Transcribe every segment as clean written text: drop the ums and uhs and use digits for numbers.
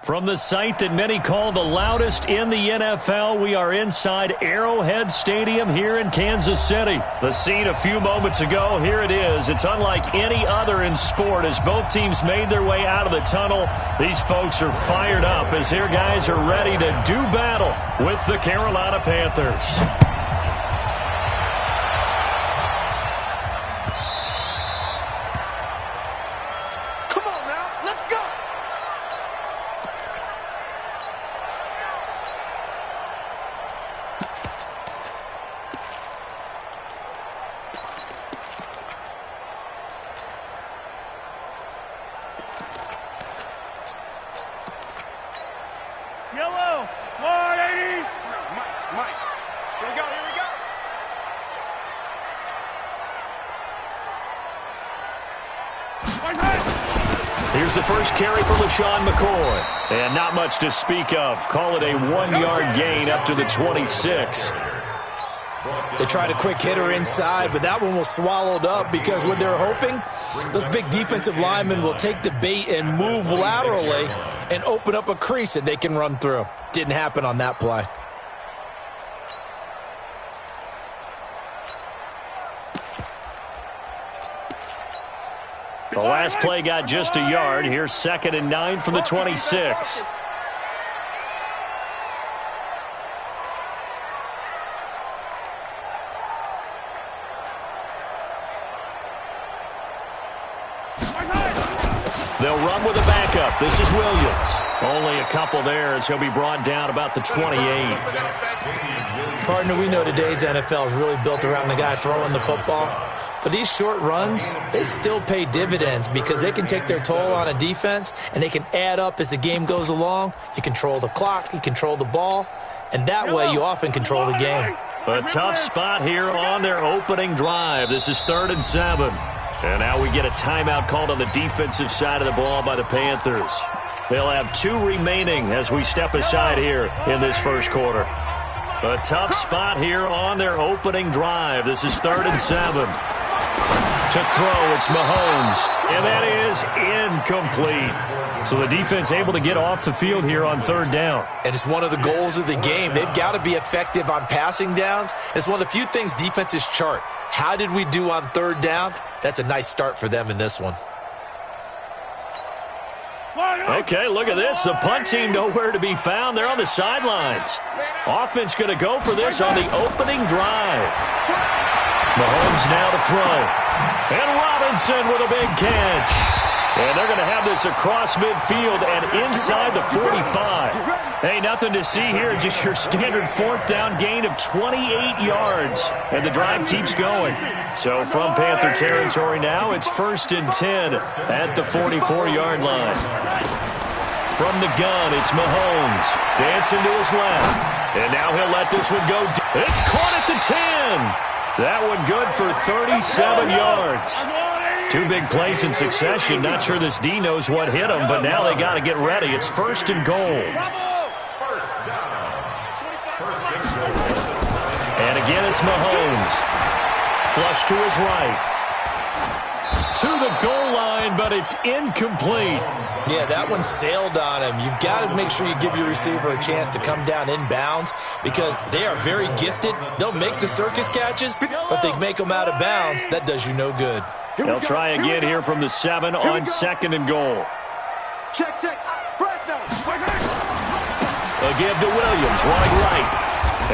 From the site that many call the loudest in the NFL, we are inside Arrowhead Stadium here in Kansas City. The scene a few moments ago, here it is. It's unlike any other in sport as both teams made their way out of the tunnel. These folks are fired up as their guys are ready to do battle with the Carolina Panthers. Here's the first carry for LaShawn McCoy. And not much to speak of. Call it a 1-yard gain up to the 26. They tried a quick hitter inside, but that one was swallowed up because what they're hoping, those big defensive linemen will take the bait and move laterally and open up a crease that they can run through. Didn't happen on that play. The last play got just a yard. Here's 2nd and 9 from the 26. They'll run with a backup. This is Williams. Only a couple there as he'll be brought down about the 28. Partner, we know today's NFL is really built around the guy throwing the football. But these short runs, they still pay dividends because they can take their toll on a defense and they can add up as the game goes along. You control the clock, you control the ball, and that way you often control the game. A tough spot here on their opening drive. This is 3rd and 7. And now we get a timeout called on the defensive side of the ball by the Panthers. They'll have 2 remaining as we step aside here in this first quarter. A tough spot here on their opening drive. This is 3rd and 7. To throw, it's Mahomes, and that is incomplete. So the defense able to get off the field here on 3rd down. And it's one of the goals of the game. They've got to be effective on passing downs. It's one of the few things defenses chart. How did we do on 3rd down? That's a nice start for them in this one. Okay, look at this. The punt team nowhere to be found. They're on the sidelines. Offense going to go for this on the opening drive. Mahomes now to throw. And Robinson with a big catch. And they're going to have this across midfield and inside the 45. Hey, nothing to see here. Just your standard 4th down gain of 28 yards. And the drive keeps going. So from Panther territory now, it's 1st and 10 at the 44-yard line. From the gun, it's Mahomes. Dancing to his left. And now he'll let this one go. It's caught at the 10. That one good for 37 yards. 2 big plays in succession. Not sure this D knows what hit him, but now they got to get ready. It's 1st and goal. And again, it's Mahomes. Flush to his right. To the goal line, but it's incomplete. Yeah, that one sailed on him. You've got to make sure you give your receiver a chance to come down inbounds because they are very gifted. They'll make the circus catches, but they make them out of bounds. That does you no good. They'll try again here from the 7 on 2nd and goal. Check. Again to Williams, running right.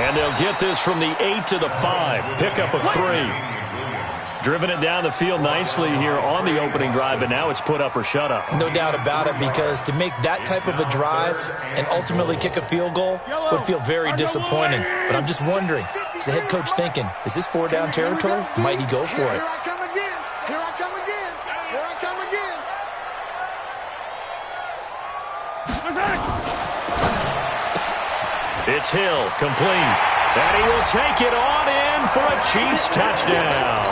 And they'll get this from the 8 to the 5. Pickup of 3. Driven it down the field nicely here on the opening drive, but now it's put up or shut up. No doubt about it, because to make that type of a drive and ultimately kick a field goal would feel very disappointing. But I'm just wondering, is the head coach thinking, is this 4-down territory? Might he go for it? Here I come again. It's Hill, complete. And he will take it on in for a Chiefs touchdown.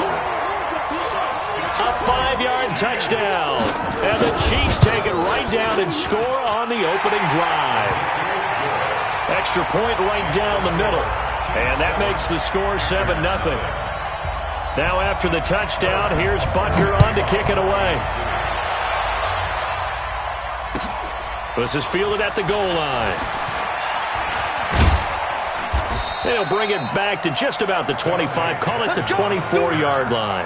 A 5-yard touchdown. And the Chiefs take it right down and score on the opening drive. Extra point right down the middle. And that makes the score 7-0. Now after the touchdown, here's Butker on to kick it away. This is fielded at the goal line. And he'll bring it back to just about the 25. Call it the 24-yard line.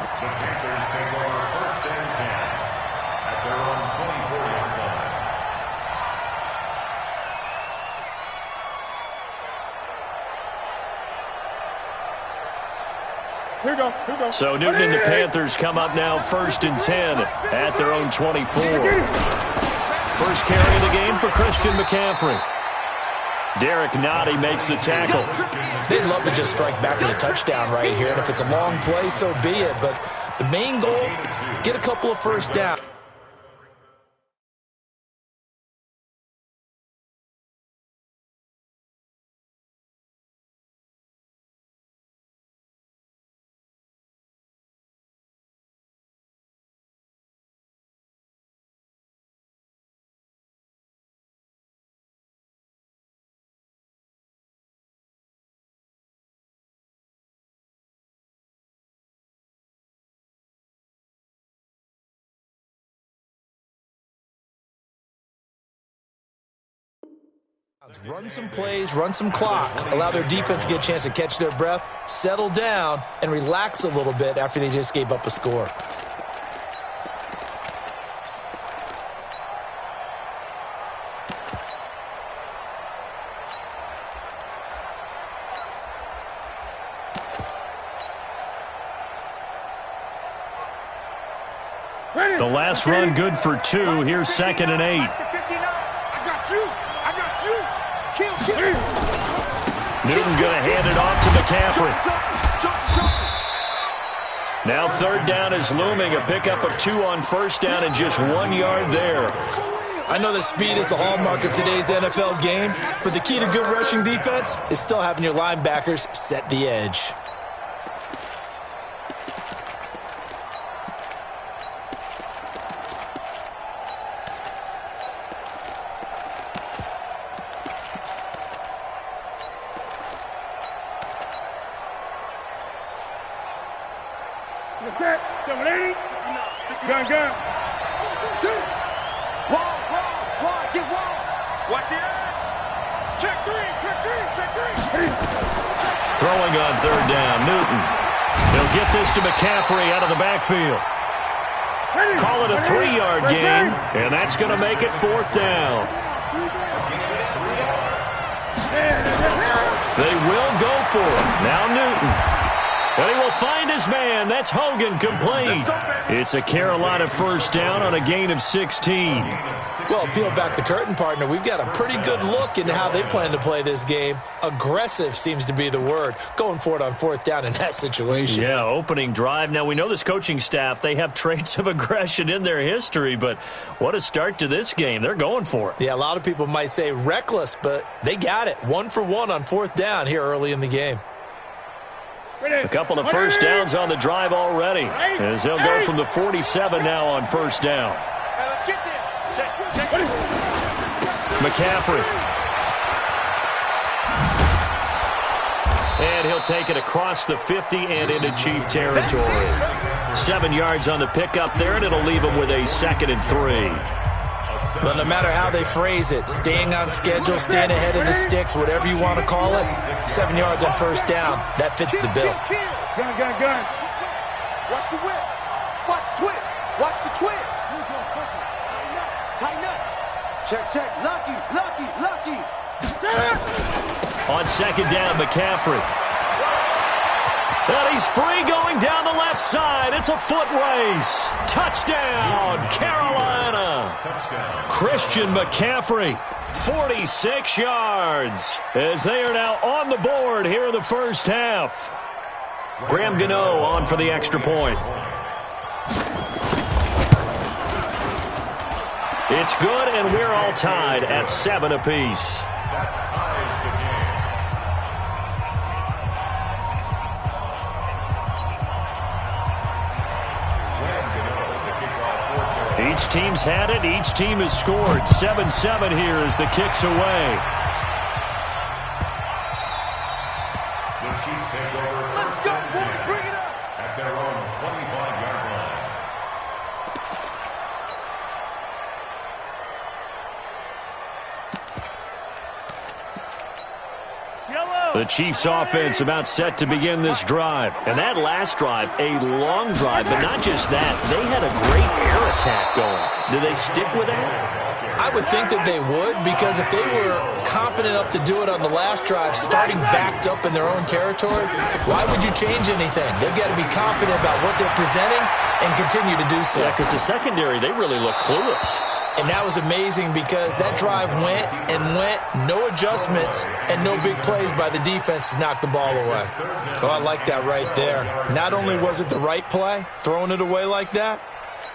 Here we go. Here we go. So Newton and the Panthers come up now 1st and 10 at their own 24. First carry of the game for Christian McCaffrey. Derek Nottie makes the tackle. They'd love to just strike back with a touchdown right here, and if it's a long play, so be it. But the main goal, get a couple of first downs. Run some plays, run some clock, allow their defense to get a chance to catch their breath, settle down, and relax a little bit after they just gave up a score. The last run good for 2. Here's 2nd and 8. Newton going to hand it off to McCaffrey. Now 3rd down is looming. A pickup of 2 on 1st down and just 1 yard there. I know that speed is the hallmark of today's NFL game, but the key to good rushing defense is still having your linebackers set the edge. Throwing on 3rd down, Newton. He'll get this to McCaffrey out of the backfield. Call it a 3-yard gain, and that's going to make it 4th down. They will go for it. Now Newton. But he will find his man. That's Hogan, complete. It's a Carolina 1st down on a gain of 16. Well, peel back the curtain, partner. We've got a pretty good look into how they plan to play this game. Aggressive seems to be the word. Going for it on 4th down in that situation. Yeah, opening drive. Now, we know this coaching staff, they have traits of aggression in their history, but what a start to this game. They're going for it. Yeah, a lot of people might say reckless, but they got it. 1 for 1 on 4th down here early in the game. A couple of first downs on the drive already, as they'll go from the 47 now on 1st down. McCaffrey. And he'll take it across the 50 and into Chief territory. 7 yards on the pickup there, and it'll leave him with a 2nd and 3. Well, no matter how they phrase it, staying on schedule, staying ahead of the sticks, whatever you want to call it, 7 yards on 1st down, that fits the bill. Gun. Watch the whip. Watch the twist. Watch the twist. Tighten up. Check. Lucky. On 2nd down, McCaffrey. And he's free going down the left side. It's a foot race. Touchdown, Carolina. Christian McCaffrey, 46 yards, as they are now on the board here in the 1st half. Graham Gano on for the extra point. It's good, and we're all tied at 7 apiece. Each team's had it. Each team has scored. 7-7 here as the kick's away. The Chiefs take over. Let's go, boys. Bring it up. At their own 25-yard line. The Chiefs offense about set to begin this drive. And that last drive, a long drive, but not just that. They had a great air attack going. Do they stick with that? I would think that they would, because if they were confident enough to do it on the last drive, starting backed up in their own territory, why would you change anything? They've got to be confident about what they're presenting and continue to do so. Yeah, because the secondary, they really look clueless. And that was amazing because that drive went and went, no adjustments, and no big plays by the defense to knock the ball away. So I like that right there. Not only was it the right play, throwing it away like that,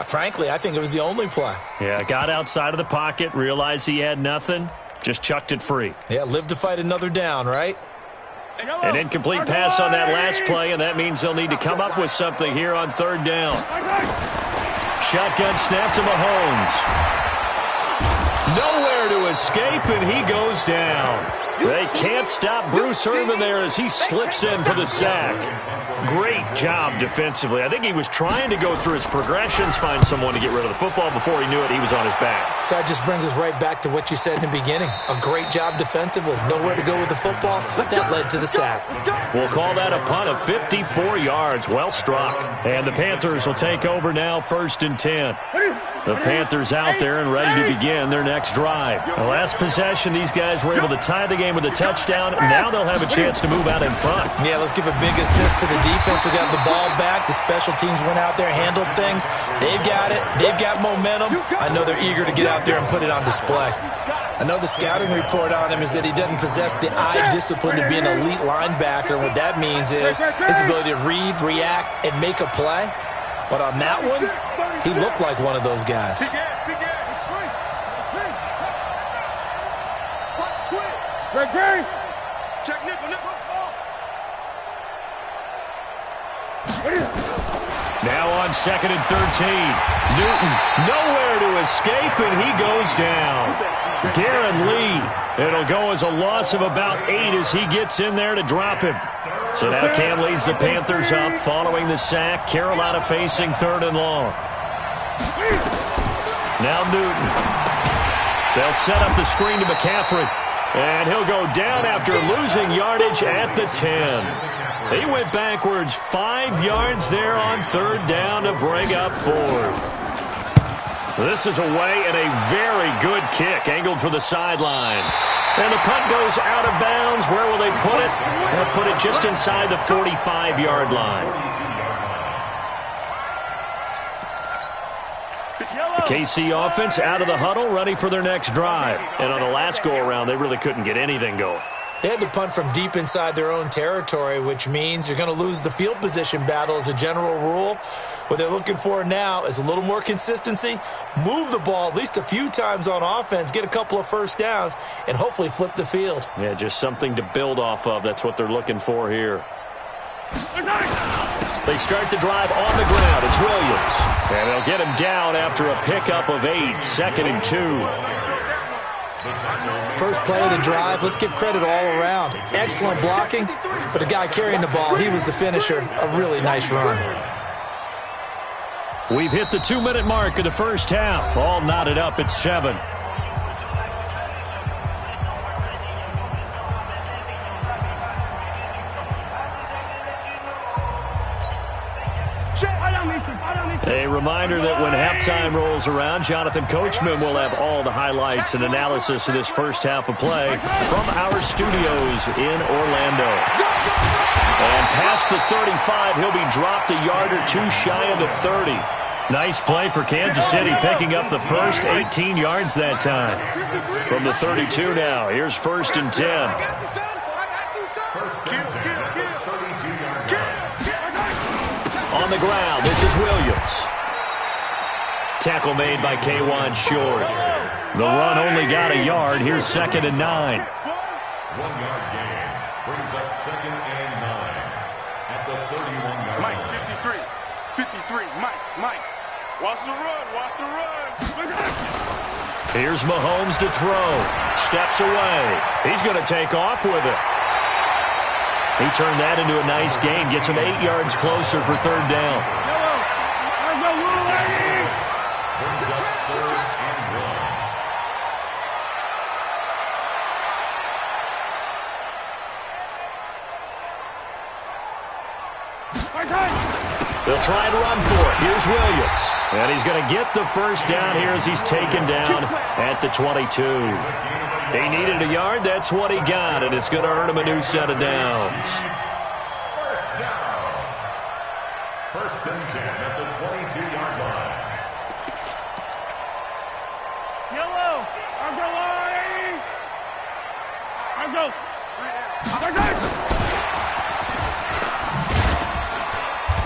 frankly, I think it was the only play. Yeah, got outside of the pocket, realized he had nothing, just chucked it free. Yeah, live to fight another down, right? An incomplete pass on that last play, and that means they'll need to come up with something here on third down. Shotgun snap to Mahomes. Nowhere to escape, and he goes down. They can't stop Bruce Irvin there as he slips in for the sack. Great job defensively. I think he was trying to go through his progressions, find someone to get rid of the football. Before he knew it, he was on his back. So that just brings us right back to what you said in the beginning. A great job defensively. Nowhere to go with the football. That led to the sack. We'll call that a punt of 54 yards. Well struck. And the Panthers will take over now, 1st and 10. The Panthers out there and ready to begin their next drive. The last possession, these guys were able to tie the game with a touchdown. Now they'll have a chance to move out in front. Yeah, let's give a big assist to the defense who got the ball back. The special teams went out there, handled things. They've got it. They've got momentum. I know they're eager to get out there and put it on display. I know the scouting report on him is that he doesn't possess the eye discipline to be an elite linebacker. And what that means is his ability to read, react, and make a play. But on that one, he looked like one of those guys. Now on 2nd and 13. Newton, nowhere to escape, and he goes down. Darren Lee, it'll go as a loss of about 8 as he gets in there to drop him. So now Cam leads the Panthers up following the sack. Carolina facing 3rd and long. Now Newton. They'll set up the screen to McCaffrey. And he'll go down after losing yardage at the 10. He went backwards 5 yards there on 3rd down to bring up 4th. This is away and a very good kick angled for the sidelines. And the punt goes out of bounds. Where will they put it? They'll put it just inside the 45-yard line. The KC offense out of the huddle, ready for their next drive. And on the last go-around, they really couldn't get anything going. They had to punt from deep inside their own territory, which means you're going to lose the field position battle as a general rule. What they're looking for now is a little more consistency, move the ball at least a few times on offense, get a couple of first downs, and hopefully flip the field. Yeah, just something to build off of. That's what they're looking for here. They start the drive on the ground. It's Williams. And they'll get him down after a pickup of 8, 2nd and 2. First play of the drive, let's give credit all around. Excellent blocking, but the guy carrying the ball, he was the finisher. A really nice run. We've hit the 2-minute mark of the first half. All knotted up at 7. A reminder that when halftime rolls around, Jonathan Coachman will have all the highlights and analysis of this first half of play from our studios in Orlando. And past the 35, he'll be dropped a yard or two shy of the 30. Nice play for Kansas City, picking up the first 18 yards that time. From the 32 now, here's 1st and 10. On the ground, this is Williams. Tackle made by K'Wan Short. The run only got a yard. Here's 2nd and 9. 1-yard gain brings up 2nd and 9 at the 31-yard line. Mike, 53, Mike. Watch the run. Here's Mahomes to throw. Steps away. He's going to take off with it. He turned that into a nice gain. Gets him 8 yards closer for 3rd down. Brings up 3rd and 1. They'll try and run for it. Here's Williams. And he's going to get the first down here as he's taken down at the 22. He needed a yard. That's what he got, and it's going to earn him a new set of downs. First down. First and 10 at the 22-yard line. Yellow. Argo.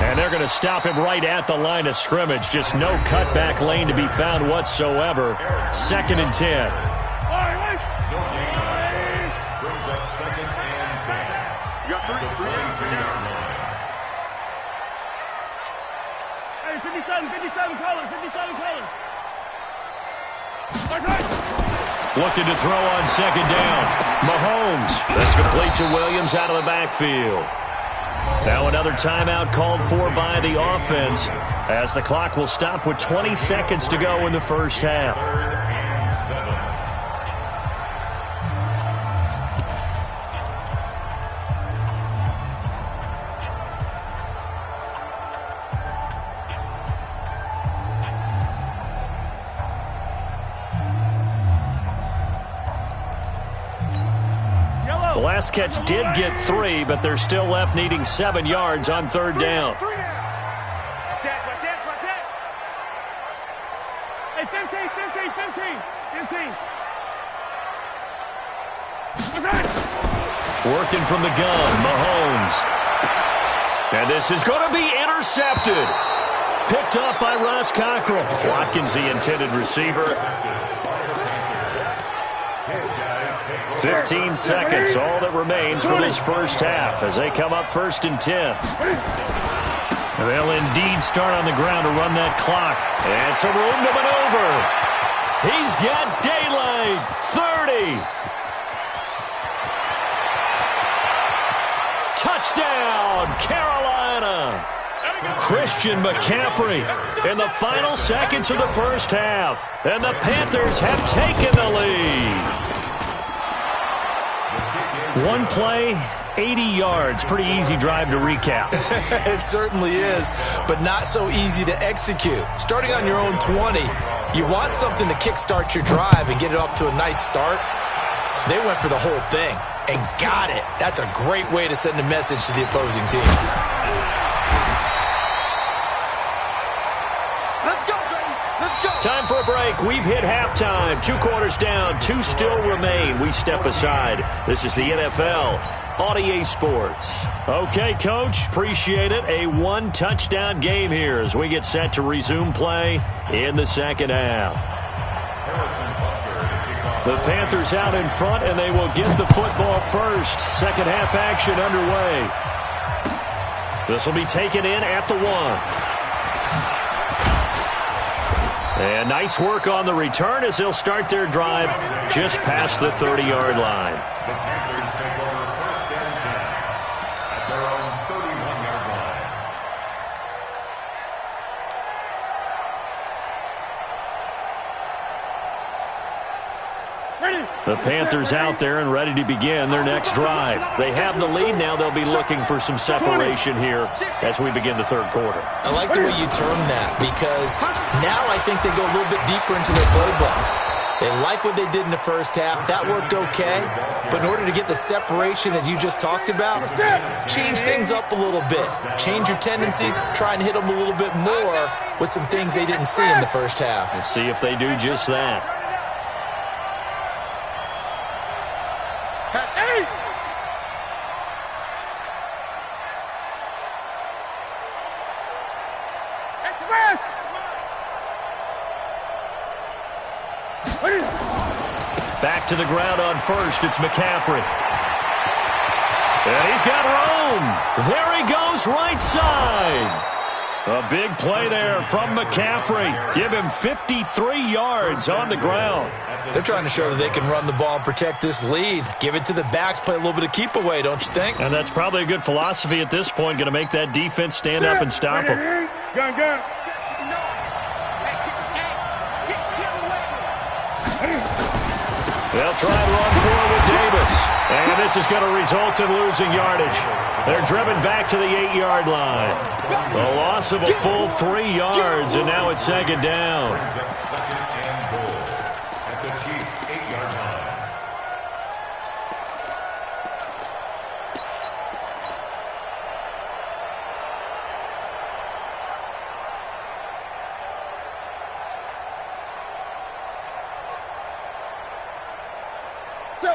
And they're going to stop him right at the line of scrimmage. Just no cutback lane to be found whatsoever. Second and 10. Brings up second and 10. You got At the 32-yard line. Hey, 57 color. Looking to throw on second down. Mahomes. That's complete to Williams out of the backfield. Now another timeout called for by the offense as the clock will stop with 20 seconds to go in the first half. Third and 7. The last catch did get 3, but they're still left needing 7 yards on third down. Check. Hey, 15. Working from the gun, Mahomes. And this is going to be intercepted. Picked up by Ross Cockrell. Watkins, the intended receiver. 15 seconds, all that remains for this first half as they come up first and 10. They'll indeed start on the ground to run that clock. And some room to maneuver. He's got daylight. 30. Touchdown, Carolina. Christian McCaffrey in the final seconds of the first half. And the Panthers have taken the lead. One play, 80 yards. Pretty easy drive to recap. It certainly is, but not so easy to execute. Starting on your own 20, you want something to kickstart your drive and get it off to a nice start. They went for the whole thing and got it. That's a great way to send a message to the opposing team. Time for a break. We've hit halftime. 2 quarters down. 2 still remain. We step aside. This is the NFL on EA Sports. Okay, Coach. Appreciate it. A 1-touchdown game here as we get set to resume play in the second half. The Panthers out in front, and they will get the football first. Second half action underway. This will be taken in at the 1. And nice work on the return as they'll start their drive just past the 30-yard line. The Panthers take over first and 10 at their own 31-yard line. The Panthers out there and ready to begin their next drive. They have the lead now. They'll be looking for some separation here as we begin the third quarter. I like the way you term that because now I think they go a little bit deeper into their playbook. They like what they did in the first half. That worked okay. But in order to get the separation that you just talked about, change things up a little bit. Change your tendencies. Try and hit them a little bit more with some things they didn't see in the first half. We'll see if they do just that. Back to the ground on first. It's McCaffrey. And he's got room. There he goes, right side. A big play there from McCaffrey. Give him 53 yards on the ground. They're trying to show that they can run the ball and protect this lead. Give it to the backs, play a little bit of keep away, don't you think? And that's probably a good philosophy at this point. Going to make that defense stand up and stop them. Gun. They'll try and run forward with Davis. And this is going to result in losing yardage. They're driven back to the 8-yard line. A loss of a full 3 yards, and now it's second down. Second and goal at the Chiefs' 8-yard line.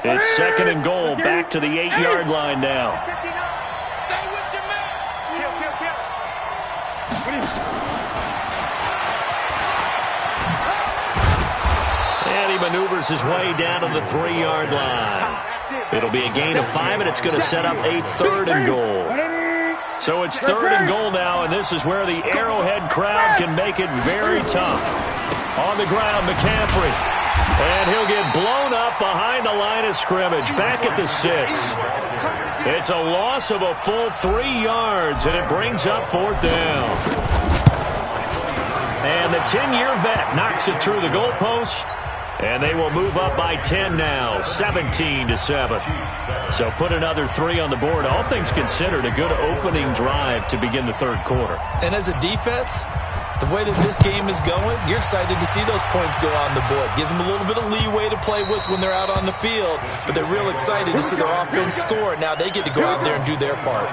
It's second and goal, back to the 8-yard line now. And he maneuvers his way down to the 3-yard line. It'll be a gain of 5, and it's going to set up a third and goal. So it's third and goal now, and this is where the Arrowhead crowd can make it very tough. On the ground, McCaffrey. And he'll get blown up behind the line of scrimmage, back at the 6. It's a loss of a full 3 yards, and it brings up fourth down. And the 10-year vet knocks it through the goalpost, and they will move up by 10 now, 17-7. So put another 3 on the board. All things considered, a good opening drive to begin the third quarter. And as a defense, the way that this game is going, you're excited to see those points go on the board. Gives them a little bit of leeway to play with when they're out on the field, but they're real excited to see their offense score. Now they get to go out there and do their part.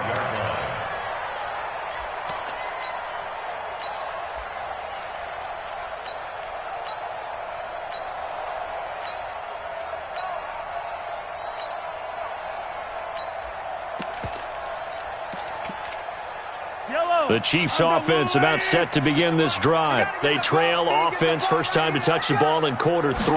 The Chiefs offense about set to begin this drive. They trail offense, first time to touch the ball in quarter 3,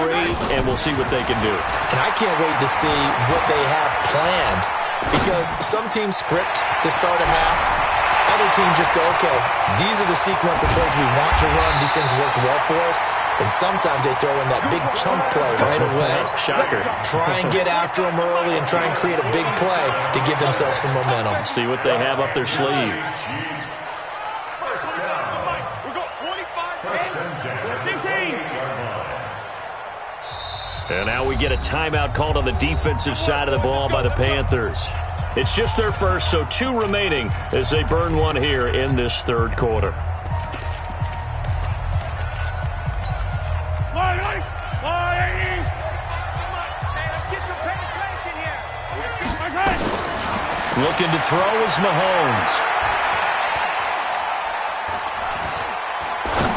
and we'll see what they can do. And I can't wait to see what they have planned, because some teams script to start a half. Other teams just go, okay, these are the sequence of plays we want to run. These things worked well for us. And sometimes they throw in that big chunk play right away. Shocker. Try and get after them early and try and create a big play to give themselves some momentum. See what they have up their sleeve. And now we get a timeout called on the defensive side of the ball by the Panthers. It's just their first, so 2 remaining as they burn one here in this third quarter. Looking to throw is Mahomes.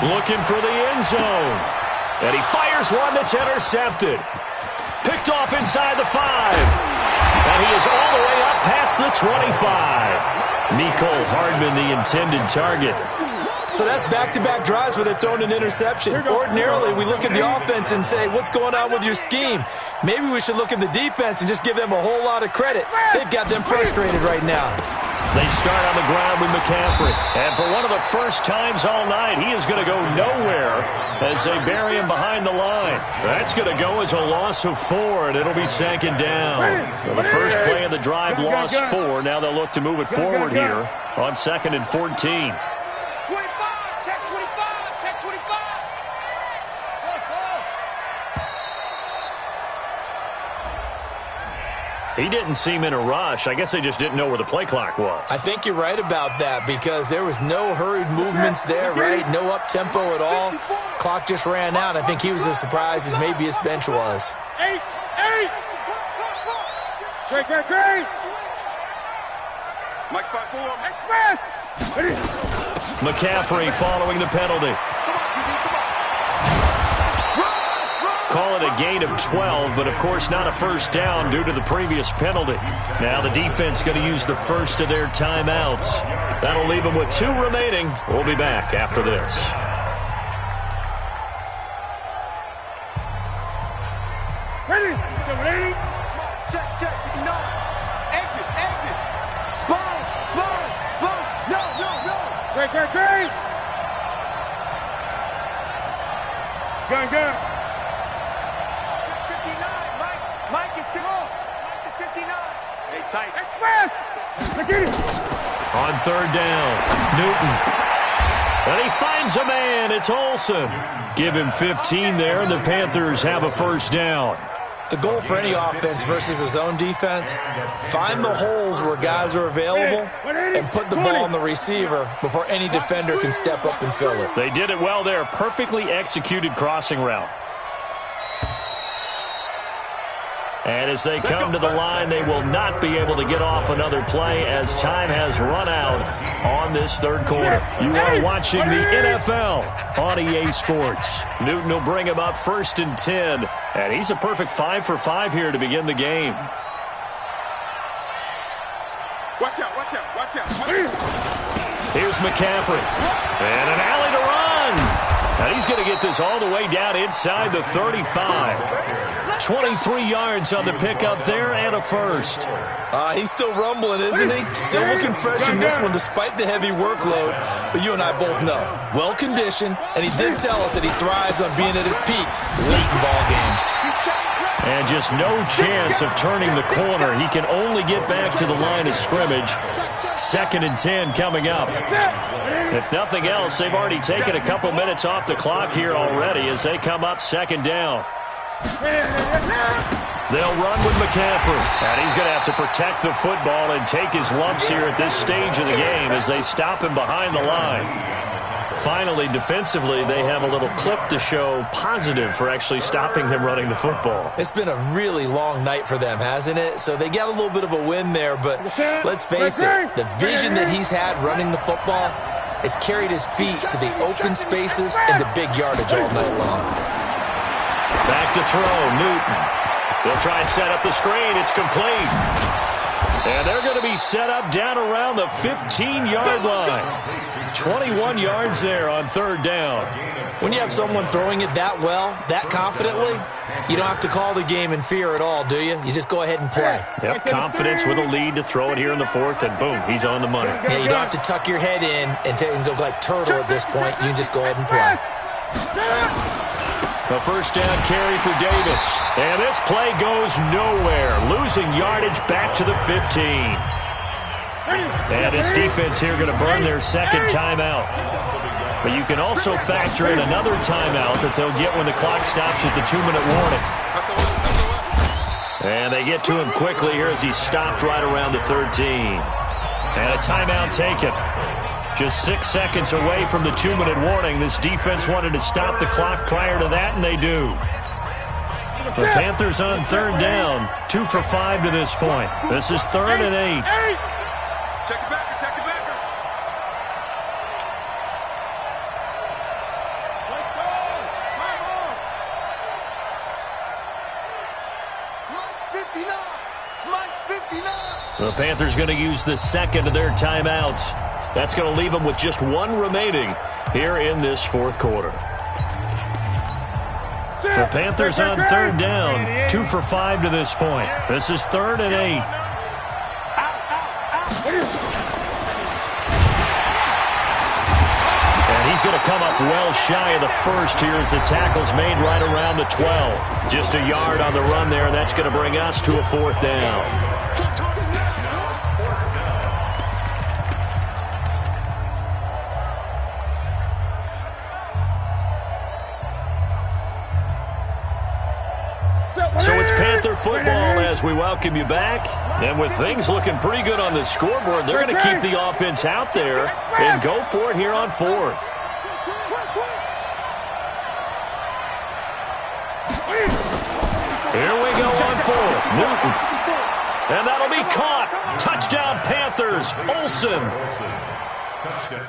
Looking for the end zone. And he fires one that's intercepted. Picked off inside the 5. And he is all the way up past the 25. Mecole Hardman, the intended target. So that's back-to-back drives where they're throwing an interception. Ordinarily, we look at the offense and say, what's going on with your scheme? Maybe we should look at the defense and just give them a whole lot of credit. They've got them frustrated right now. They start on the ground with McCaffrey. And for one of the first times all night, he is going to go nowhere as they bury him behind the line. That's going to go as a loss of 4, and it'll be second down. Well, the first play of the drive lost 4. Now they'll look to move it forward here on 2nd and 14. He didn't seem in a rush. I guess they just didn't know where the play clock was. I think you're right about that, because there was no hurried movements there, right? No up-tempo at all. Clock just ran out. I think he was as surprised as maybe his bench was. 8. Great. Mike, 5-4. McCaffrey following the penalty. Call it a gain of 12, but of course not a first down due to the previous penalty. Now the defense going to use the first of their timeouts. That'll leave them with 2 remaining. We'll be back after this. Ready? Check. No. Exit. Sponge. No. Great. Gun. Mike is still off. Mike is 59. Hey, tight. On third down, Newton. And he finds a man. It's Olsen. Give him 15 there, and the Panthers have a first down. The goal for any offense versus his own defense, find the holes where guys are available and put the ball on the receiver before any defender can step up and fill it. They did it well there. Perfectly executed crossing route. And as they come to the line, they will not be able to get off another play as time has run out on this third quarter. You are watching the NFL on EA Sports. Newton will bring him up 1st and 10. And he's a perfect 5 for 5 here to begin the game. Watch out, watch out, watch out. Here's McCaffrey. And an alley to run. And he's going to get this all the way down inside the 35. 23 yards on the pickup there and a first. He's still rumbling, isn't he? Still looking fresh in this one despite the heavy workload. But you and I both know, well-conditioned, and he did tell us that he thrives on being at his peak late in ball games. And just no chance of turning the corner. He can only get back to the line of scrimmage. 2nd and 10 coming up. If nothing else, they've already taken a couple minutes off the clock here already as they come up 2nd down. They'll run with McCaffrey. And he's going to have to protect the football and take his lumps here at this stage of the game as they stop him behind the line. Finally, defensively, they have a little clip to show positive for actually stopping him running the football. It's been a really long night for them, hasn't it? So they got a little bit of a win there, but let's face it, the vision that he's had running the football has carried his feet to the open spaces and the big yardage all night long. Back to throw, Newton. They'll try and set up the screen. It's complete. And they're going to be set up down around the 15-yard line. 21 yards there on 3rd down. When you have someone throwing it that well, that confidently, you don't have to call the game in fear at all, do you? You just go ahead and play. Yep, confidence with a lead to throw it here in the 4th, and boom, he's on the money. Yeah, you don't have to tuck your head in and go like turtle at this point. You can just go ahead and play. A 1st down carry for Davis. And this play goes nowhere. Losing yardage back to the 15. And his defense here going to burn their 2nd timeout. But you can also factor in another timeout that they'll get when the clock stops at the 2-minute warning. And they get to him quickly here as he stopped right around the 13. And a timeout taken. Just 6 seconds away from the 2-minute warning. This defense wanted to stop the clock prior to that, and they do. The Panthers on 3rd down. 2 for 5 to this point. This is 3rd and 8. Check it back, check it back. Let's go. Mike's 59. The Panthers going to use the 2nd of their timeouts. That's going to leave them with just 1 remaining here in this 4th quarter. The Panthers on 3rd down. 2 for 5 to this point. This is 3rd and 8. And he's going to come up well shy of the 1st here as the tackle's made right around the 12. Just a yard on the run there, and that's going to bring us to a 4th down. So it's Panther football as we welcome you back. And with things looking pretty good on the scoreboard, they're going to keep the offense out there and go for it here on 4th. Here we go on 4th. Newton. And that'll be caught. Touchdown Panthers. Olsen. Touchdown.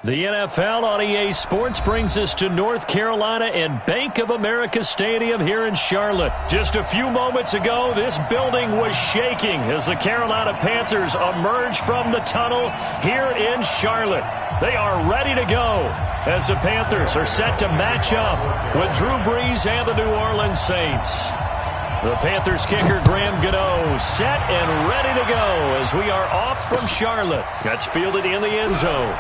The NFL on EA Sports brings us to North Carolina and Bank of America Stadium here in Charlotte. Just a few moments ago, this building was shaking as the Carolina Panthers emerged from the tunnel here in Charlotte. They are ready to go as the Panthers are set to match up with Drew Brees and the New Orleans Saints. The Panthers kicker Graham Gano set and ready to go as we are off from Charlotte. That's fielded in the end zone.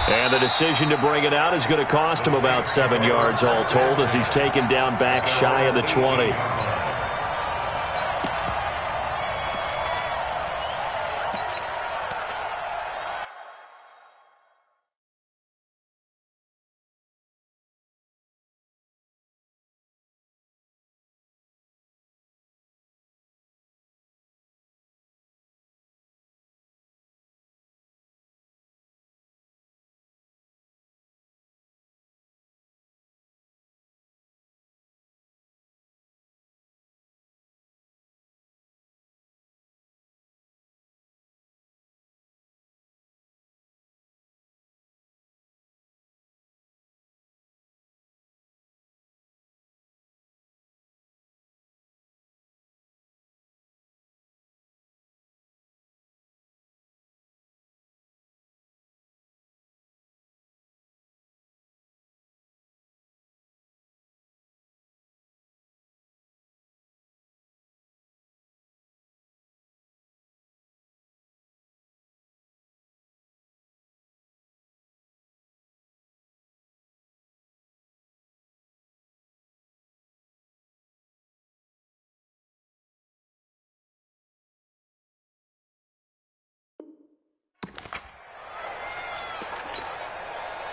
And the decision to bring it out is going to cost him about 7 yards all told as he's taken down back shy of the 20.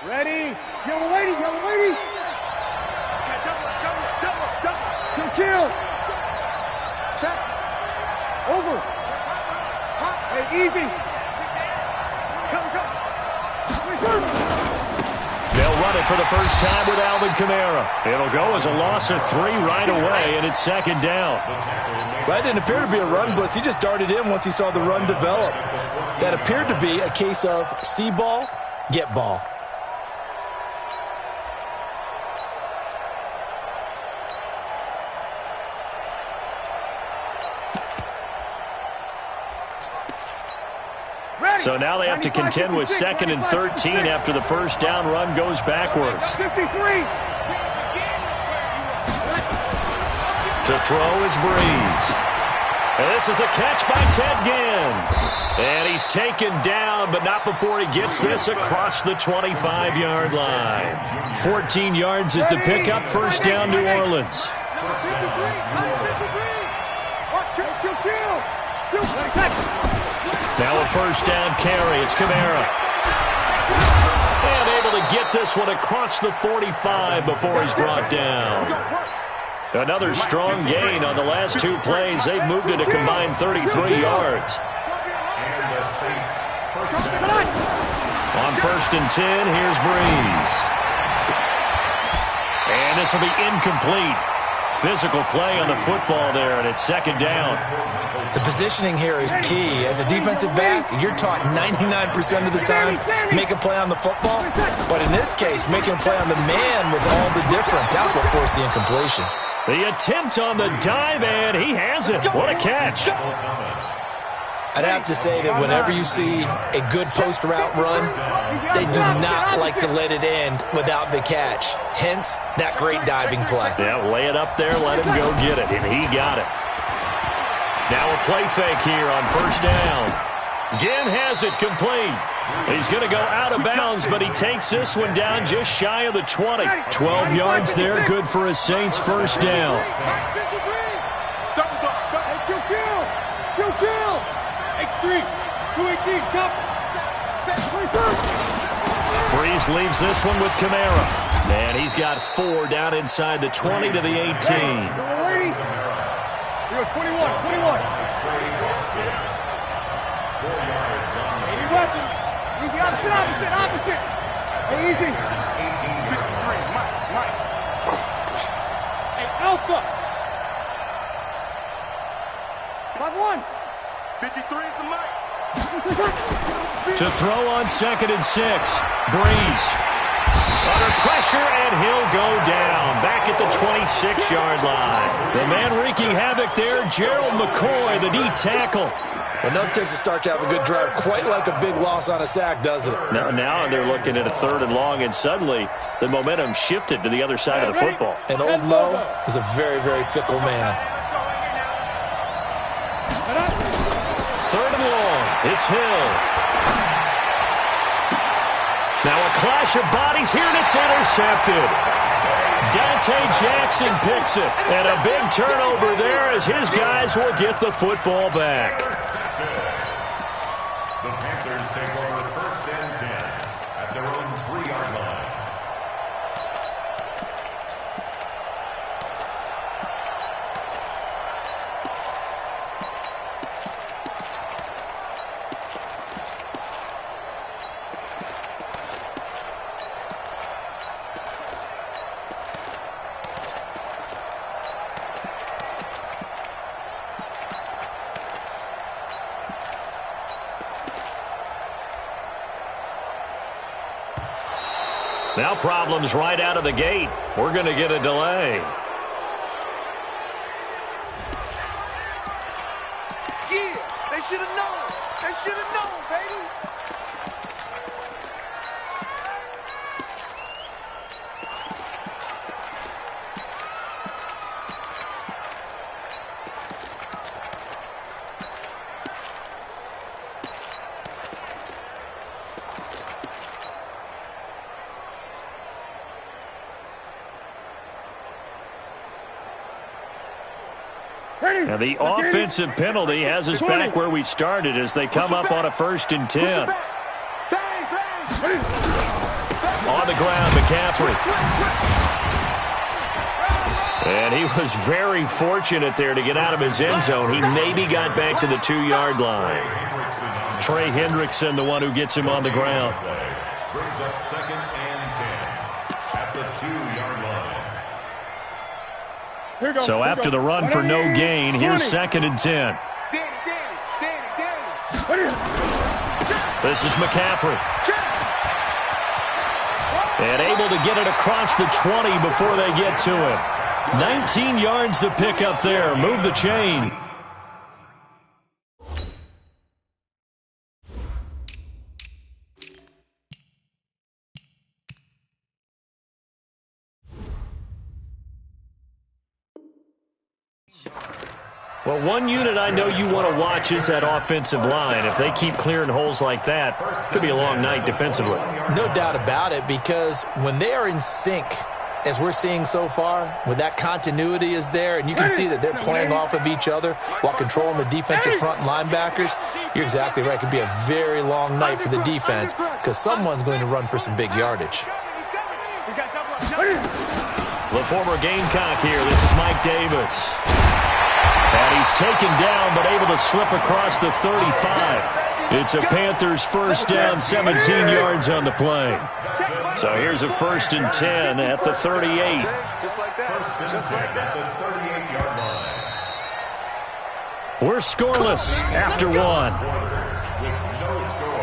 Ready? Yellow lady, yellow lady. Okay, double. Kill. Check. Over. Hey, easy. Come. They'll run it for the first time with Alvin Kamara. It'll go as a loss of 3 right away, and it's second down. That didn't appear to be a run blitz. He just darted in once he saw the run develop. That appeared to be a case of see ball, get ball. So now they have to contend with 2nd and 13 after the first down run goes backwards. 53. To throw is Brees. And this is a catch by Ted Ginn. And he's taken down, but not before he gets this across the 25-yard line. 14 yards is the pickup, first down New Orleans. Now a first down carry. It's Kamara. And able to get this one across the 45 before he's brought down. Another strong gain on the last 2 plays. They've moved it a combined 33 yards. On 1st and 10, here's Brees. And this will be incomplete. Physical play on the football there, and it's second down. The positioning here is key. As a defensive back, you're taught 99% of the time, make a play on the football. But in this case, making a play on the man was all the difference. That's what forced the incompletion. The attempt on the dive, and he has it. What a catch. I'd have to say that whenever you see a good post route run, they do not like to let it end without the catch. Hence, that great diving play. Yeah, lay it up there, let him go get it, and he got it. Now a play fake here on first down. Ginn has it complete. He's going to go out of bounds, but he takes this one down just shy of the 20. 12 yards there, good for a Saints first down. Brees leaves this one with Kamara. And he's got 4 down inside the 20 to the 18. 21. Easy, opposite. Hey, easy. 53, Mike. Hey, Alpha. 5-1. 53 is the Mike. To throw on 2nd and 6. Breeze. Under pressure, and he'll go down. Back at the 26-yard line. The man wreaking havoc there, Gerald McCoy, the D tackle. Well, nothing takes a start to have a good drive, quite like a big loss on a sack, does it? Now they're looking at a 3rd and long, and suddenly the momentum shifted to the other side of the football. And Old Mo is a very, very fickle man. 3rd and long. It's Hill. Now a clash of bodies here, and it's intercepted. Dante Jackson picks it. And a big turnover there as his guys will get the football back. The Panthers take over 1st and 10 at their own 3-yard line. Now problems right out of the gate. We're going to get a delay. Yeah, they should have known. They should have known, baby. Now the offensive penalty has us back where we started as they come up on a 1st and 10. On the ground, McCaffrey. And he was very fortunate there to get out of his end zone. He maybe got back to the 2-yard line. Trey Hendrickson, the one who gets him on the ground. Brings up 2nd and 10 at the 2-yard line. So after the run for no gain, here's 2nd and 10. This is McCaffrey. And able to get it across the 20 before they get to him. 19 yards to pick up there. Move the chain. Well, one unit I know you want to watch is that offensive line. If they keep clearing holes like that, it could be a long night defensively. No doubt about it, because when they are in sync, as we're seeing so far, when that continuity is there, and you can see that they're playing off of each other while controlling the defensive front linebackers, you're exactly right. It could be a very long night for the defense because someone's going to run for some big yardage. The former Gamecock here. This is Mike Davis. And he's taken down, but able to slip across the 35. It's a Panthers 1st down, 17 yards on the play. So here's a 1st and 10 at the 38. Just like that. Just like that. At the 38-yard line. We're scoreless after one. With no score.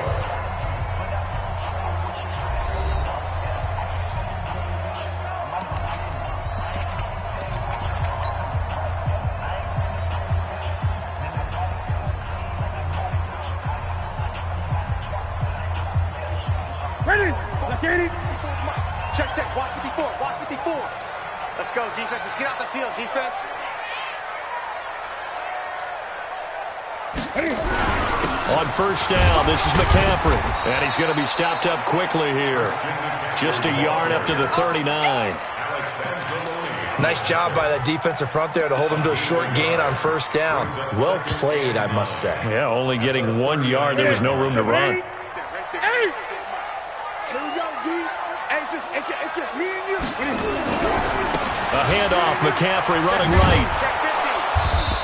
Ready? Check, check. Watch 54. Watch 54. Let's go, defense. Let's get out the field, defense. On 1st down, this is McCaffrey. And he's going to be stopped up quickly here. Just a yard up to the 39. Nice job by that defensive front there to hold him to a short gain on 1st down. Well played, I must say. Yeah, only getting 1 yard. There was no room to run. It's just me and you. A handoff, McCaffrey running right.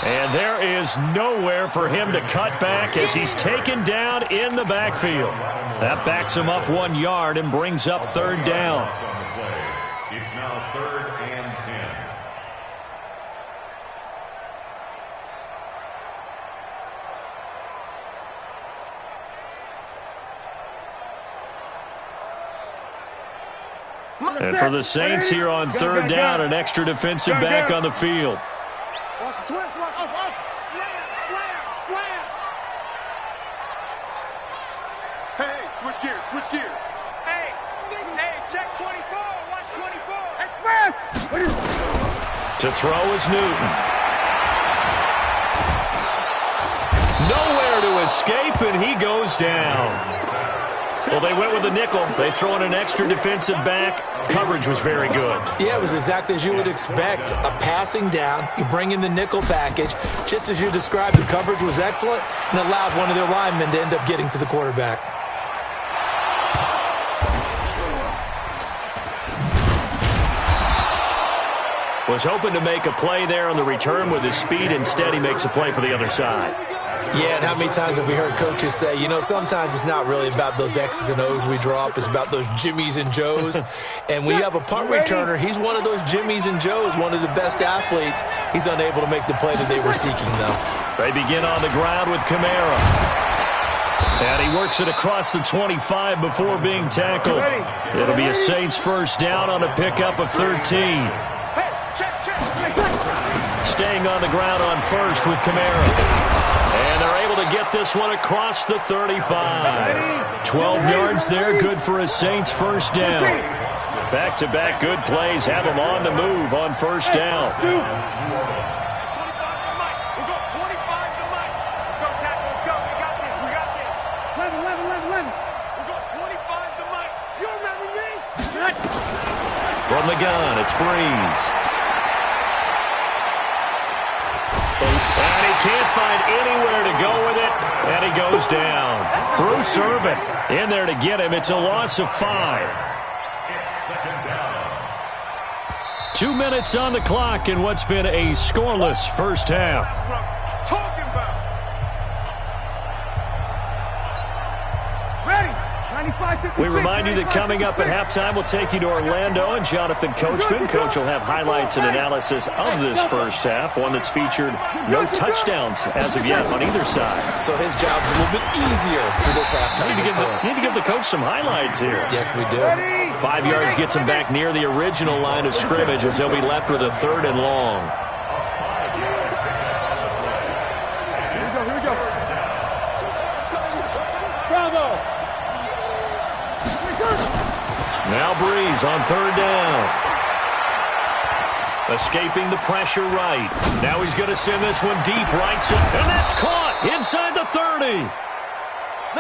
And there is nowhere for him to cut back as he's taken down in the backfield. That backs him up 1 yard and brings up 3rd down. It's now 3rd and 10. And for the Saints here on third down, an extra defensive back on the field. Hey, switch gears, switch gears. Hey, check 24, watch 24. To throw is Newton. Nowhere to escape, and he goes down. Well, they went with a nickel. They throw in an extra defensive back. Coverage was very good. Yeah, it was exactly as you would expect. A passing down, you bring in the nickel package. Just as you described, the coverage was excellent and allowed one of their linemen to end up getting to the quarterback. Was hoping to make a play there on the return with his speed. Instead, he makes a play for the other side. Yeah, and how many times have we heard coaches say, you know, sometimes it's not really about those X's and O's we draw up. It's about those Jimmies and Joes. And when you have a punt returner, he's one of those Jimmies and Joes, one of the best athletes. He's unable to make the play that they were seeking, though. They begin on the ground with Kamara. And he works it across the 25 before being tackled. It'll be a Saints first down on a pickup of 13. Staying on the ground on first with Kamara. And they're able to get this one across the 35. 12 yards there, good for a Saints first down. Back-to-back good plays have them on the move on first down. From the gun, it's Breeze. And he can't find anywhere to go with it, and he goes down. Bruce Irvin in there to get him. It's a loss of 5. 2 minutes on the clock in what's been a scoreless first half. We remind you that coming up at halftime, we'll take you to Orlando and Jonathan Coachman. Coach will have highlights and analysis of this first half, one that's featured no touchdowns as of yet on either side. So his job's a little bit easier for this halftime. Need to give the coach some highlights here. Yes, we do. 5 yards gets him back near the original line of scrimmage as they'll be left with a 3rd and long. Here we go. Bravo. Now Breeze on 3rd down. Escaping the pressure right. Now he's going to send this one deep right side. And that's caught inside the 30.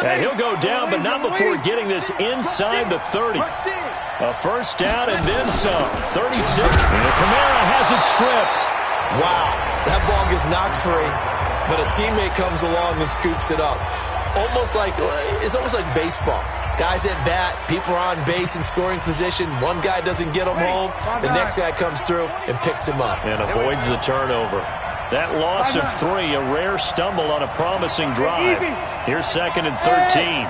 And he'll go down, but not before getting this inside the 30. A first down and then some. 36. And Kamara has it stripped. Wow, that ball gets knocked free, but a teammate comes along and scoops it up. It's almost like baseball. Guys at bat, people are on base in scoring position. One guy doesn't get him home. The next guy comes through and picks him up. And avoids the turnover. That loss of 3, a rare stumble on a promising drive. Here's 2nd and 13.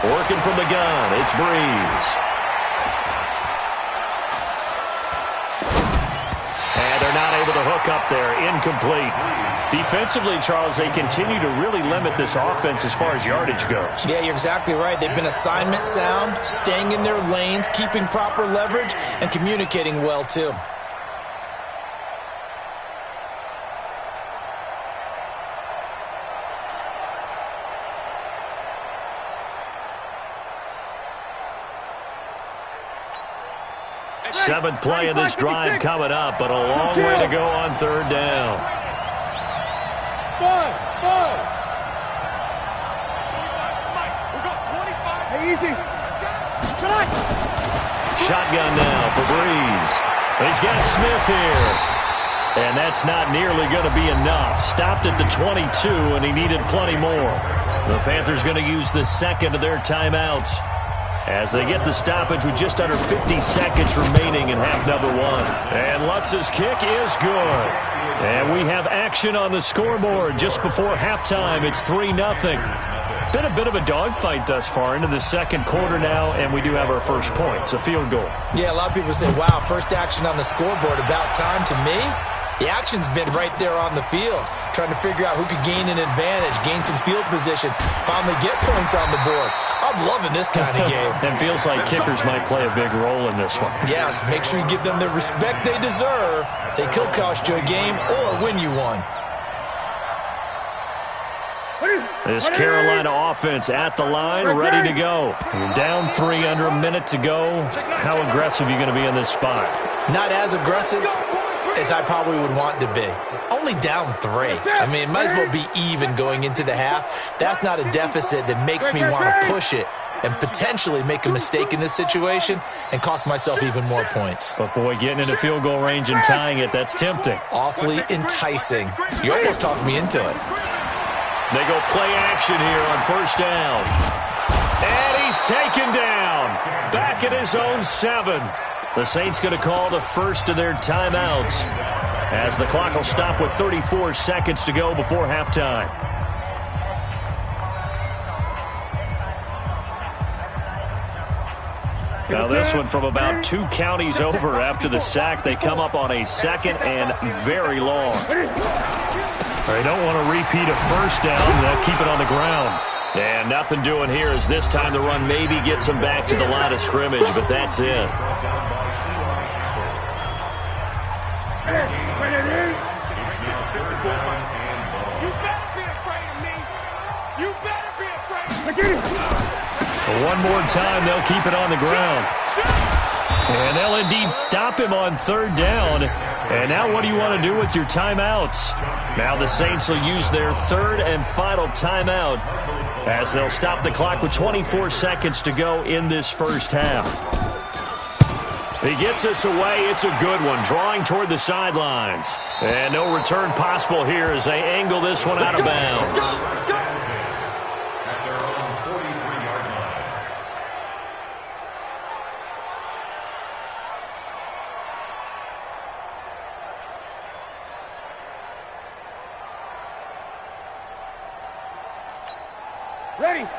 Working from the gun, it's Breeze. And they're not able to hook up there. Incomplete. Defensively, Charles, they continue to really limit this offense as far as yardage goes. Yeah, you're exactly right. They've been assignment sound, staying in their lanes, keeping proper leverage, and communicating well, too. Seventh play of this drive coming up, but a long way to go on 3rd down. Shotgun now for Breeze. He's got Smith here. And that's not nearly going to be enough. Stopped at the 22, and he needed plenty more. The Panthers going to use the 2nd of their timeouts as they get the stoppage with just under 50 seconds remaining in half number 1. And Lutz's kick is good. And we have action on the scoreboard just before halftime. It's 3-0. Been a bit of a dogfight thus far into the 2nd quarter now, and we do have our first points, a field goal. Yeah, a lot of people say, wow, first action on the scoreboard, about time. To me, the action's been right there on the field. trying to figure out who could gain an advantage, gain some field position, finally get points on the board. I'm loving this kind of game. It feels like kickers might play a big role in this one. Yes, make sure you give them the respect they deserve. They could cost you a game or win you one. This Carolina offense at the line, ready to go. Down 3 under a minute to go. How aggressive are you going to be in this spot? Not as aggressive as I probably would want to be. Only down 3. I mean, it might as well be even going into the half. That's not a deficit that makes me want to push it and potentially make a mistake in this situation and cost myself even more points. But, boy, getting into field goal range and tying it, that's tempting. Awfully enticing. You almost talked me into it. They go play action here on first down. And he's taken down. Back at his own 7. The Saints going to call the first of their timeouts as the clock will stop with 34 seconds to go before halftime. Now this one from about 2 counties over after the sack. They come up on a 2nd and very long. They don't want to repeat a first down. They'll keep it on the ground. And nothing doing here as this time the run maybe gets them back to the line of scrimmage, but that's it. One more time, they'll keep it on the ground. And they'll indeed stop him on 3rd down. And now what do you want to do with your timeouts? Now the Saints will use their 3rd and final timeout as they'll stop the clock with 24 seconds to go in this first half. He gets us away. It's a good one, drawing toward the sidelines. And no return possible here as they angle this one out of bounds.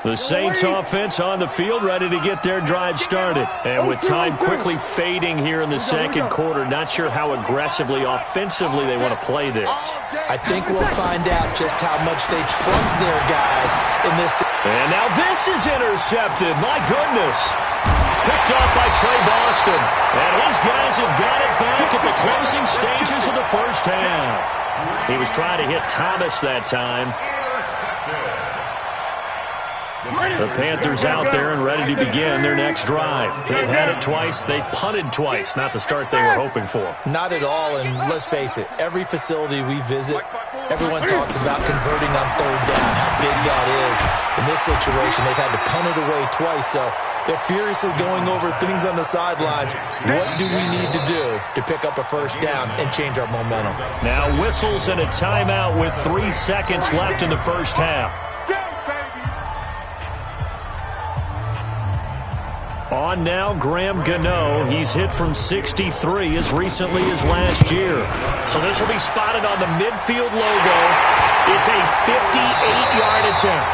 The Saints offense on the field, ready to get their drive started. And with time quickly fading here in the second quarter, not sure how aggressively, offensively they want to play this. I think we'll find out just how much they trust their guys in this. And now this is intercepted. My goodness. Picked off by Trey Boston. And his guys have got it back at the closing stages of the first half. He was trying to hit Thomas that time. The Panthers out there and ready to begin their next drive. They've had it twice. They've punted twice. Not the start they were hoping for. Not at all, and let's face it, every facility we visit, everyone talks about converting on 3rd down, how big that is. In this situation, they've had to punt it away twice, so they're furiously going over things on the sidelines. What do we need to do to pick up a first down and change our momentum? Now whistles and a timeout with 3 seconds left in the first half. On now, Graham Gano. He's hit from 63 as recently as last year. So this will be spotted on the midfield logo. It's a 58-yard attempt.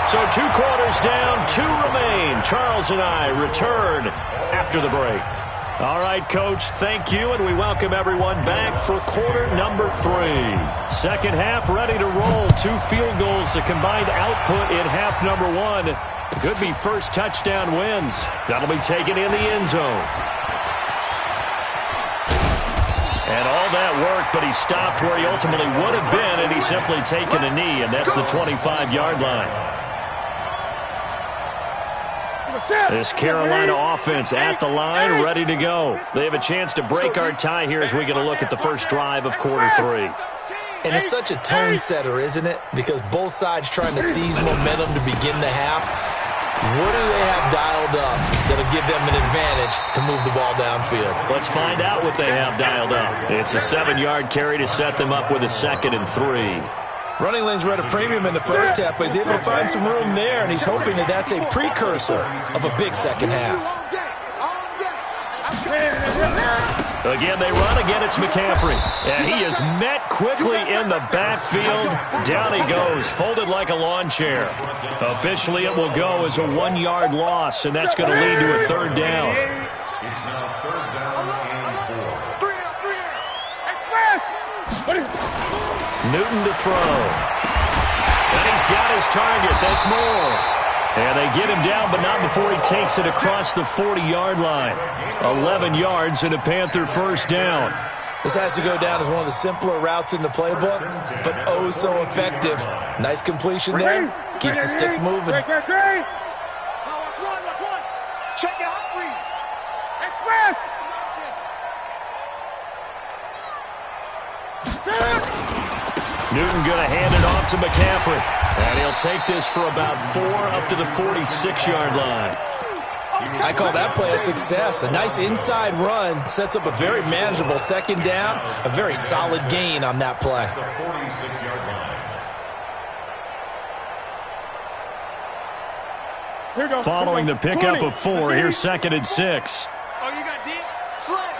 So 2 quarters down, 2 remain. Charles and I return after the break. All right, Coach, thank you, and we welcome everyone back for quarter number 3. Second half ready to roll. 2 field goals, the combined output in half number 1. Could be first touchdown wins. That'll be taken in the end zone. And all that work, but he stopped where he ultimately would have been, and he's simply taken a knee, and that's the 25-yard line. This Carolina offense at the line, ready to go. They have a chance to break our tie here as we get a look at the first drive of quarter 3. And it's such a tone setter, isn't it? Because both sides trying to seize momentum to begin the half. What do they have dialed up that'll give them an advantage to move the ball downfield? Let's find out what they have dialed up. It's a 7-yard carry to set them up with a 2nd and 3. Running lanes were at a premium in the first half, but he's able to find some room there, and he's hoping that that's a precursor of a big second half. Again, they run. Again, it's McCaffrey. And he is met quickly in the backfield. Down he goes, folded like a lawn chair. Officially, it will go as a 1-yard loss, and that's going to lead to a 3rd down. It's now 3rd down and 4. Newton to throw. And he's got his target. That's more. And they get him down, but not before he takes it across the 40-yard line. 11 yards and a Panther first down. This has to go down as one of the simpler routes in the playbook, but oh so effective. Nice completion there. Keeps the sticks moving. Let's run. Check the hot read. Express. Newton going to hand it off to McCaffrey. And he'll take this for about 4 up to the 46-yard line. I call that play a success. A nice inside run sets up a very manageable second down. A very solid gain on that play. The 46-yard line. Following the pickup of 4, here's 2nd and 6. Oh, you got deep? Slang.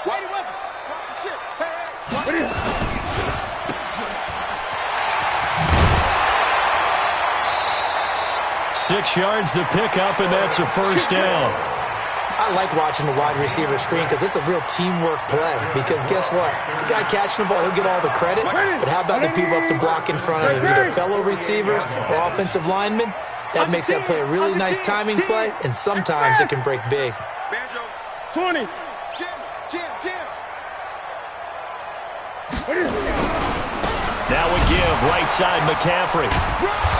Wait, weapon. Watch the shit. Hey. 6 yards the pickup, and that's a first down. I like watching the wide receiver screen because it's a real teamwork play. Because guess what? The guy catching the ball, he'll get all the credit. But how about the people up to block in front of him, either fellow receivers or offensive linemen? That makes that play a really nice timing play, and sometimes it can break big. Banjo. 20. Jam. Now we give right side McCaffrey.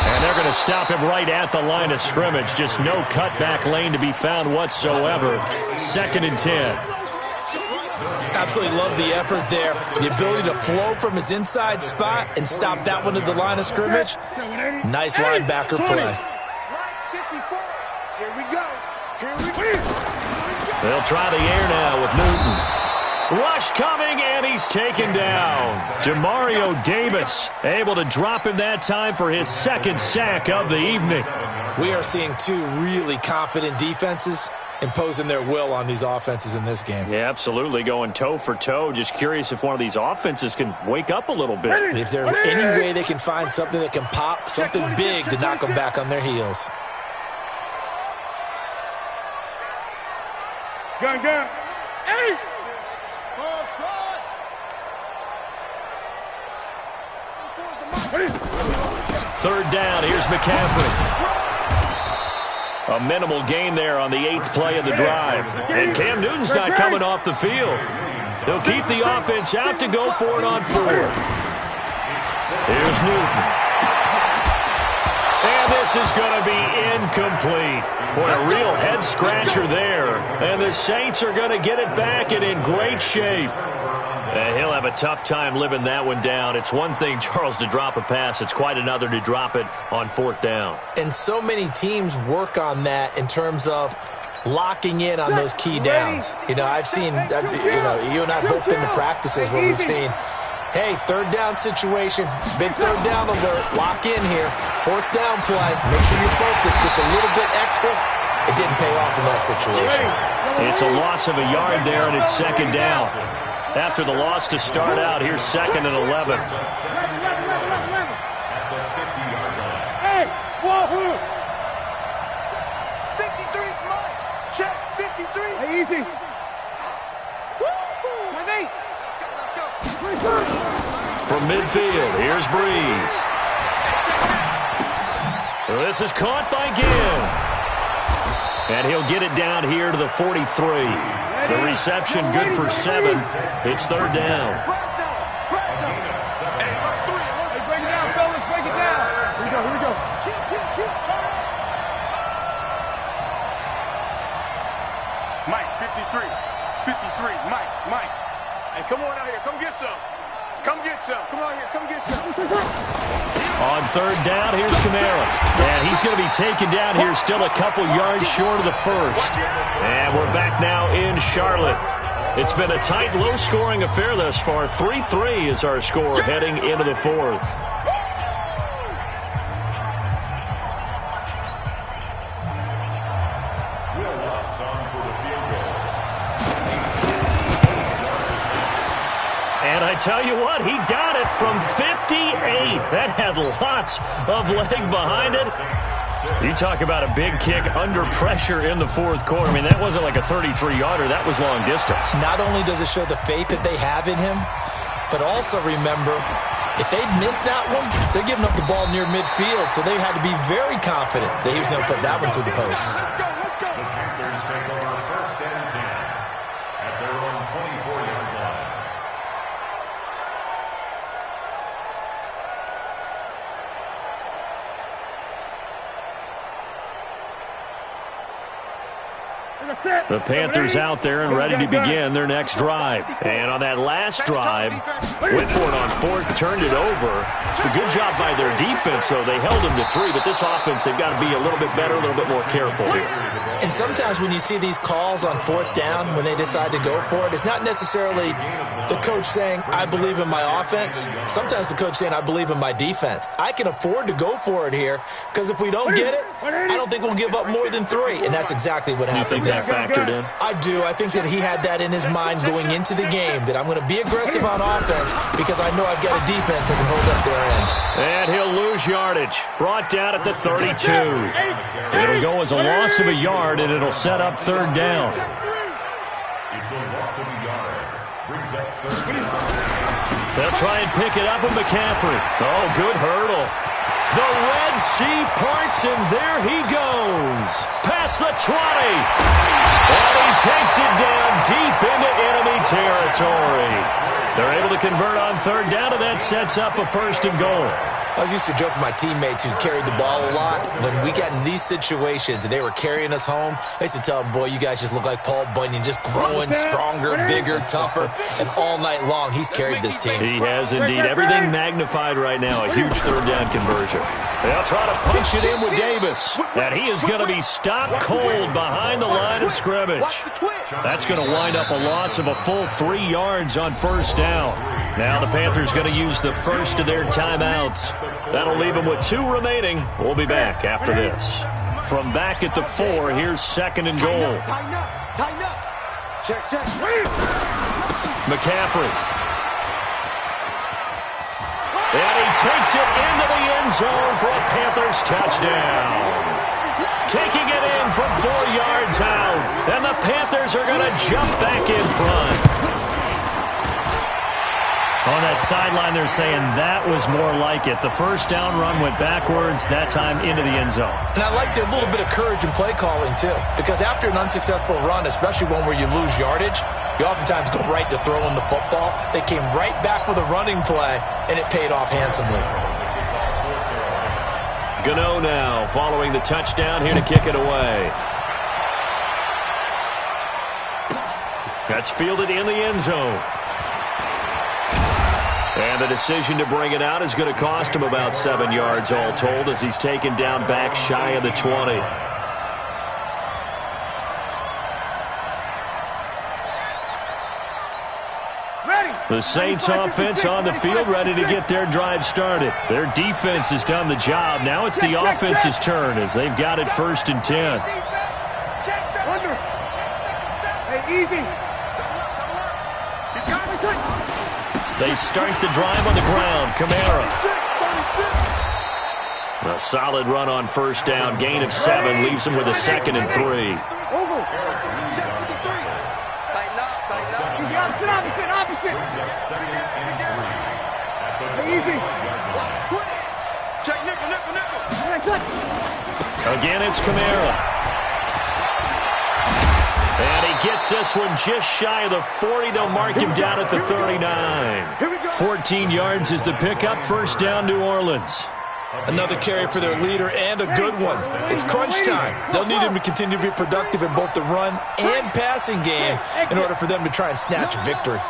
And they're going to stop him right at the line of scrimmage. Just no cutback lane to be found whatsoever. 2nd and 10. Absolutely love the effort there. The ability to flow from his inside spot and stop that one at the line of scrimmage. Nice linebacker play. Here we go. They'll try the air now with Newton. Rush coming, and he's taken down. Demario Davis able to drop him that time for his 2nd sack of the evening. We are seeing 2 really confident defenses imposing their will on these offenses in this game. Yeah, absolutely, going toe for toe. Just curious if one of these offenses can wake up a little bit. If there's any way they can find something that can pop, something big to knock them back on their heels. Gun. Hey! 3rd down, here's McCaffrey. A minimal gain there on the 8th play of the drive. And Cam Newton's not coming off the field. They'll keep the offense out to go for it on 4th. Here's Newton. And this is going to be incomplete. Boy, a real head-scratcher there. And the Saints are going to get it back and in great shape. And he'll have a tough time living that one down. It's one thing, Charles, to drop a pass. It's quite another to drop it on 4th down. And so many teams work on that in terms of locking in on those key downs. You know, I've seen, you and I both been to practices where we've seen, hey, 3rd down situation, big 3rd down alert, lock in here. 4th down play, make sure you're focused just a little bit extra. It didn't pay off in that situation. It's a loss of a yard there, and it's 2nd down. After the loss to start out, here's 2nd and 11. Hey, whoa. 53 is mine. Check, 53. Hey, easy. Woo-hoo. Let's go. From midfield, here's Breeze. This is caught by Gill. And he'll get it down here to the 43. The reception good for 7. It's 3rd down. Hey, break it down, fellas. Break it down. Here we go. Keep. Turn up. Mike, 53. Mike. Hey, come on out here. Come get some. Come on here. Come get some. On 3rd down, here's Kamara. And he's going to be taken down here, still a couple yards short of the 1st. And we're back now in Charlotte. It's been a tight, low-scoring affair thus far. 3-3 is our score heading into the 4th. And I tell you what, he got it from 58. That had lots of leg behind it. You talk about a big kick under pressure in the 4th quarter. I mean, that wasn't like a 33-yarder. That was long distance. Not only does it show the faith that they have in him, But also remember, if they miss that one, they're giving up the ball near midfield, so they had to be very confident that he was going to put that one through the post. The Panthers take over 1st and 10 at their own 24-yard line. The Panthers out there and ready to begin their next drive. And on that last drive, went for it on 4th, turned it over. A good job by their defense, though. They held them to 3, but this offense, they've got to be a little bit better, a little bit more careful here. And sometimes when you see these calls on 4th down, when they decide to go for it, it's not necessarily the coach saying, I believe in my offense. Sometimes the coach saying, I believe in my defense. I can afford to go for it here, because if we don't get it, I don't think we'll give up more than 3. And that's exactly what happened. You think that factored in? I do. I think that he had that in his mind going into the game, that I'm going to be aggressive on offense because I know I've got a defense that can hold up their end. And he'll lose yardage. Brought down at the 32. It'll go as a loss of a yard, and it'll set up 3rd down. It's a loss of a yard. Brings up 3rd down. They'll try and pick it up with McCaffrey. Oh, good hurdle. The Red Sea parts, and there he goes. Past the 20. And he takes it down deep into enemy territory. They're able to convert on 3rd down, and that sets up a 1st and goal. I was used to joke with my teammates who carried the ball a lot. When we got in these situations and they were carrying us home, I used to tell them, boy, you guys just look like Paul Bunyan, just growing stronger, bigger, tougher, and all night long he's carried this team. He has indeed. Everything magnified right now. A huge 3rd down conversion. They'll try to punch it in with Davis. And he is going to be stopped cold behind the line of scrimmage. That's going to wind up a loss of a full 3 yards on 1st down. Now the Panthers going to use the first of their timeouts. That'll leave them with 2 remaining. We'll be back after this. From back at the 4, here's 2nd and goal. Tighten up. Check. McCaffrey. And he takes it into the end zone for a Panthers touchdown. Taking it in from 4 yards out. And the Panthers are going to jump back in front. On that sideline, they're saying that was more like it. The 1st down run went backwards, that time into the end zone. And I like the little bit of courage in play calling, too. Because after an unsuccessful run, especially one where you lose yardage, you oftentimes go right to throwing the football. They came right back with a running play, and it paid off handsomely. Gano now following the touchdown here to kick it away. That's fielded in the end zone. And the decision to bring it out is going to cost him about 7 yards all told as he's taken down back shy of the 20. The Saints offense on the field ready to get their drive started. Their defense has done the job. Now it's the offense's turn as they've got it 1st and 10. Hey, easy. They start the drive on the ground. Kamara. A solid run on 1st down. Gain of 7 leaves him with a 2nd and 3. Over. Check with the 3. Tighten up. Opposite. Easy. Watch twist. Check nickel. Again, it's Kamara. And he gets this one just shy of the 40. They'll mark him down at the 39. 14 yards is the pickup. 1st down, New Orleans. Another carry for their leader and a good one. It's crunch time. They'll need him to continue to be productive in both the run and passing game in order for them to try and snatch victory.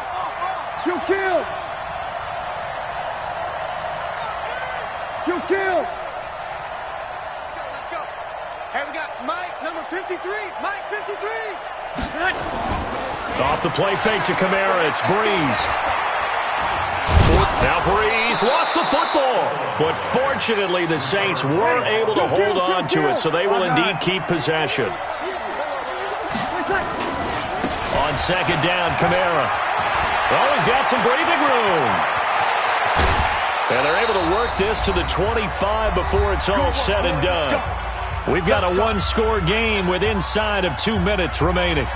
You kill. Let's go. Hey, we got Mike, number 53. Mike, 53. Off the play fake to Kamara. It's Breeze. Now Breeze lost the football. But fortunately, the Saints were able to hold on to it, so they will indeed keep possession. On 2nd down, Kamara. Oh, he's got some breathing room. And they're able to work this to the 25 before it's all said and done. We've got a 1-score game with inside of 2 minutes remaining.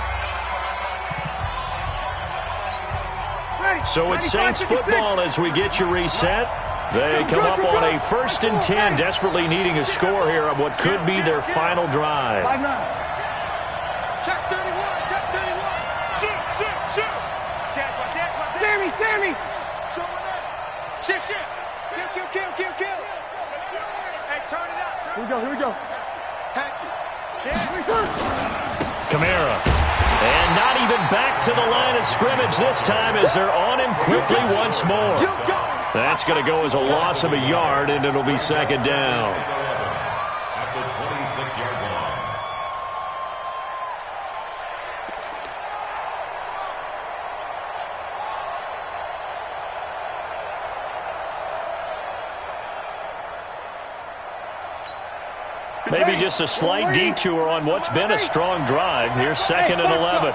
So it's Saints football as we get you reset. They come up on a 1st and 10, desperately needing a score here on what could be their final drive. Check 31, check 31. Shoot, shoot, shoot. Sammy. Shit. Kill. Hey, turn it out. Here we go. Catch it. Kamara. And not even back to the line of scrimmage this time as they're on him quickly once more. That's going to go as a loss of a yard, and it'll be 2nd down. At the 26-yard line. Maybe just a slight detour on what's been a strong drive. Here's 2nd and 11.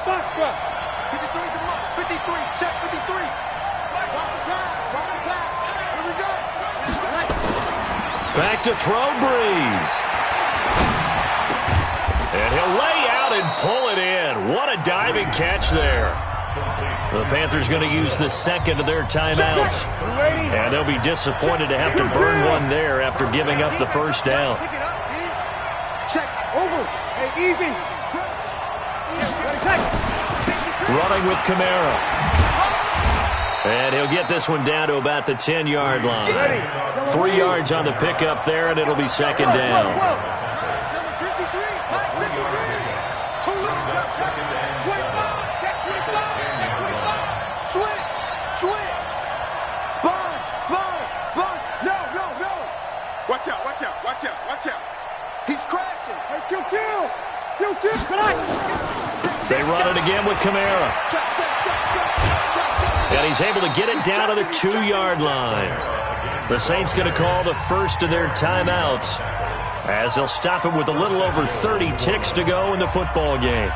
53, check 53. Watch the pass. Here we go. Back to throw, Breeze. And he'll lay out and pull it in. What a diving catch there. The Panthers going to use the 2nd of their timeouts. And they'll be disappointed to have to burn one there after giving up the 1st down. Check. Over. Hey, easy. Running with Kamara. And he'll get this one down to about the 10-yard line. 3 yards on the pickup there, and it'll be 2nd down. Number 53. 53. Too low. 25. Check 25. Switch. Sponge. No. Watch out. He's crashing. Hey, kill. They run it again with Kamara. And he's able to get it down to the 2-yard line. The Saints going to call the 1st of their timeouts as they'll stop it with a little over 30 ticks to go in the football game.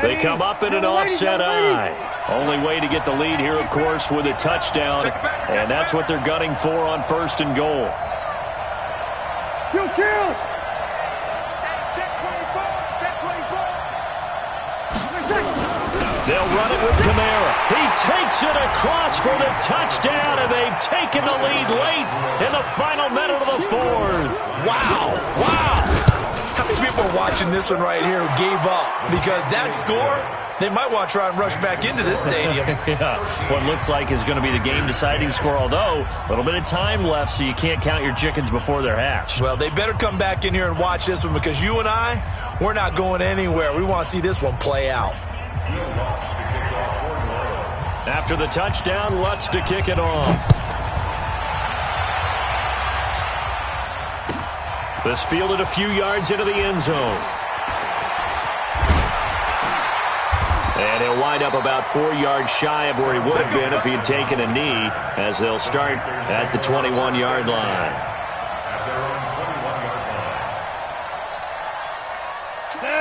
They come up in an offset eye. Only way to get the lead here, of course, with a touchdown. And that's what they're gunning for on 1st and goal. Kill. Check 24. They'll run it with Kamara. He takes it across for the touchdown, and they've taken the lead late in the final minute of the 4th. Wow. How many people are watching this one right here who gave up? Because that score, they might want to try and rush back into this stadium. Yeah, what looks like is going to be the game-deciding score, although a little bit of time left, so you can't count your chickens before they're hatched. Well, they better come back in here and watch this one because you and I, we're not going anywhere. We want to see this one play out. After the touchdown, Lutz to kick it off. This fielded a few yards into the end zone. And he'll wind up about 4 yards shy of where he would have been if he had taken a knee, as they'll start at the 21-yard line.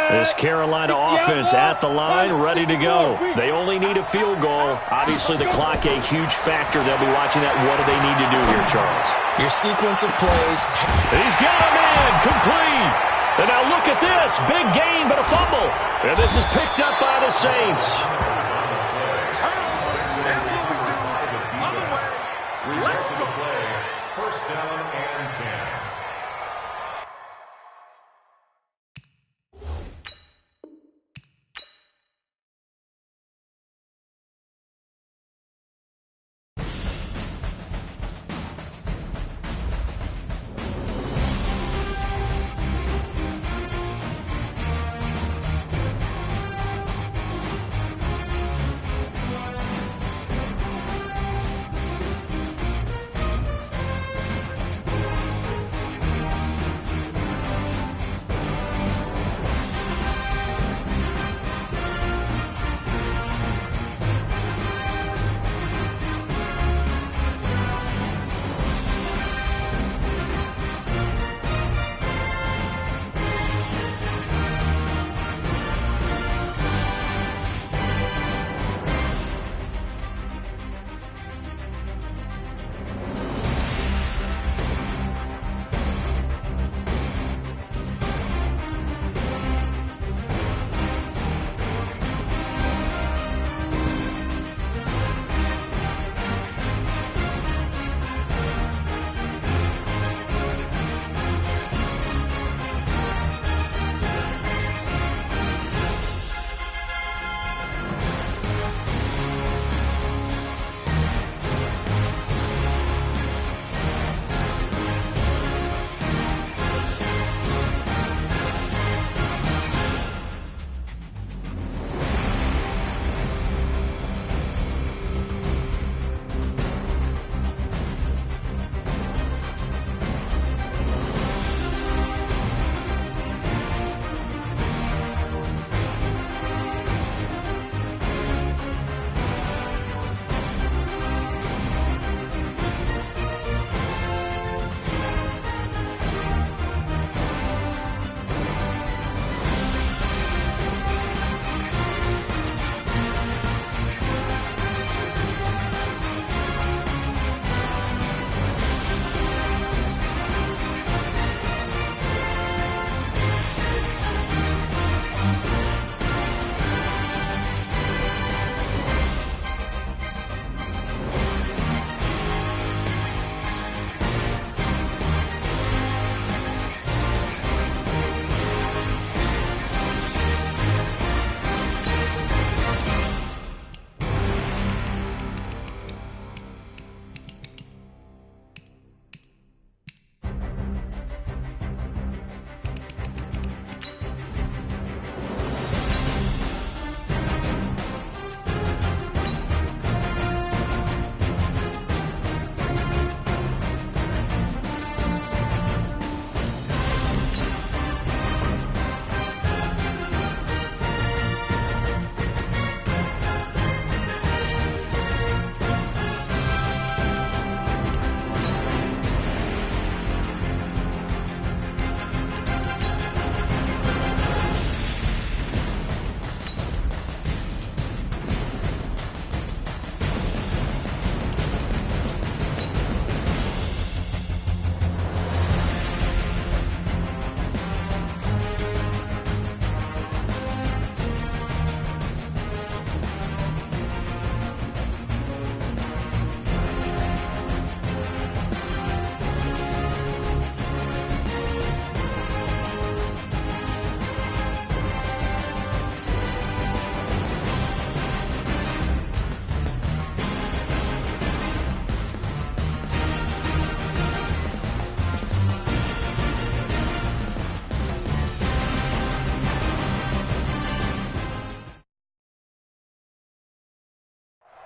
This Carolina offense at the line, ready to go. They only need a field goal. Obviously, the clock a huge factor. They'll be watching that. What do they need to do here, Charles? Your sequence of plays. He's got him in, complete. And now look at this. Big gain, but a fumble. And this is picked up by the Saints. Result of the play, 1st down and 10.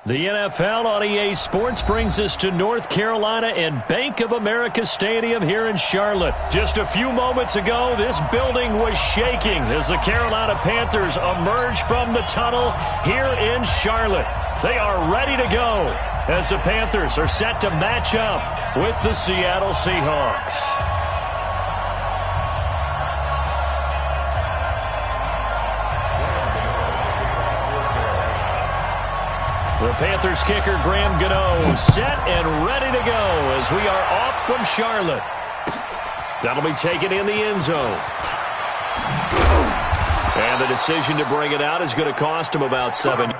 The NFL on EA Sports brings us to North Carolina and Bank of America Stadium here in Charlotte. Just a few moments ago, this building was shaking as the Carolina Panthers emerged from the tunnel here in Charlotte. They are ready to go as the Panthers are set to match up with the Seattle Seahawks. The Panthers kicker, Graham Gano, set and ready to go as we are off from Charlotte. That'll be taken in the end zone. And the decision to bring it out is going to cost him about 7.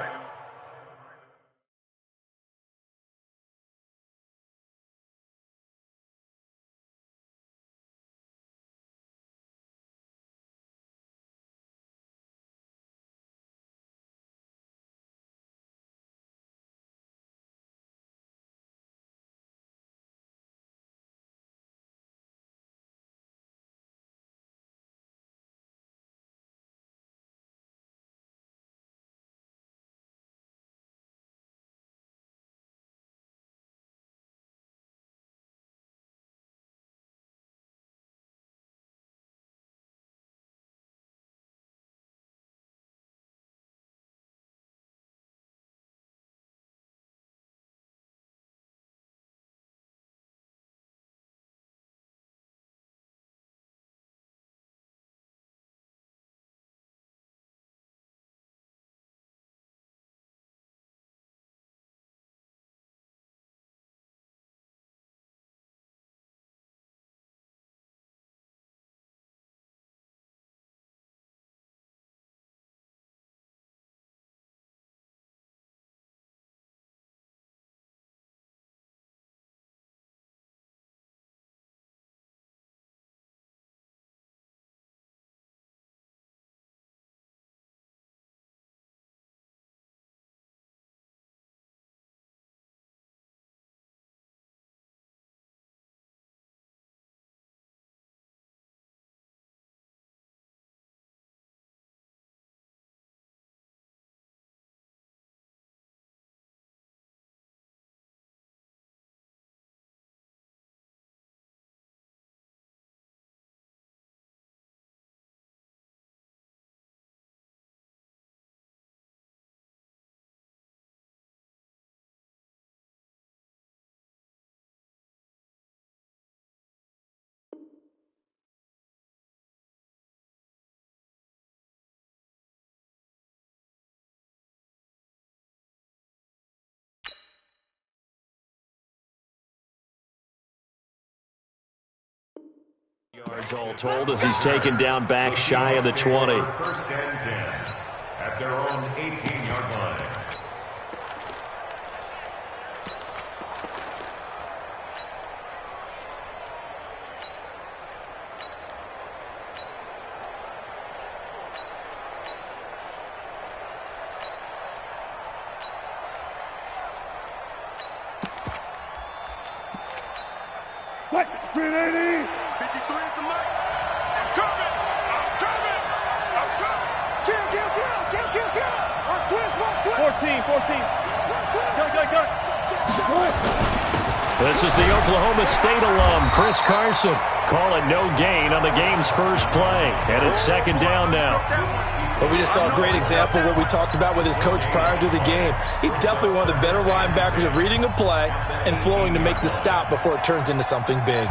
Yards all told as he's taken down back shy of the 20. First and 10 at their own 18-yard line. What? 380! 53 is the mark. I'm coming! I'm coming! Kill! Watch twist! 14. Go! This is the Oklahoma State alum, Chris Carson. Call it no gain on the game's first play. And it's second down now. But we just saw a great example of what we talked about with his coach prior to the game. He's definitely one of the better linebackers of reading a play and flowing to make the stop before it turns into something big.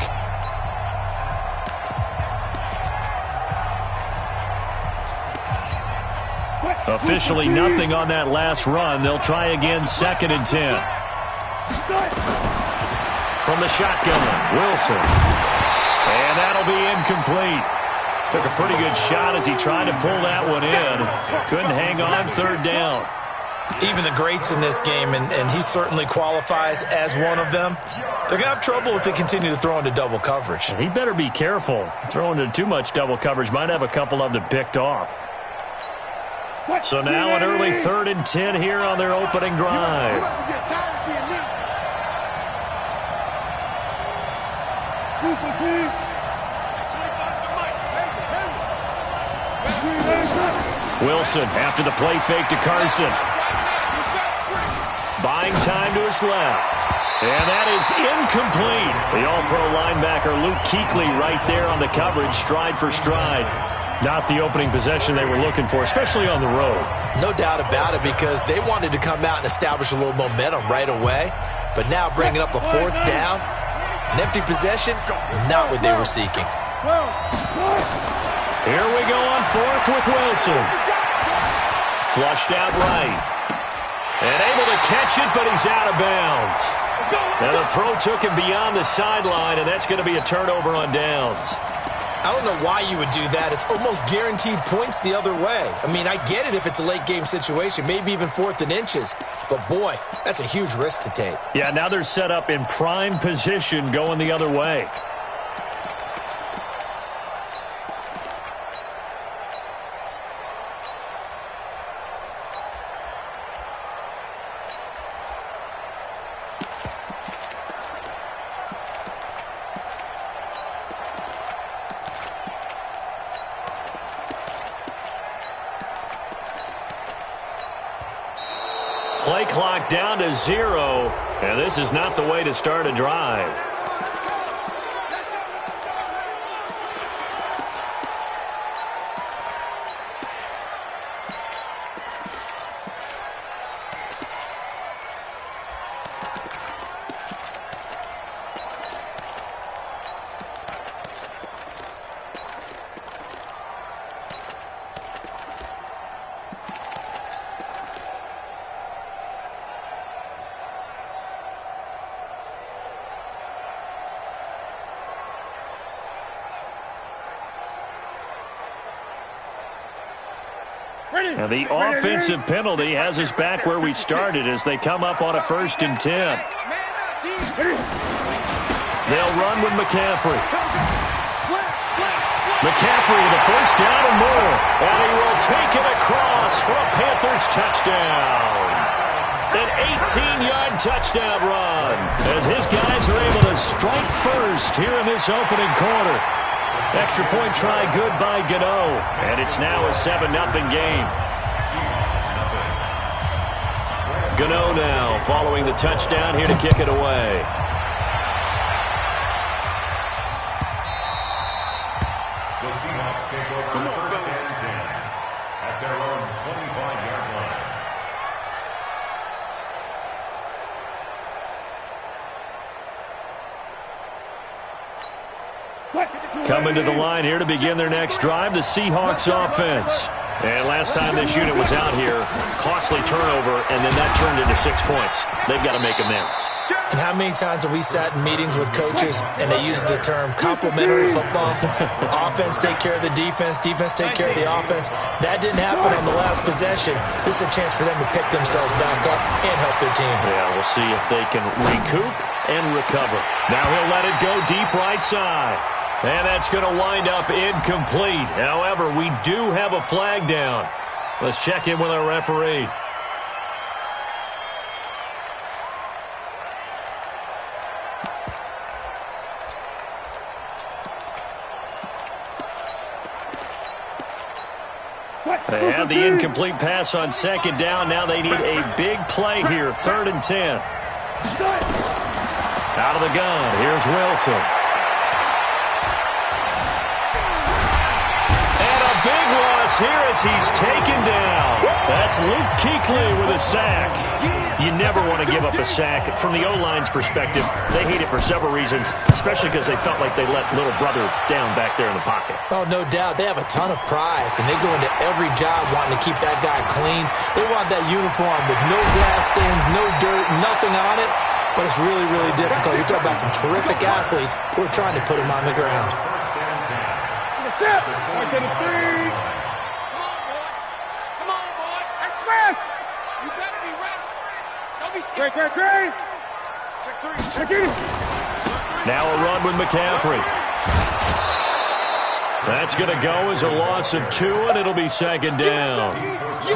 Officially nothing on that last run. They'll try again, second and 10. From the shotgun, Wilson. And that'll be incomplete. Took a pretty good shot as he tried to pull that one in. Couldn't hang on, third down. Even the greats in this game, and he certainly qualifies as one of them, they're going to have trouble if they continue to throw into double coverage. He better be careful. Throwing into too much double coverage might have a couple of them picked off. So now an early third and 10 here on their opening drive. Wilson after the play fake to Carson. Playing time to his left. And that is incomplete. The all-pro linebacker Luke Kuechly right there on the coverage, stride for stride. Not the opening possession they were looking for, especially on the road. No doubt about it, because they wanted to come out and establish a little momentum right away. But now bringing up a fourth down, an empty possession, not what they were seeking. Here we go on fourth with Wilson. Flushed out right. And able to catch it, but he's out of bounds. Now the throw took him beyond the sideline, and that's going to be a turnover on downs. I don't know why you would do that. It's almost guaranteed points the other way. I mean, I get it if it's a late game situation, maybe even 4th and inches. But, boy, that's a huge risk to take. Yeah, now they're set up in prime position going the other way. Play clock down to 0, and this is not the way to start a drive. And the offensive penalty has us back where we started as they come up on a 1st and 10. They'll run with McCaffrey. McCaffrey with a 1st down and more. And he will take it across for a Panthers touchdown. An 18-yard touchdown run as his guys are able to strike first here in this opening quarter. Extra point try good by Gano, and it's now a 7-0 game. Gano now following the touchdown here to kick it away. The Seahawks take over 1st and 10 at their own 25-yard line. Coming to the line here to begin their next drive, the Seahawks offense. And last time this unit was out here, costly turnover, and then that turned into 6 points. They've got to make amends. And how many times have we sat in meetings with coaches and they use the term complementary football? Offense take care of the defense, defense take care of the offense. That didn't happen on the last possession. This is a chance for them to pick themselves back up and help their team. Yeah, we'll see if they can recoup and recover. Now he'll let it go deep right side. And that's going to wind up incomplete. However, we do have a flag down. Let's check in with our referee. They had the incomplete pass on 2nd down. Now they need a big play here, 3rd and 10. Out of the gun, here's Wilson. Here as he's taken down. That's Luke Kuechly with a sack. You never want to give up a sack. From the O-line's perspective, they hate it for several reasons, especially because they felt like they let little brother down back there in the pocket. Oh, no doubt. They have a ton of pride, and they go into every job wanting to keep that guy clean. They want that uniform with no grass stains, no dirt, nothing on it. But it's really, really difficult. You're talking about some terrific athletes who are trying to put him on the ground. Great. Now a run with McCaffrey. That's going to go as a loss of 2, and it'll be 2nd down.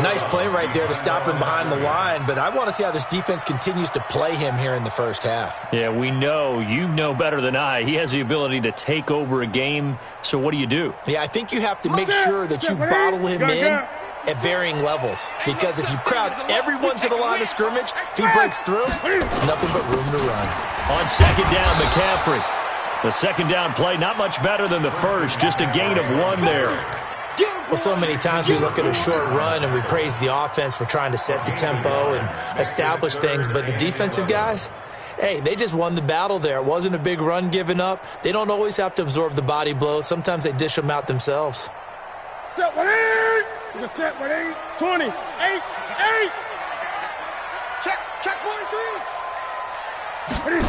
Nice play right there to stop him behind the line, but I want to see how this defense continues to play him here in the 1st half. Yeah, we know. You know better than I. He has the ability to take over a game, so what do you do? Yeah, I think you have to make sure that you bottle him in at varying levels. Because if you crowd everyone to the line of scrimmage, if he breaks through, there's nothing but room to run. On second down, McCaffrey. The second down play, not much better than the first, just a gain of 1 there. Well, so many times we look at a short run and we praise the offense for trying to set the tempo and establish things, but the defensive guys, hey, they just won the battle there. It wasn't a big run given up. They don't always have to absorb the body blows. Sometimes they dish them out themselves. Set 1-8, 20, 8. Check 43.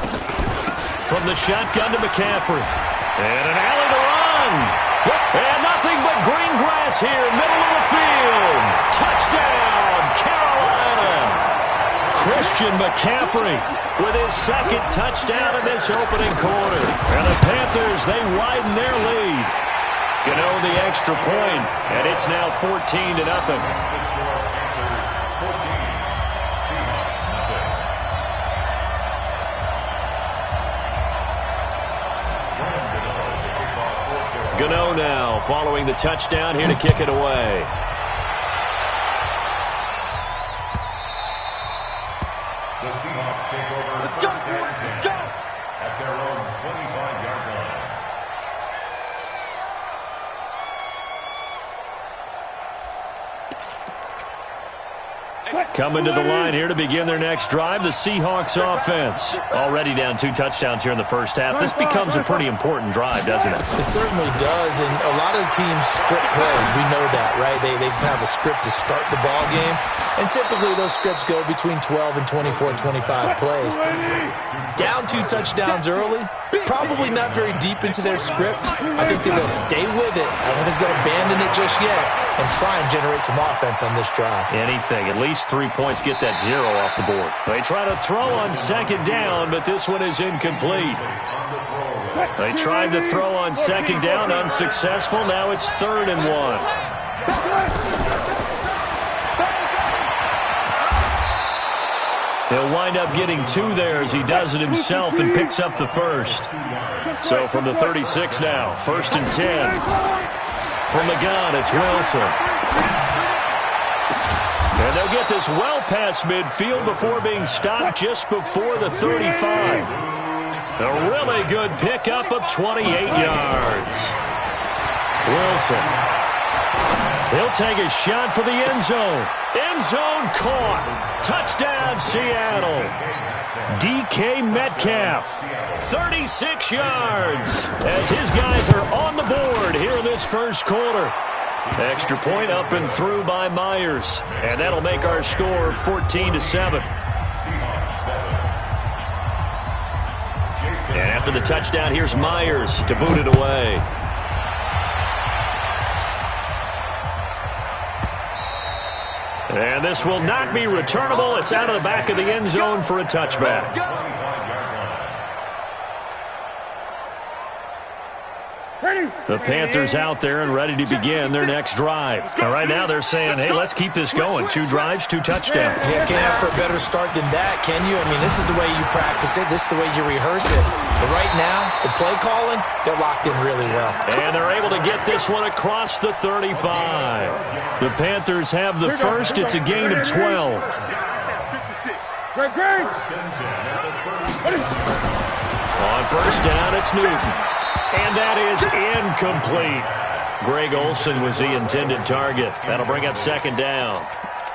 From the shotgun to McCaffrey. And an alley to run. And nothing but green grass here, middle of the field. Touchdown, Carolina. Christian McCaffrey with his second touchdown in this opening quarter. And the Panthers, they widen their lead. Gano the extra point, and it's now 14-0. Gano now following the touchdown here to kick it away. The Seahawks take over. Let's go, let's go. At their own 25-yard line. Coming to the line here to begin their next drive, the Seahawks offense. Already down 2 touchdowns here in the first half. This becomes a pretty important drive, doesn't it? It certainly does, and a lot of the teams script plays. We know that, right? They have a script to start the ball game, and typically those scripts go between 12 and 24, 25 plays. Down 2 touchdowns early, probably not very deep into their script. I think that they'll stay with it. I don't think they'll abandon it just yet and try and generate some offense on this drive. Anything, at least 3 points, get that 0 off the board. They try to throw on second down, but this one is incomplete. They tried to throw on second down, unsuccessful. Now it's 3rd and 1. He'll wind up getting 2 there as he does it himself and picks up the first. So from the 36 now, 1st and 10. From the gun, it's Wilson. And they'll get this well past midfield before being stopped just before the 35. A really good pickup of 28 yards. Wilson. He'll take a shot for the end zone. End zone caught. Touchdown, Seattle. DK Metcalf, 36 yards, as his guys are on the board here in this first quarter. Extra point up and through by Myers, and that'll make our score 14-7. And after the touchdown, here's Myers to boot it away. And this will not be returnable. It's out of the back of the end zone for a touchback. The Panthers out there and ready to begin their next drive. Now, right now they're saying, hey, let's keep this going. 2 drives, 2 touchdowns. Yeah, can't ask for a better start than that, can you? I mean, this is the way you practice it. This is the way you rehearse it. But right now, the play calling, they're locked in really well. And they're able to get this one across the 35. The Panthers have the first. It's a gain of 12. On first down, it's Newton. And that is incomplete. Greg Olsen was the intended target. That'll bring up second down.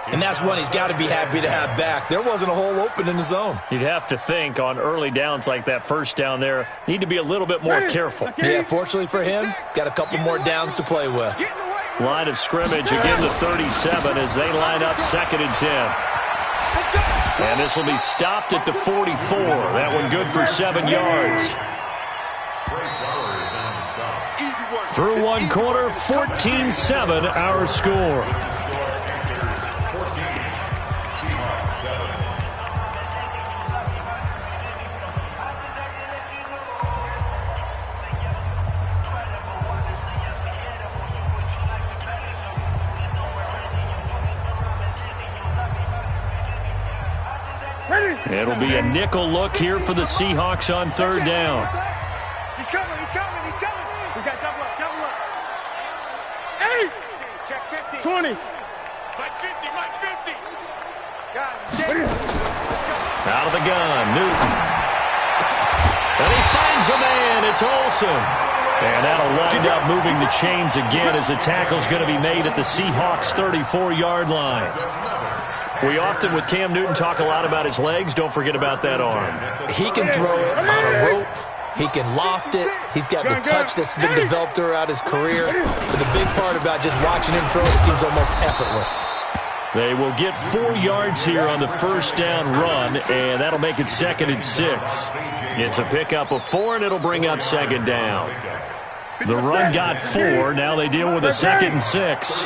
And that's one he's got to be happy to have back. There wasn't a hole open in the zone. You'd have to think on early downs like that first down there, need to be a little bit more careful. Yeah, fortunately for him, got a couple more downs to play with. Line of scrimmage, again the 37 as they line up 2nd and 10. And this will be stopped at the 44. That one good for 7 yards. Through one quarter, 14-7 our score. It'll be a nickel look here for the Seahawks on 3rd down. He's coming. We got double up. 8. Check 50. 20. Out of the gun, Newton. And he finds a man. It's Olsen. And that'll wind up moving the chains again as the tackle's going to be made at the Seahawks' 34-yard line. We often, with Cam Newton, talk a lot about his legs. Don't forget about that arm. He can throw it on a rope. He can loft it. He's got the touch that's been developed throughout his career. But the big part about just watching him throw it seems almost effortless. They will get 4 yards here on the first down run, and that'll make it 2nd and 6. It's a pickup of 4, and it'll bring up 2nd down. The run got 4. Now they deal with a 2nd and 6.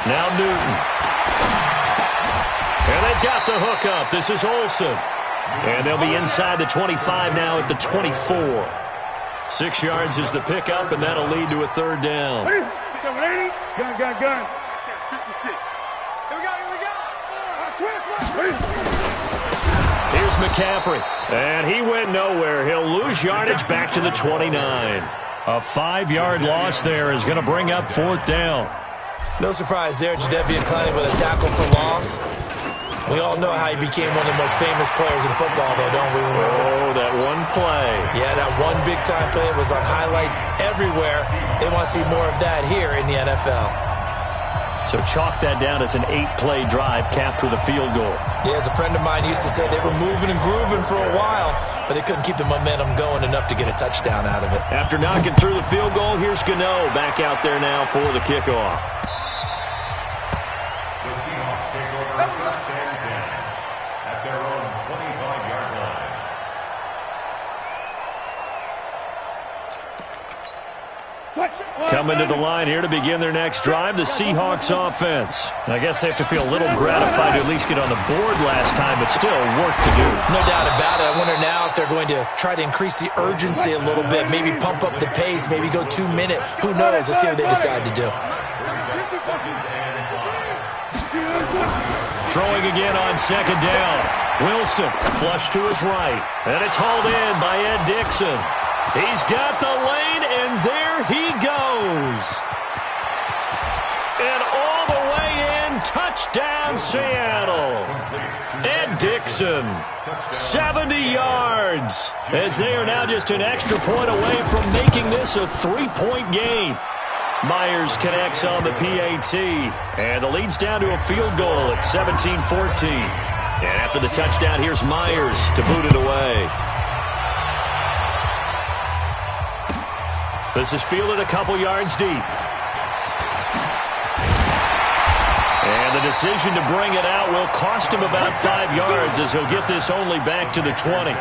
Now Newton. And they've got the hook up. This is Olsen. And they'll be inside the 25 now at the 24. 6 yards is the pickup, and that'll lead to a 3rd down. Gun. 56. Here we go. Here's McCaffrey. And he went nowhere. He'll lose yardage back to the 29. A 5-yard loss there is going to bring up 4th down. No surprise there, Jadeveon Clowney with a tackle for loss. We all know how he became one of the most famous players in football, though, don't we? Oh, that one play. Yeah, that one big-time play was on highlights everywhere. They want to see more of that here in the NFL. So chalk that down as an 8-play drive capped with a field goal. Yeah, as a friend of mine used to say, they were moving and grooving for a while, but they couldn't keep the momentum going enough to get a touchdown out of it. After knocking through the field goal, here's Gano back out there now for the kickoff. The Seahawks take over 1st and 10 at their own 25-yard line. Coming to the line here to begin their next drive, the Seahawks offense. I guess they have to feel a little gratified to at least get on the board last time, but still work to do. No doubt about it. I wonder now if they're going to try to increase the urgency a little bit, maybe pump up the pace, maybe go 2 minutes. Who knows? Let's see what they decide to do. Throwing again on 2nd down. Wilson flush to his right. And it's hauled in by Ed Dixon. He's got the lane, and there he goes. And all the way in, touchdown Seattle. Ed Dixon, 70 yards, as they are now just an extra point away from making this a 3-point game. Myers connects on the PAT, and the lead's down to a field goal at 17-14. And after the touchdown, here's Myers to boot it away. This is fielded a couple yards deep. And the decision to bring it out will cost him about 5 yards as he'll get this only back to the 20.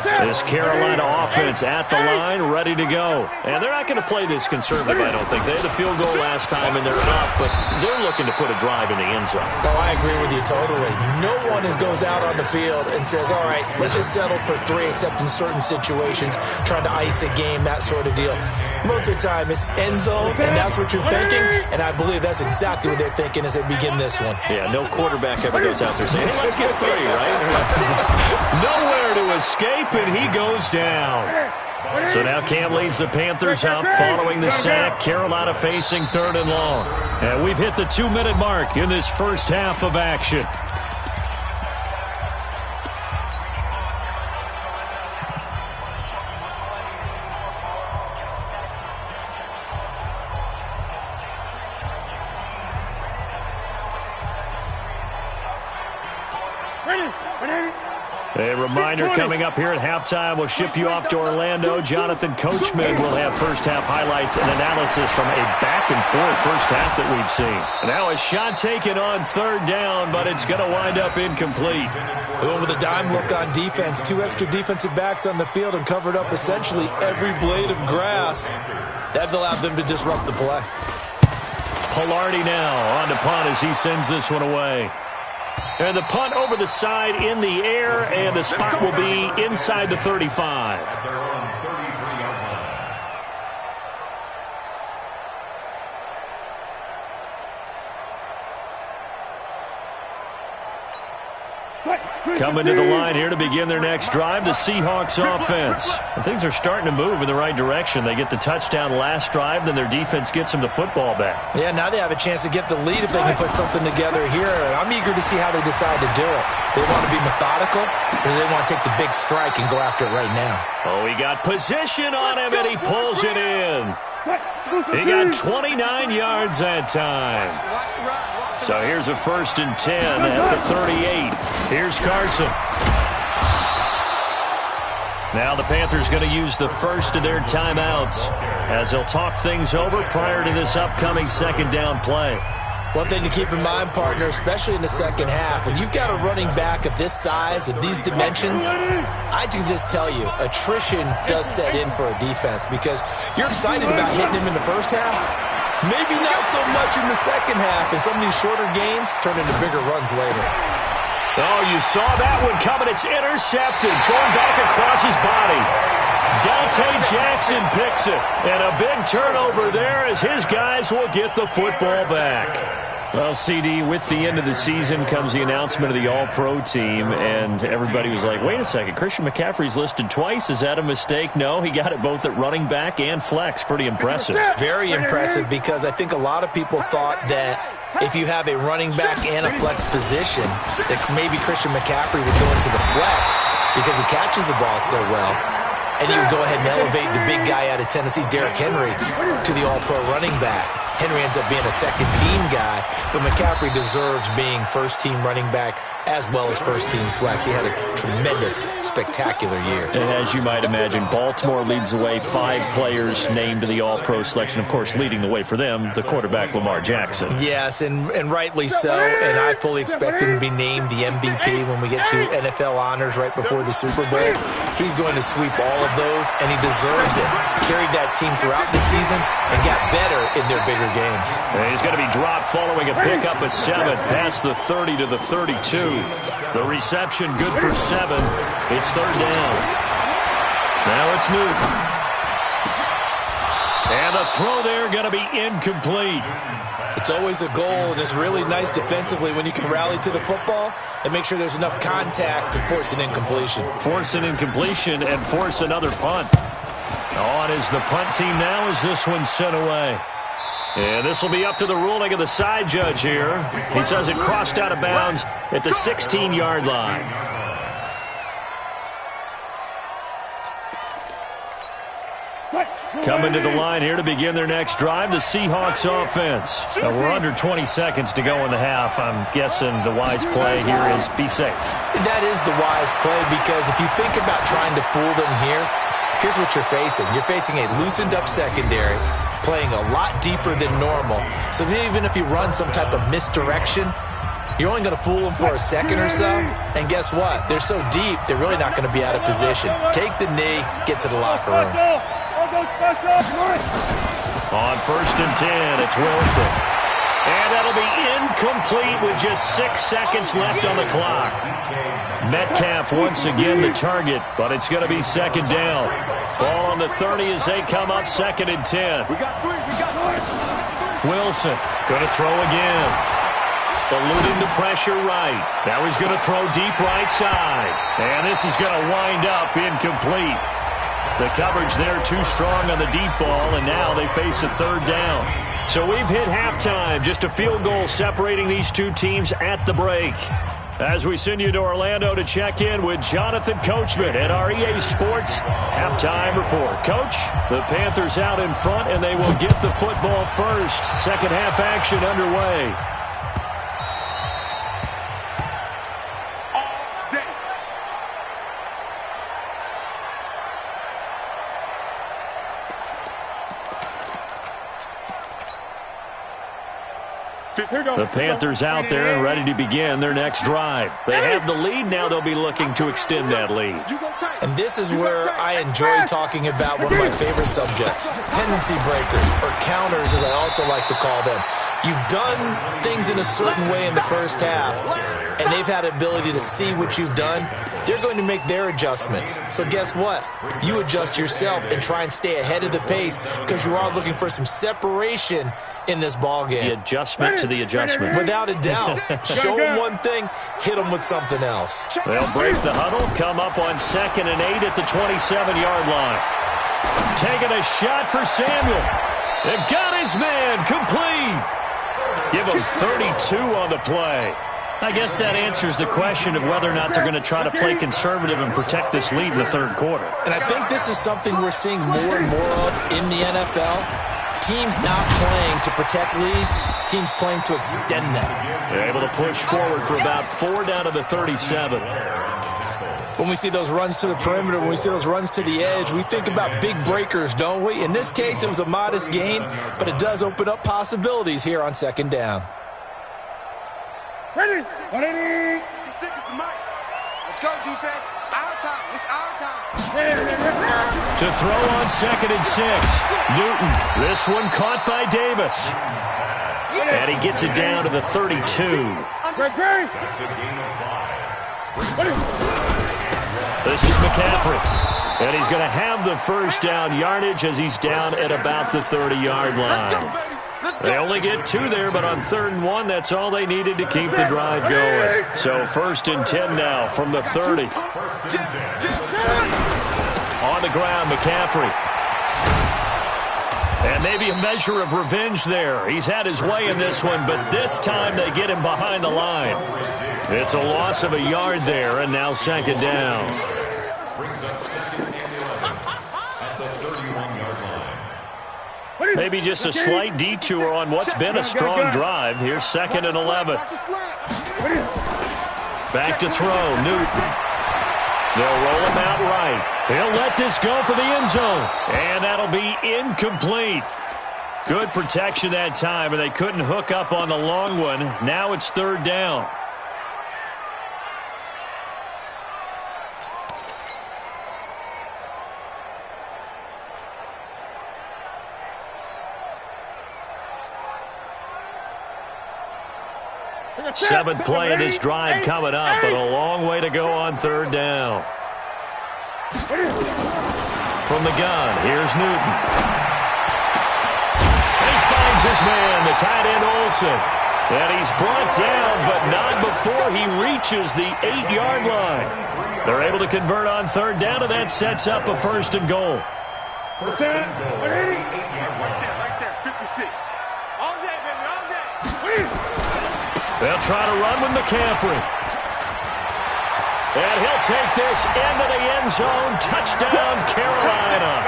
This Carolina offense at the line, ready to go. And they're not going to play this conservative, I don't think. They had a field goal last time, and they're up, but they're looking to put a drive in the end zone. Oh, I agree with you totally. No one goes out on the field and says, all right, let's just settle for 3, except in certain situations, trying to ice a game, that sort of deal. Most of the time, it's end zone, and that's what you're thinking, and I believe that's exactly what they're thinking as they begin this one. Yeah, no quarterback ever goes out there saying, hey, let's get 3, right? Nowhere to escape, and he goes down. So now Cam leads the Panthers up following the sack. Carolina facing 3rd and long. And we've hit the 2-minute mark in this first half of action. A reminder coming up here at halftime. We'll ship you off to Orlando. Jonathan Coachman will have first-half highlights and analysis from a back-and-forth first half that we've seen. Now a shot taken on 3rd down, but it's going to wind up incomplete. Going with a dime look on defense. 2 extra defensive backs on the field and covered up essentially every blade of grass. That allowed them to disrupt the play. Pilardi now on the punt as he sends this one away. And the punt over the side in the air, and the spot will be inside the 35. At their own 33-yard line. Coming to the line here to begin their next drive, the Seahawks offense. And things are starting to move in the right direction. They get the touchdown last drive, then their defense gets them the football back. Yeah, now they have a chance to get the lead if they can put something together here. And I'm eager to see how they decide to do it. They want to be methodical, or do they want to take the big strike and go after it right now? Oh, he got position on him, and he pulls it in. He got 29 yards that time. So here's a 1st and 10 at the 38. Here's Carson. Now the Panthers going to use the first of their timeouts as they'll talk things over prior to this upcoming second down play. One thing to keep in mind, partner, especially in the second half, when you've got a running back of this size, of these dimensions, I can just tell you, attrition does set in for a defense because you're excited about hitting him in the first half. Maybe not so much in the second half, and some of these shorter gains turn into bigger runs later. Oh, you saw that one coming. It's intercepted, thrown back across his body. Dante Jackson picks it, and a big turnover there as his guys will get the football back. Well, CD, with the end of the season comes the announcement of the All-Pro team, and everybody was like, wait a second, Christian McCaffrey's listed twice. Is that a mistake? No, he got it both at running back and flex. Pretty impressive. Very impressive because I think a lot of people thought that if you have a running back and a flex position, that maybe Christian McCaffrey would go into the flex because he catches the ball so well. And he would go ahead and elevate the big guy out of Tennessee, Derrick Henry, to the All-Pro running back. Henry ends up being a second-team guy, but McCaffrey deserves being first-team running back as well as first-team flex. He had a tremendous, spectacular year. And as you might imagine, Baltimore leads the way. 5 players named to the All-Pro selection. Of course, leading the way for them, the quarterback Lamar Jackson. Yes, and rightly so. And I fully expect him to be named the MVP when we get to NFL honors right before the Super Bowl. He's going to sweep all of those, and he deserves it. Carried that team throughout the season and got better in their bigger games. And he's going to be dropped following a pickup of 7 past the 30 to the 32. The reception good for 7. It's 3rd down. Now it's Newton. And the throw there going to be incomplete. It's always a goal, and it's really nice defensively when you can rally to the football and make sure there's enough contact to force an incompletion. Force an incompletion and force another punt. On is the punt team now as this one's sent away. And this will be up to the ruling of the side judge here. He says it crossed out of bounds at the 16-yard line. Coming to the line here to begin their next drive, the Seahawks offense. Now we're under 20 seconds to go in the half. I'm guessing the wise play here is be safe. That is the wise play because if you think about trying to fool them here, here's what you're facing. You're facing a loosened-up secondary, playing a lot deeper than normal. So even if you run some type of misdirection, you're only going to fool them for a second or so. And guess what? They're so deep, they're really not going to be out of position. Take the knee, get to the locker room. On 1st and 10, it's Wilson. And that'll be incomplete with just 6 seconds left on the clock. Metcalf once again the target, but it's going to be 2nd down. Ball on the 30 as they come up 2nd and 10. Wilson going to throw again. Eluding the pressure right. Now he's going to throw deep right side. And this is going to wind up incomplete. The coverage there too strong on the deep ball, and now they face a 3rd down. So we've hit halftime. Just a field goal separating these two teams at the break. As we send you to Orlando to check in with Jonathan Coachman at our EA Sports Halftime Report. Coach, the Panthers out in front, and they will get the football first. Second half action underway. The Panthers out there and ready to begin their next drive. They have the lead. Now they'll be looking to extend that lead. And this is where I enjoy talking about one of my favorite subjects, tendency breakers, or counters as I also like to call them. You've done things in a certain way in the first half, and they've had the ability to see what you've done, they're going to make their adjustments. So guess what? You adjust yourself and try and stay ahead of the pace because you are looking for some separation in this ball game. The adjustment to the adjustment. Without a doubt. Show them one thing, hit them with something else. They'll break the huddle, come up on 2nd and 8 at the 27-yard line. Taking a shot for Samuel. They've got his man complete. Give him 32 on the play. I guess that answers the question of whether or not they're going to try to play conservative and protect this lead in the third quarter. And I think this is something we're seeing more and more of in the NFL. Teams not playing to protect leads, teams playing to extend them. They're able to push forward for about 4 down to the 37. When we see those runs to the perimeter, when we see those runs to the edge, we think about big breakers, don't we? In this case, it was a modest gain, but it does open up possibilities here on 2nd down. Ready? 180. 6 is the mic. Let's go, defense. Our time. It's our time. To throw on 2nd and 6. Newton. This one caught by Davis. And he gets it down to the 32. That's a gain of 5. This is McCaffrey. And he's going to have the first down yardage as he's down at about the 30-yard line. They only get 2 there, but on 3rd and 1, that's all they needed to keep the drive going. So 1st and 10 now from the 30. On the ground, McCaffrey. And maybe a measure of revenge there. He's had his way in this one, but this time they get him behind the line. It's a loss of a yard there, and now 2nd down. Brings up 2nd and 11 at the 31-yard line. Maybe just a slight detour on what's been a strong drive. Here's 2nd and 11. Back to throw, Newton. They'll roll him out right. He'll let this go for the end zone. And that'll be incomplete. Good protection that time, and they couldn't hook up on the long one. Now it's 3rd down. Seventh play of this drive coming up, but a long way to go on 3rd down. From the gun, here's Newton. He finds his man, the tight end Olsen. And he's brought down, but not before he reaches the 8-yard line. They're able to convert on 3rd down, and that sets up a 1st and goal. Right there, 56. All day, baby, all day. They'll try to run with McCaffrey. And he'll take this into the end zone. Touchdown, Carolina.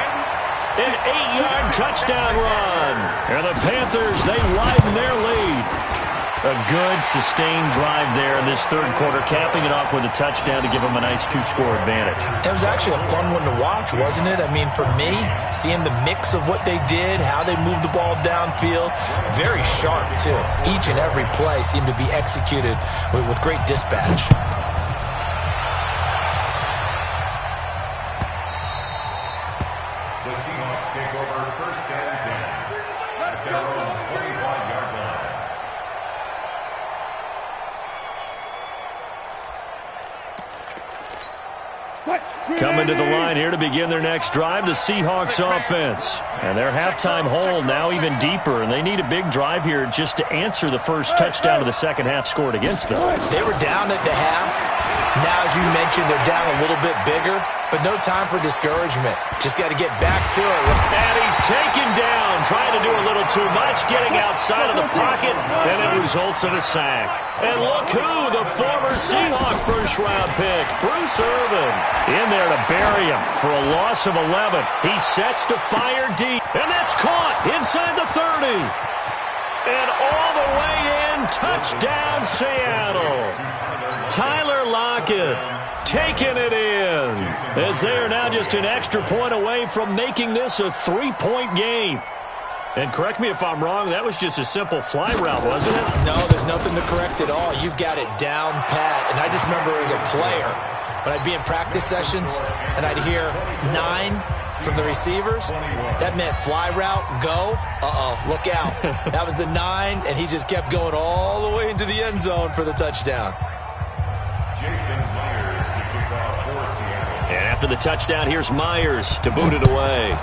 An 8-yard touchdown run. And the Panthers, they widen their lead. A good, sustained drive there in this 3rd quarter, capping it off with a touchdown to give them a nice 2-score advantage. It was actually a fun one to watch, wasn't it? I mean, for me, seeing the mix of what they did, how they moved the ball downfield, very sharp, too. Each and every play seemed to be executed with great dispatch. The Seahawks take over 1st and 10. At their own 25-yard line. Coming to the line here to begin their next drive, the Seahawks offense. And their halftime hole now even deeper, and they need a big drive here just to answer the first touchdown of the second half scored against them. They were down at the half. Now, as you mentioned, they're down a little bit bigger, but no time for discouragement. Just got to get back to it. And he's taken down, trying to do a little too much, getting outside of the pocket, and it results in a sack. And look who, the former Seahawk first-round pick, Bruce Irvin, in there to bury him for a loss of 11. He sets to fire deep, and that's caught inside the 30. And all the way in, touchdown Seattle. Tyler Lockett taking it in, as they are now just an extra point away from making this a 3-point game. And correct me if I'm wrong, that was just a simple fly route, wasn't it? No, there's nothing to correct at all. You've got it down pat. And I just remember as a player, when I'd be in practice sessions and I'd hear 9 from the receivers, that meant fly route, go, look out. That was the 9, and he just kept going all the way into the end zone for the touchdown. And after the touchdown, here's Myers to boot it away.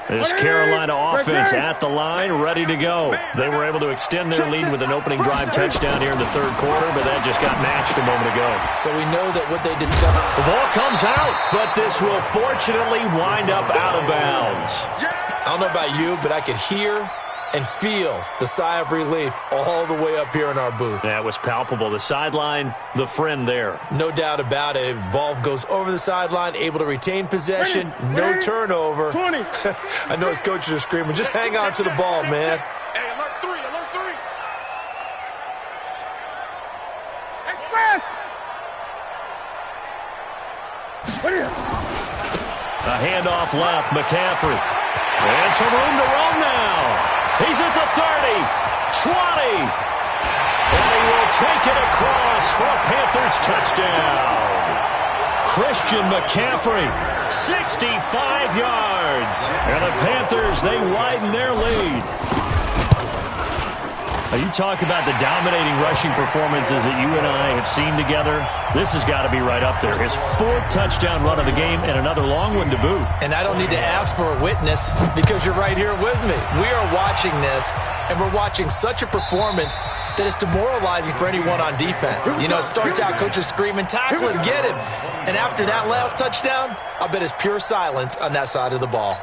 This Carolina offense at the line, ready to go. They were able to extend their lead with an opening drive touchdown here in the third quarter, but that just got matched a moment ago. So we know that what they discovered. The ball comes out, but this will fortunately wind up out of bounds. I don't know about you, but I could hear and feel the sigh of relief all the way up here in our booth. That was palpable. The sideline, the friend there. No doubt about it. Ball goes over the sideline, able to retain possession, no turnover. 20. I know his coaches are screaming, just hang on to the ball, man. Hey, alert 3, alert 3. Express. A handoff left, McCaffrey. And some room to roam now. He's at the 30, 20, and he will take it across for a Panthers touchdown. Christian McCaffrey, 65 yards. And the Panthers, they widen their lead. Now you talk about the dominating rushing performances that you and I have seen together. This has got to be right up there. His fourth touchdown run of the game and another long one to boot. And I don't need to ask for a witness because you're right here with me. We are watching this, and we're watching such a performance that is demoralizing for anyone on defense. You know, it starts out coaches screaming, tackle him, get him. And after that last touchdown, I bet it's pure silence on that side of the ball.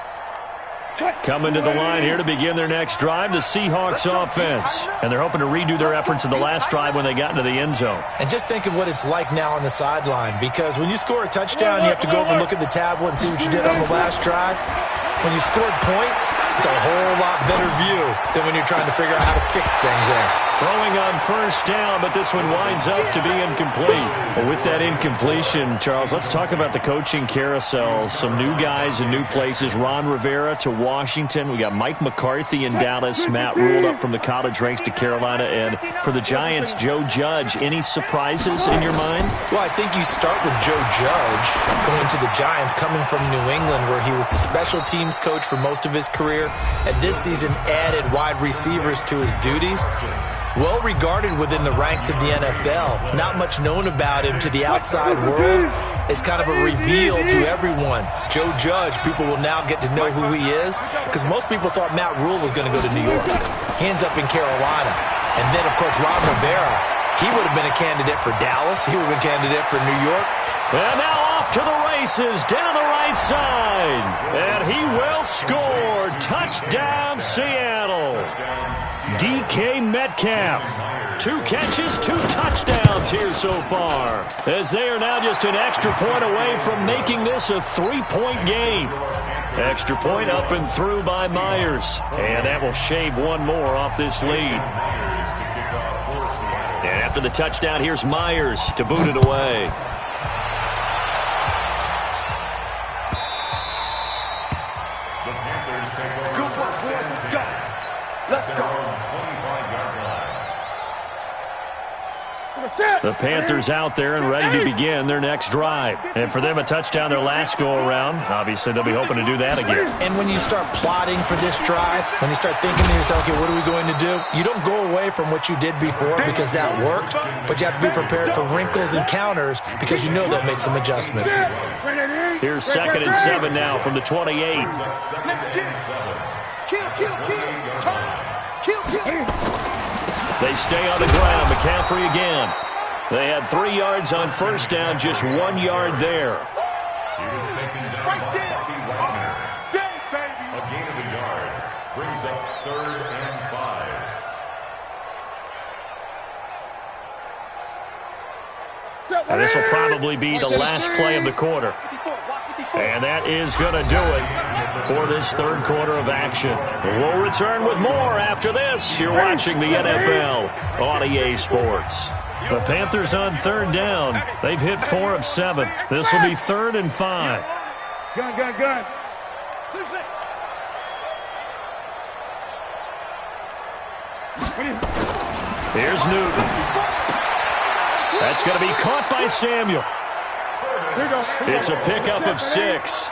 Coming to the line here to begin their next drive, the Seahawks offense. And they're hoping to redo their efforts in the last drive when they got into the end zone. And just think of what it's like now on the sideline, because when you score a touchdown, you have to go over and look at the tablet and see what you did on the last drive. When you scored points, it's a whole lot better view than when you're trying to figure out how to fix things there. Throwing on first down, but this one winds up to be incomplete. Well, with that incompletion, Charles, let's talk about the coaching carousel. Some new guys in new places. Ron Rivera to Washington. We got Mike McCarthy in Dallas. Matt Rule up from the college ranks to Carolina. And for the Giants, Joe Judge. Any surprises in your mind? Well, I think you start with Joe Judge going to the Giants, coming from New England, where he was the special teams coach for most of his career, and this season added wide receivers to his duties. Well regarded within the ranks of the NFL. Not much known about him to the outside world. It's kind of a reveal to everyone. Joe Judge, people will now get to know who he is, because most people thought Matt Rule was going to go to New York. He ends up in Carolina. And then, of course, Ron Rivera, he would have been a candidate for Dallas. He would have been a candidate for New York. And now off to the races down the right side. And he will score. Touchdown, Seattle. DK Metcalf. 2 catches, 2 touchdowns here so far, as they are now just an extra point away from making this a 3-point game. Extra point up and through by Myers. And that will shave one more off this lead. And after the touchdown, here's Myers to boot it away. The Panthers out there and ready to begin their next drive. And for them, a touchdown their last go-around. Obviously, they'll be hoping to do that again. And when you start plotting for this drive, when you start thinking to yourself, okay, what are we going to do? You don't go away from what you did before because that worked, but you have to be prepared for wrinkles and counters because you know they'll make some adjustments. Here's 2nd and 7 now from the 28. They stay on the ground. McCaffrey again. They had 3 yards on first down, just 1 yard there. He was taken down by Bobby Wagner. A gain of a yard. Brings up 3rd and 5. And this will probably be the last play of the quarter. And that is going to do it for this third quarter of action. We'll return with more after this. You're watching the NFL on EA Sports. The Panthers on third down. They've hit 4 of 7. This will be 3rd and 5. Gun. Here's Newton. That's going to be caught by Samuel. It's a pickup of 6.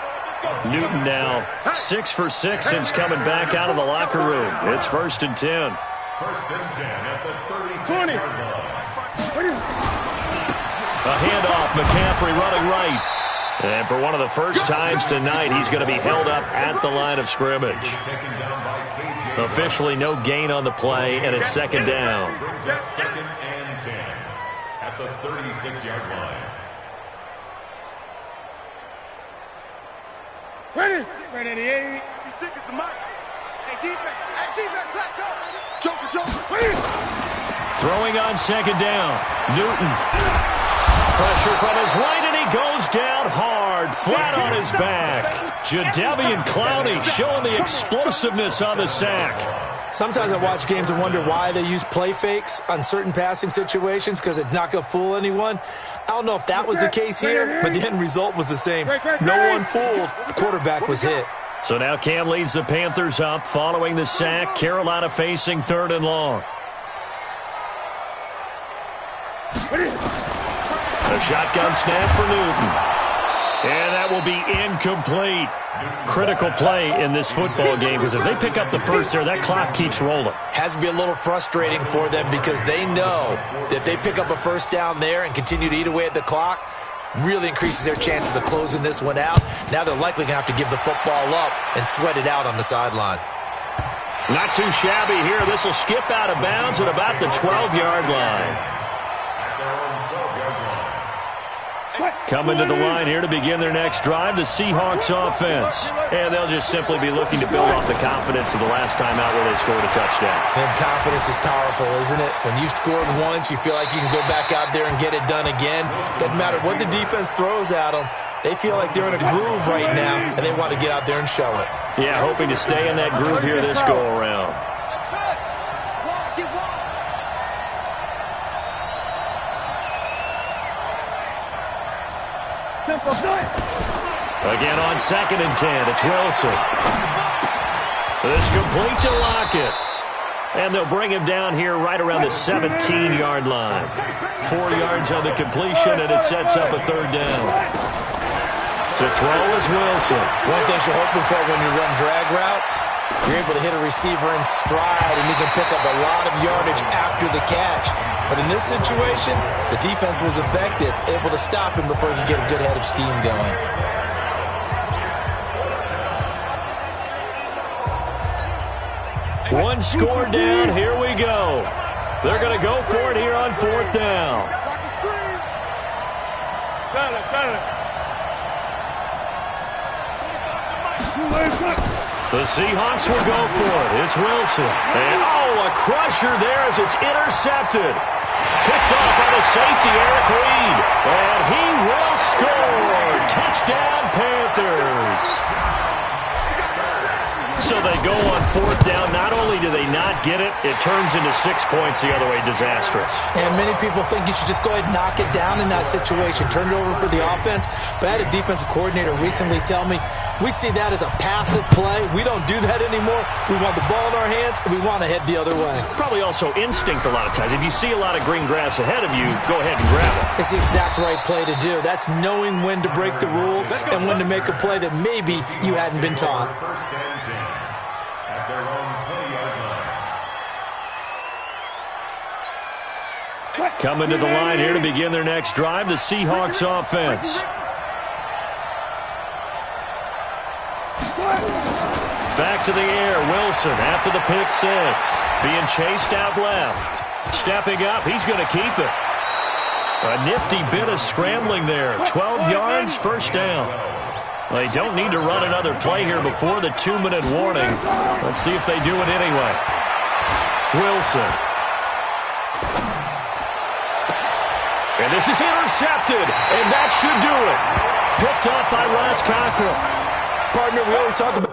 Newton now 6 for 6 since coming back out of the locker room. It's 1st and 10. 1st and 10 at the 36-yard line. A handoff, McCaffrey running right. And for one of the first times tonight, he's going to be held up at the line of scrimmage. Officially no gain on the play, and it's 2nd down. Brings up 2nd and 10 at the 36-yard line. Ready, 88. He's sick as the mic. Hey, defense, let's go. Joker. Throwing on 2nd down. Newton. Pressure from his right, and he goes down hard, flat on his back. Jadeveon Clowney showing the explosiveness on the sack. Sometimes I watch games and wonder why they use play fakes on certain passing situations because it's not going to fool anyone. I don't know if that was the case here, but the end result was the same. No one fooled. The quarterback was hit. So now Cam leads the Panthers up following the sack. Carolina facing 3rd and long. A shotgun snap for Newton. And that will be incomplete. Critical play in this football game because if they pick up the first there, that clock keeps rolling. Has to be a little frustrating for them because they know that if they pick up a first down there and continue to eat away at the clock, really increases their chances of closing this one out. Now they're likely going to have to give the football up and sweat it out on the sideline. Not too shabby here. This will skip out of bounds at about the 12-yard line. Coming to the line here to begin their next drive, the Seahawks offense. And they'll just simply be looking to build off the confidence of the last time out where they scored a touchdown. And confidence is powerful, isn't it? When you've scored once, you feel like you can go back out there and get it done again. Doesn't matter what the defense throws at them. They feel like they're in a groove right now, and they want to get out there and show it. Yeah, hoping to stay in that groove here this go-around. Again on 2nd and 10, it's Wilson. This complete to Lockett. And they'll bring him down here right around the 17-yard line. 4 yards on the completion, and it sets up a 3rd down. To throw is Wilson. One thing you're hoping for when you run drag routes, you're able to hit a receiver in stride, and he can pick up a lot of yardage after the catch. But in this situation, the defense was effective, able to stop him before he could get a good head of steam going. One score down, here we go. They're going to go for it here on 4th down. The Seahawks will go for it. It's Wilson. And, a crusher there as it's intercepted. Picked off by the safety, Eric Reed. And he will score. Touchdown, Panthers. So they go on 4th down. Not only do they not get it, it turns into 6 points the other way. Disastrous. And many people think you should just go ahead and knock it down in that situation. Turn it over for the offense. But I had a defensive coordinator recently tell me, we see that as a passive play. We don't do that anymore. We want the ball in our hands, and we want to head the other way. Probably also instinct a lot of times. If you see a lot of green grass ahead of you, go ahead and grab it. It's the exact right play to do. That's knowing when to break the rules and when to make a play that maybe you hadn't been taught. 1st and 10 at their own 20-yard line. Coming to the line here to begin their next drive, the Seahawks offense. Back to the air, Wilson after the pick 6. Being chased out left. Stepping up, he's going to keep it. A nifty bit of scrambling there. 12 yards, 1st down. They don't need to run another play here before the 2-minute warning. Let's see if they do it anyway. Wilson. And this is intercepted, and that should do it. Picked up by Wes Cockrell. Partner, we always talk about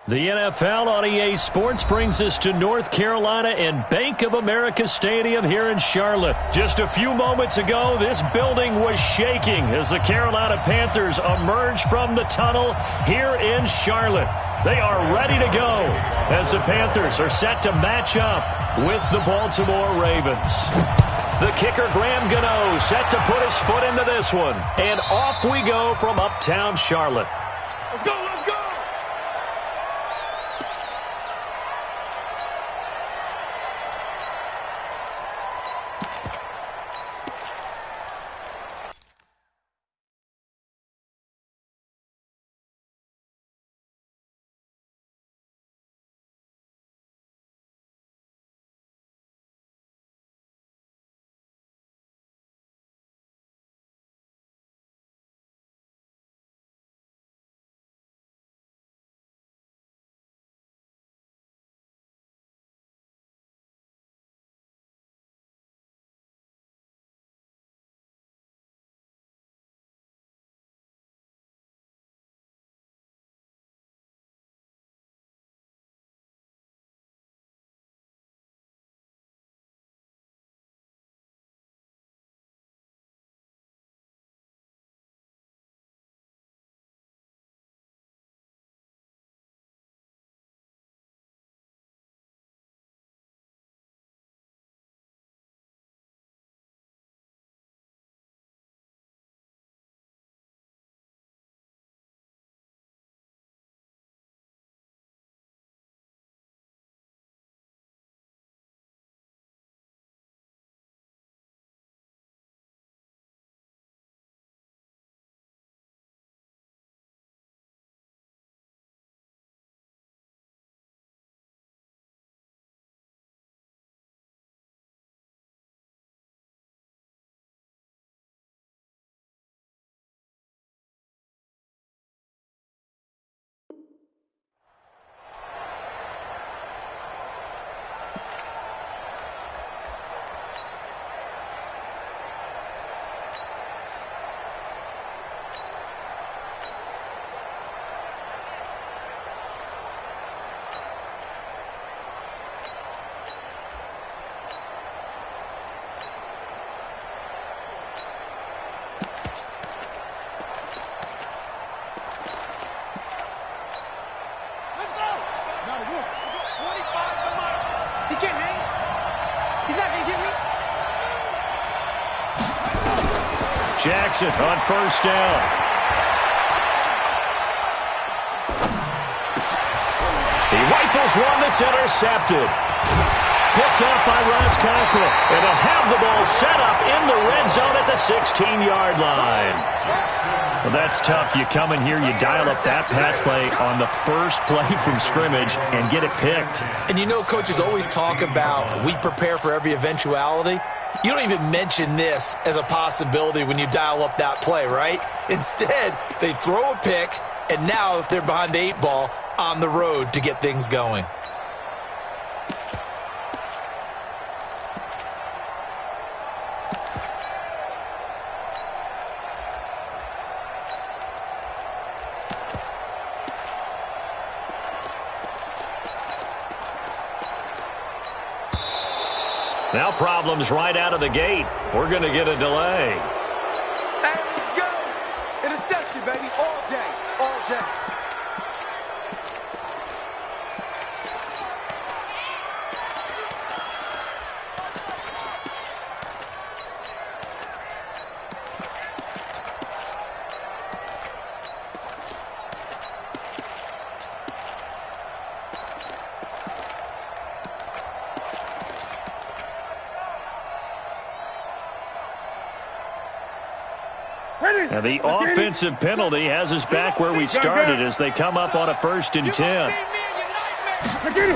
The NFL on EA Sports brings us to North Carolina and Bank of America Stadium here in Charlotte. Just a few moments ago, this building was shaking as the Carolina Panthers emerged from the tunnel here in Charlotte. They are ready to go as the Panthers are set to match up with the Baltimore Ravens. The kicker, Graham Gano, set to put his foot into this one. And off we go from uptown Charlotte. Let's go, let's go! Jackson on first down. He rifles one that's intercepted. Picked up by Ross Conklin. And they'll have the ball set up in the red zone at the 16-yard line. Well, that's tough. You come in here, you dial up that pass play on the first play from scrimmage and get it picked. And you know coaches always talk about we prepare for every eventuality. You don't even mention this as a possibility when you dial up that play, right? Instead, they throw a pick, and now they're behind the 8 ball on the road to get things going. Now problems right out of the gate. We're going to get a delay. Hey, let's go! Interception, baby, all day, all day. And the offensive penalty has us back where we started as they come up on a 1st and 10. Again,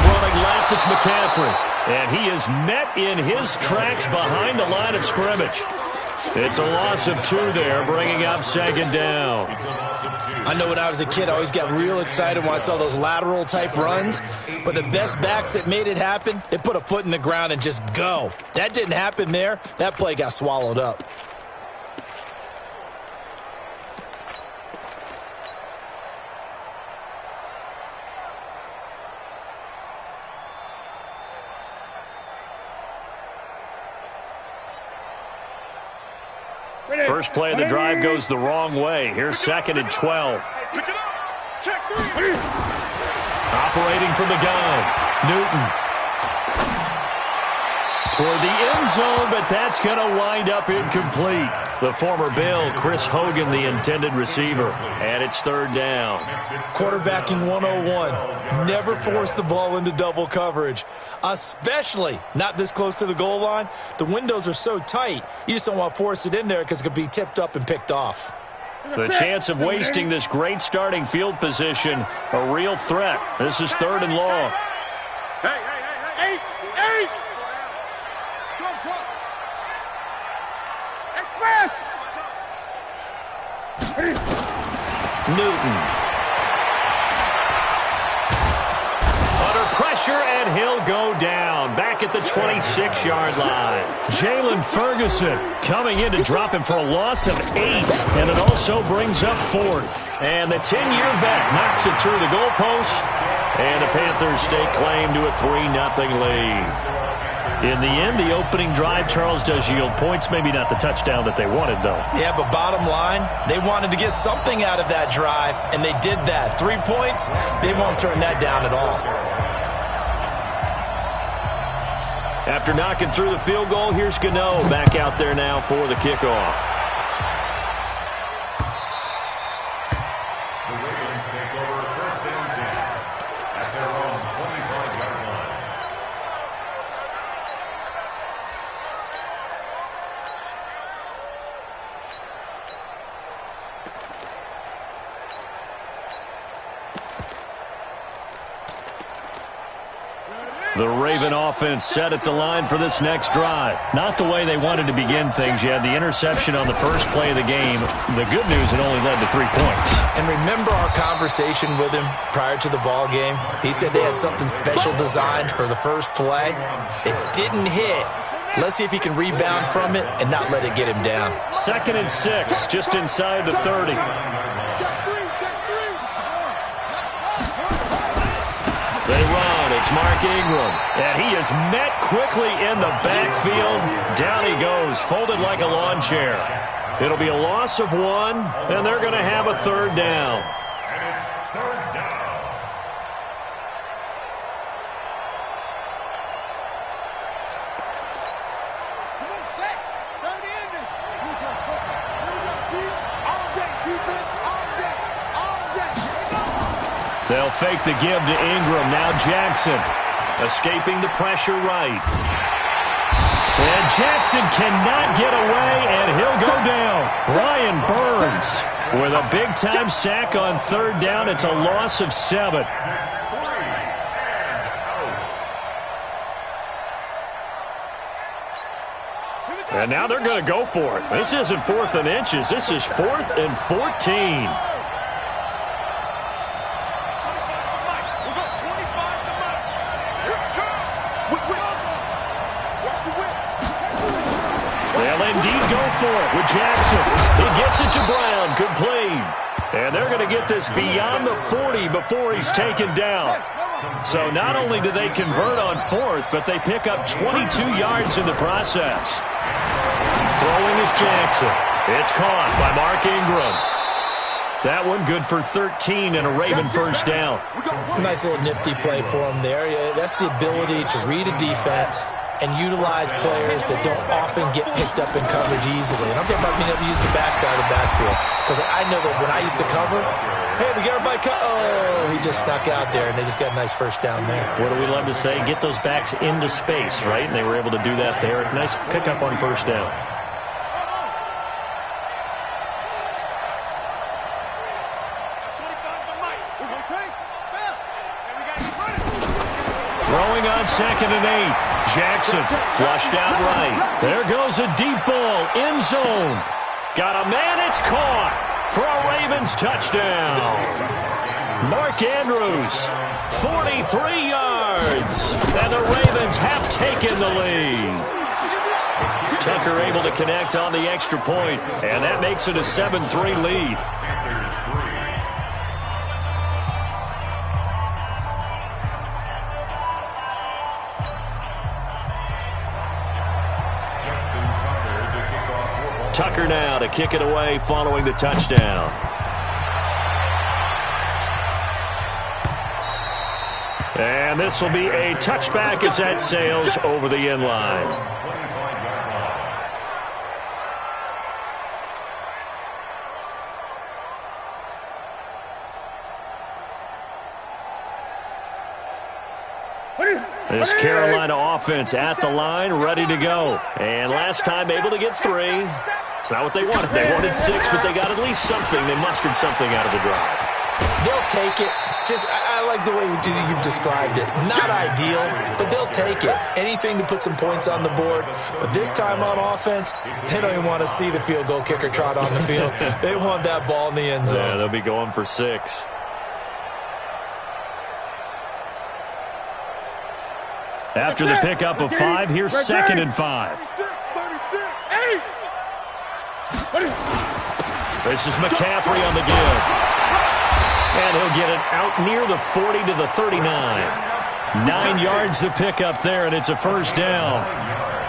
running left, it's McCaffrey. And he is met in his tracks behind the line of scrimmage. It's a loss of 2 there, bringing up 2nd down. I know when I was a kid, I always got real excited when I saw those lateral-type runs. But the best backs that made it happen, they put a foot in the ground and just go. That didn't happen there. That play got swallowed up. First play of the drive goes the wrong way. Here's 2nd and 12. Operating from the gun, Newton. Toward the end zone, but that's going to wind up incomplete. The former Bill, Chris Hogan, the intended receiver. And it's 3rd down. Quarterbacking 101. Never force the ball into double coverage, especially not this close to the goal line. The windows are so tight, you just don't want to force it in there because it could be tipped up and picked off. The chance of wasting this great starting field position, a real threat. This is 3rd and long. Hey! Newton. Under pressure, and he'll go down. Back at the 26-yard line. Jalen Ferguson coming in to drop him for a loss of 8. And it also brings up 4th. And the 10-year vet knocks it through the goalpost. And the Panthers stake claim to a 3-0 lead. In the end, the opening drive, Charles, does yield points. Maybe not the touchdown that they wanted, though. Yeah, but bottom line, they wanted to get something out of that drive, and they did that. 3 points, they won't turn that down at all. After knocking through the field goal, here's Gano back out there now for the kickoff. The Ravens take over 1st and 10 at their own 25-yard line. The Raven offense set at the line for this next drive. Not the way they wanted to begin things. You had the interception on the first play of the game. The good news, it only led to 3 points. And remember our conversation with him prior to the ball game? He said they had something special designed for the first play. It didn't hit. Let's see if he can rebound from it and not let it get him down. 2nd and 6, just inside the 30. They run. It's Mark Ingram. And he is met quickly in the backfield. Down he goes, folded like a lawn chair. It'll be a loss of 1, and they're going to have a 3rd down. And it's 3rd down. Come on, set. Turn the engine. Here we go. All day, defense. All day. Here we go. They'll fake the give to Ingram. Now Jackson escaping the pressure right. And Jackson cannot get away, and he'll go down. Brian Burns with a big-time sack on 3rd down. It's a loss of 7. And now they're going to go for it. This isn't 4th and inches. This is 4th and 14. For it with Jackson. He gets it to Brown. Complete. And they're going to get this beyond the 40 before he's taken down. So not only do they convert on 4th, but they pick up 22 yards in the process. Throwing is Jackson. It's caught by Mark Ingram. That one good for 13 and a Raven 1st down. Nice little nifty play for him there. Yeah, that's the ability to read a defense and utilize players that don't often get picked up in coverage easily. And I'm talking about being able to use the backside of the backfield. Because I know that when I used to cover, hey, we got everybody oh, he just snuck out there, and they just got a nice 1st down there. What do we love to say? Get those backs into space, right? And they were able to do that there. Nice pickup on 1st down. Throwing on 2nd and 8. Jackson flushed out right. There goes a deep ball. End zone. Got a man. It's caught for a Ravens touchdown. Mark Andrews, 43 yards. And the Ravens have taken the lead. Tucker able to connect on the extra point, and that makes it a 7-3 lead. Tucker now to kick it away following the touchdown. And this will be a touchback as that sails over the end line. This Carolina offense at the line, ready to go. And last time able to get 3. It's not what they wanted. They wanted 6, but they got at least something. They mustered something out of the drive. They'll take it. I like the way you've described it. Not ideal, but they'll take it. Anything to put some points on the board. But this time on offense, they don't even want to see the field goal kicker trot on the field. They want that ball in the end zone. Yeah, they'll be going for 6. After the pickup of 5, here's 2nd and 5. This is McCaffrey on the give. And he'll get it out near the 40 to the 39. 9 yards to pick up there, and it's a first down.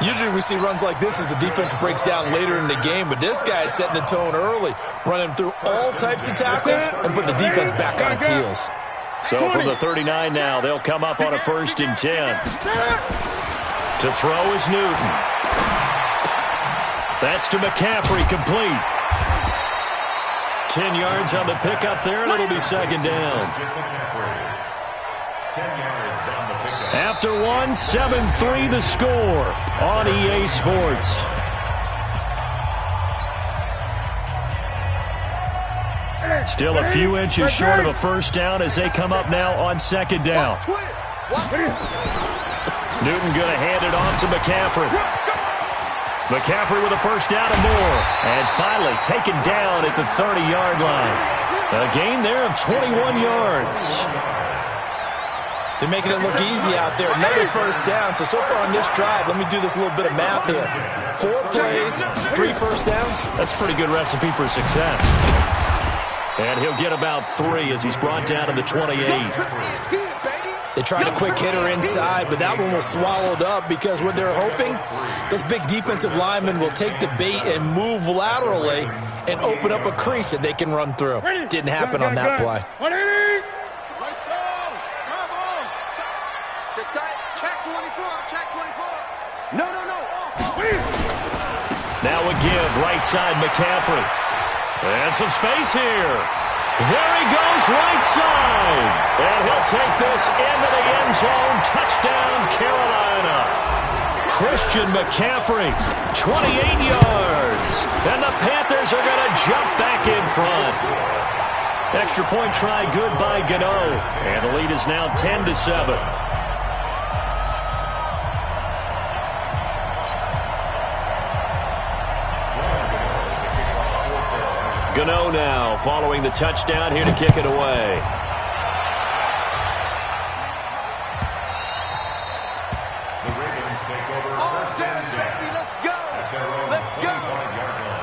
Usually we see runs like this as the defense breaks down later in the game, but this guy's setting the tone early, running through all types of tackles and putting the defense back on its heels. So from the 39 now, they'll come up on a 1st and 10. To throw is Newton. That's to McCaffrey, complete. 10 yards on the pickup there, and it'll be 2nd down. After 1, 7-3 the score on EA Sports. Still a few inches short of a first down as they come up now on 2nd down. Newton going to hand it off to McCaffrey. McCaffrey with a first down and more. And finally taken down at the 30-yard line. A gain there of 21 yards. They're making it look easy out there. Another first down. So far on this drive, let me do this little bit of math here. 4 plays, 3 first downs. That's a pretty good recipe for success. And he'll get about 3 as he's brought down to the 28. They tried a quick hitter inside, but that one was swallowed up because what they're hoping, this big defensive lineman will take the bait and move laterally and open up a crease that they can run through. Didn't happen on that play. Now a give, right side McCaffrey. And some space here. There he goes, right side. And he'll take this into the end zone. Touchdown, Carolina. Christian McCaffrey, 28 yards. And the Panthers are going to jump back in front. Extra point try good by Gano. And the lead is now 10-7. Gano now following the touchdown here to kick it away. The Ravens take over 1st and 10. Let's go. At their own 25-yard line.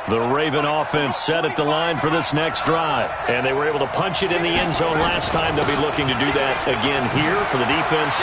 The Raven offense set at the line for this next drive. And they were able to punch it in the end zone last time. They'll be looking to do that again here for the defense.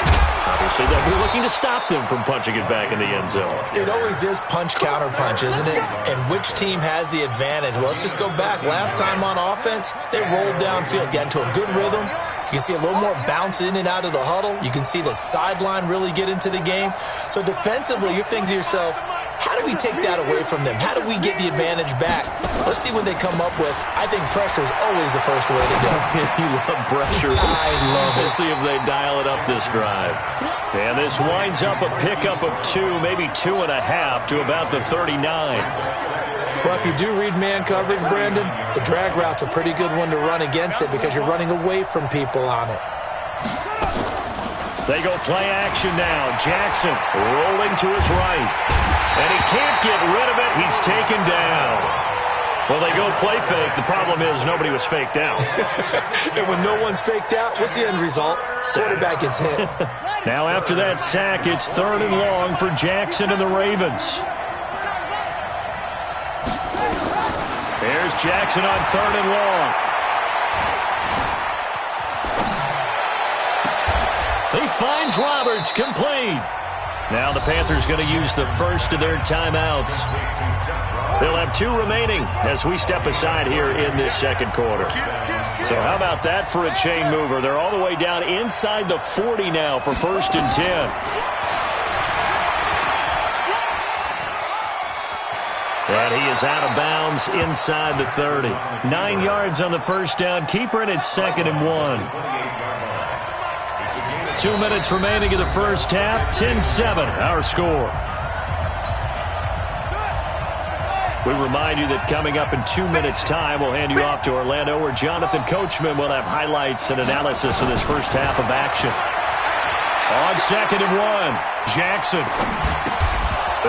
Obviously, they'll be looking to stop them from punching it back in the end zone. It always is punch-counter-punch, isn't it? And which team has the advantage? Well, let's just go back. Last time on offense, they rolled downfield, got into a good rhythm. You can see a little more bounce in and out of the huddle. You can see the sideline really get into the game. So defensively, you're thinking to yourself, how do we take that away from them? How do we get the advantage back? Let's see what they come up with. I think pressure is always the first way to go. You love pressure. I love it. We'll see if they dial it up this drive. And this winds up a pickup of 2, maybe 2.5 to about the 39. Well, if you do read man coverage, Brandon, the drag route's a pretty good one to run against it because you're running away from people on it. They go play action now. Jackson rolling to his right. And he can't get rid of it. He's taken down. Well, they go play fake. The problem is nobody was faked out. And when no one's faked out, what's the end result? Quarterback gets hit. Now after that sack, it's 3rd and long for Jackson and the Ravens. There's Jackson on 3rd and long. He finds Roberts, complete. Now the Panthers going to use the first of their timeouts. They'll have 2 remaining as we step aside here in this second quarter. So how about that for a chain mover? They're all the way down inside the 40 now for 1st and 10. And he is out of bounds inside the 30. 9 yards on the first down. Keeper, and it's 2nd and 1. 2 minutes remaining in the first half. 10-7, our score. We remind you that coming up in 2 minutes' time, we'll hand you off to Orlando, where Jonathan Coachman will have highlights and analysis of this first half of action. On 2nd and 1, Jackson.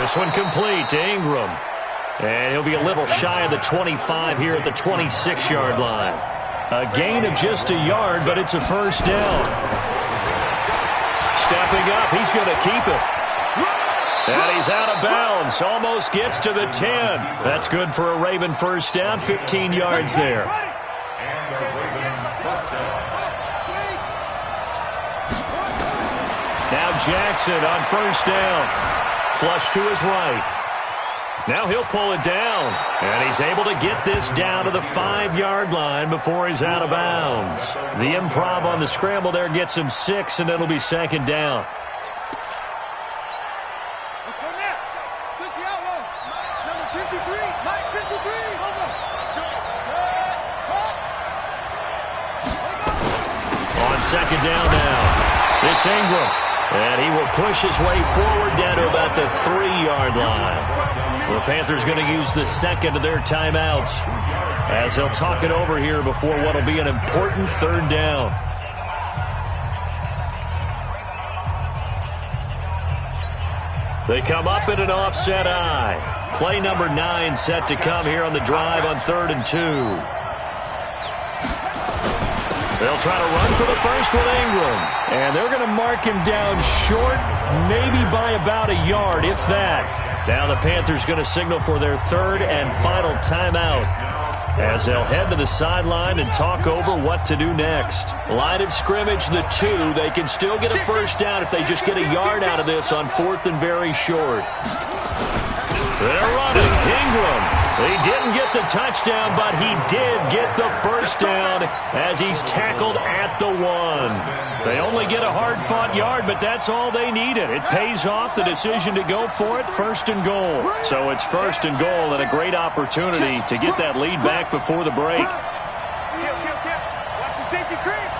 This one complete to Ingram. And he'll be a little shy of the 25 here at the 26-yard line. A gain of just a yard, but it's a first down. Stepping up, he's going to keep it. And he's out of bounds, almost gets to the 10. That's good for a Raven first down, 15 yards there. Now Jackson on first down. Flush to his right. Now he'll pull it down, and he's able to get this down to the 5-yard line before he's out of bounds. The improv on the scramble there gets him 6, and it'll be 2nd down. Let's go now. Switch the outlaw. Number 53. Mike 53. Over. On 2nd down now, it's Ingram. And he will push his way forward down to about the 3-yard line. The Panthers going to use the 2nd of their timeouts as they'll talk it over here before what will be an important 3rd down. They come up in an offset eye. Play number 9 set to come here on the drive on 3rd and 2. They'll try to run for the first with Ingram. And they're going to mark him down short, maybe by about a yard, if that. Now the Panthers going to signal for their 3rd and final timeout as they'll head to the sideline and talk over what to do next. Line of scrimmage, the 2. They can still get a first down if they just get a yard out of this on 4th and very short. They're running. Ingram. He didn't get the touchdown, but he did get the first down as he's tackled at the 1. They only get a hard-fought yard, but that's all they needed. It pays off the decision to go for it, 1st and goal. So it's 1st and goal and a great opportunity to get that lead back before the break. Watch the safety creep.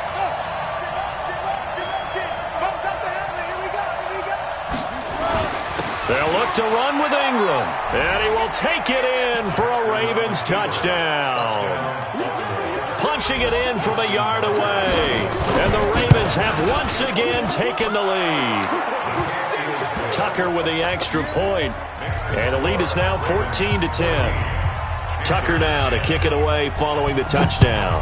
They'll look to run with Ingram, and he will take it in for a Ravens touchdown. Punching it in from a yard away, and the Ravens have once again taken the lead. Tucker with the extra point, and the lead is now 14-10. Tucker now to kick it away following the touchdown.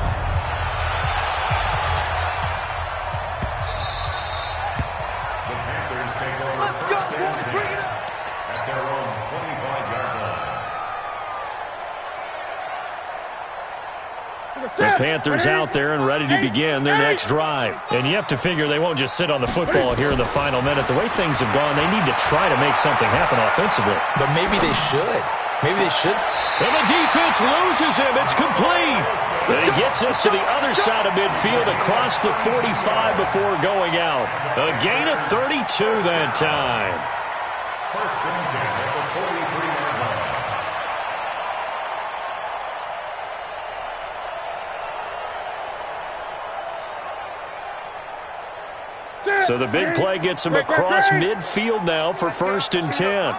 The Panthers out there and ready to begin their next drive. And you have to figure they won't just sit on the football here in the final minute. The way things have gone, they need to try to make something happen offensively. But maybe they should. Maybe they should. And the defense loses him. It's complete. And he gets us to the other side of midfield across the 45 before going out. A gain of 32 that time. First and 10 at the 43-yard line. So the big play gets him across midfield now for 1st and 10.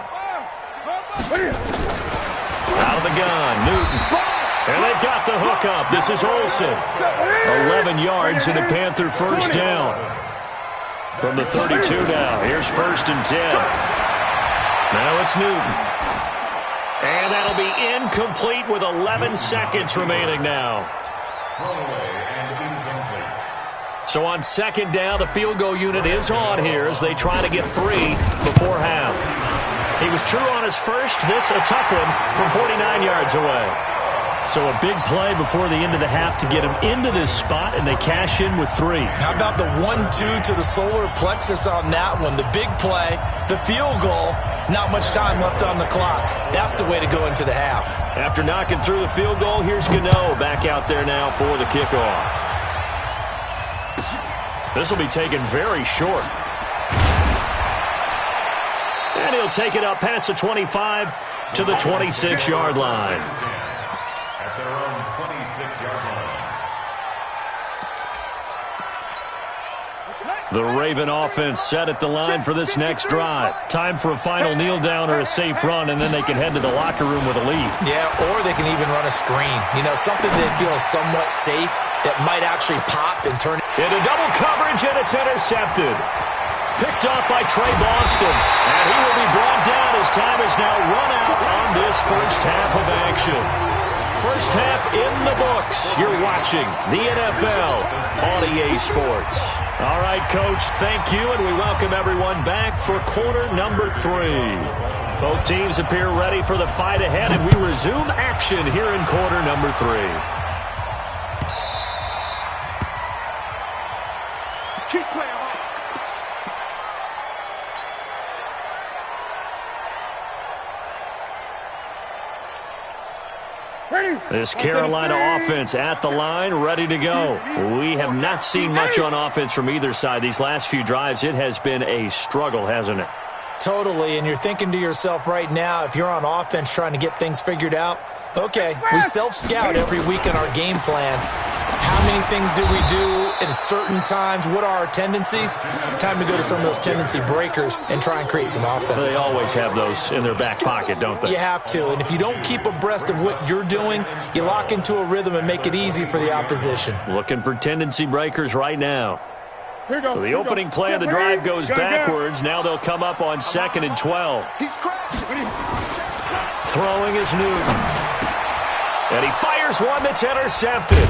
Out of the gun, Newton. And they've got the hook up. This is Olsen. 11 yards and a Panther first down. From the 32 now, here's 1st and 10. Now it's Newton. And that'll be incomplete with 11 seconds remaining now. So on 2nd down, the field goal unit is on here as they try to get 3 before half. He was true on his first. This a tough one from 49 yards away. So a big play before the end of the half to get them into this spot, and they cash in with 3. How about the 1-2 to the solar plexus on that one? The big play, the field goal, not much time left on the clock. That's the way to go into the half. After knocking through the field goal, here's Gano back out there now for the kickoff. This will be taken very short. And he'll take it up past the 25 to the 26-yard line. At their own 26-yard line. The Raven offense set at the line for this next drive. Time for a final kneel down or a safe run, and then they can head to the locker room with a lead. Yeah, or they can even run a screen. You know, something that feels somewhat safe that might actually pop and turn into double coverage, and it's intercepted. Picked off by Trey Boston, and he will be brought down as time is now run out on this first half of action. First half in the books. You're watching the NFL on EA Sports. All right, Coach, thank you, and we welcome everyone back for quarter number 3. Both teams appear ready for the fight ahead, and we resume action here in quarter number 3. Keep playing hard. This Carolina offense at the line, ready to go. We have not seen much on offense from either side. These last few drives, it has been a struggle, hasn't it? Totally, and you're thinking to yourself right now, if you're on offense trying to get things figured out, okay, we self-scout every week in our game plan. How many things do we do at certain times? What are our tendencies? Time to go to some of those tendency breakers and try and create some offense. They always have those in their back pocket, don't they? You have to, and if you don't keep abreast of what you're doing, you lock into a rhythm and make it easy for the opposition. Looking for tendency breakers right now. So the opening play of the drive goes backwards. Now they'll come up on 2nd and 12. Throwing is Newton. And he fires one that's intercepted.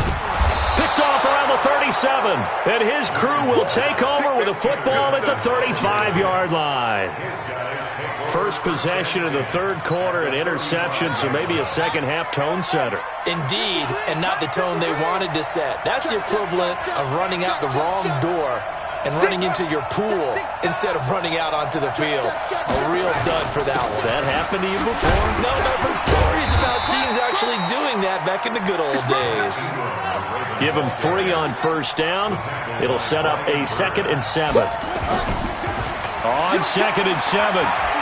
Picked off around the 37. And his crew will take over with a football at the 35-yard line. First possession of the third quarter, an interception, so maybe a second-half tone setter. Indeed, and not the tone they wanted to set. That's the equivalent of running out the wrong door and running into your pool instead of running out onto the field. A real dud for that one. Has that happened to you before? No, I've heard stories about teams actually doing that back in the good old days. Give them 3 on first down. It'll set up a 2nd and 7. On 2nd and 7,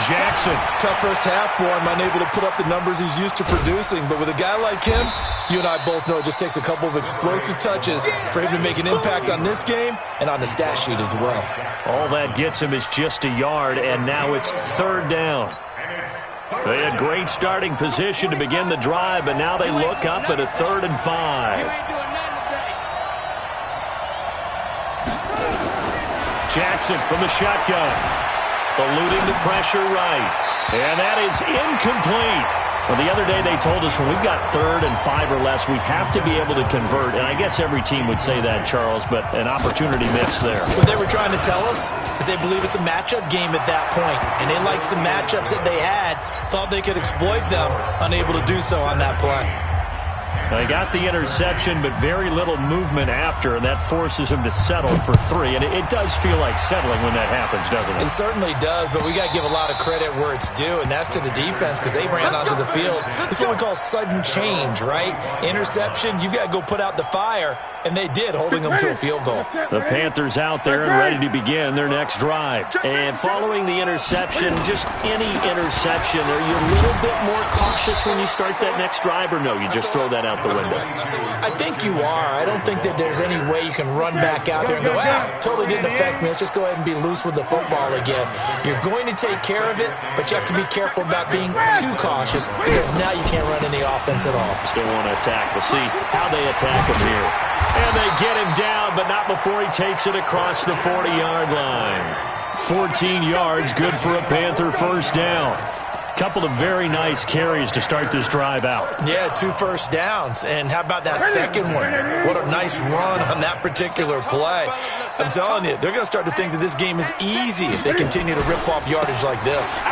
Jackson. Tough first half for him, unable to put up the numbers he's used to producing. But with a guy like him, you and I both know it just takes a couple of explosive touches for him to make an impact on this game and on the stat sheet as well. All that gets him is just a yard, and now it's 3rd down. They had great starting position to begin the drive, but now they look up at a 3rd and 5. Jackson from the shotgun, eluding the pressure right, and that is incomplete. Well, the other day they told us when we've got 3rd and 5 or less, we have to be able to convert, and I guess every team would say that, Charles, but an opportunity missed there. What they were trying to tell us is they believe it's a matchup game at that point, and they liked some matchups that they had, thought they could exploit them, unable to do so on that play. They got the interception, but very little movement after, and that forces him to settle for 3. And it does feel like settling when that happens, doesn't it? It certainly does, but we got to give a lot of credit where it's due, and that's to the defense because they ran onto the field. This is what we call sudden change, right? Interception, you got to go put out the fire, and they did, holding them to a field goal. The Panthers out there and ready to begin their next drive. And following the interception, just any interception, are you a little bit more cautious when you start that next drive, or no, you just throw that out the window? I think you are. I don't think that there's any way you can run back out there and go, totally didn't affect me. Let's just go ahead and be loose with the football again. You're going to take care of it, but you have to be careful about being too cautious because now you can't run any offense at all. Still want to attack. We'll see how they attack him here. And they get him down, but not before he takes it across the 40-yard line. 14 yards, good for a Panther first down. Couple of very nice carries to start this drive out. Yeah, 2 first downs. And how about that second one? What a nice run on that particular play. I'm telling you, they're going to start to think that this game is easy if they continue to rip off yardage like this.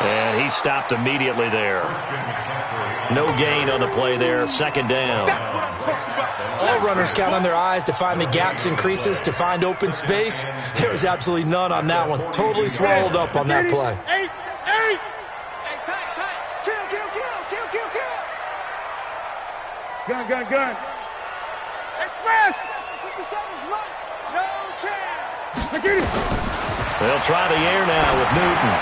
And he stopped immediately there. No gain on the play there. Second down. That's what I'm talking about. All runners count on their eyes to find the gaps and creases, to find open space. There was absolutely none on that one. Totally swallowed up on that play. Eight. Hey, tight. Kill. Gun. Express. 57's right. No chance. I get it. They'll try the air now with Newton.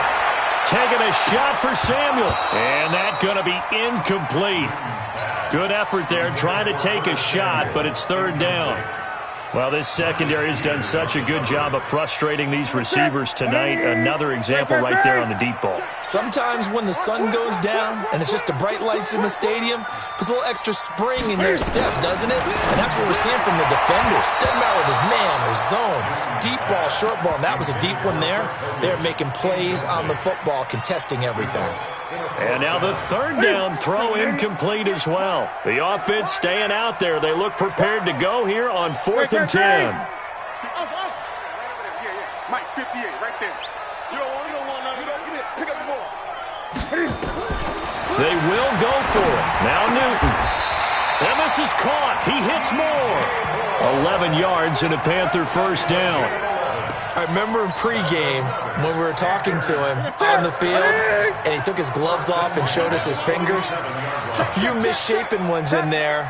Taking a shot for Samuel. And that's going to be incomplete. Good effort there trying to take a shot, but it's third down. Well, this secondary has done such a good job of frustrating these receivers tonight. Another example right there on the deep ball. Sometimes when the sun goes down and it's just the bright lights in the stadium, puts a little extra spring in their step, doesn't it? And that's what we're seeing from the defenders. Doesn't matter if it's man or zone, deep ball, short ball. And that was a deep one there. They're making plays on the football, contesting everything. And now the third down throw incomplete as well. The offense staying out there. They look prepared to go here on 4th and 10. Off. Yeah. Mike, 58, right there. You don't want none. Get it. Pick up the ball. They will go for it. Now Newton. And this is caught. He hits more. 11 yards and a Panther first down. I remember in pregame when we were talking to him on the field, and he took his gloves off and showed us his fingers. A few misshapen ones in there,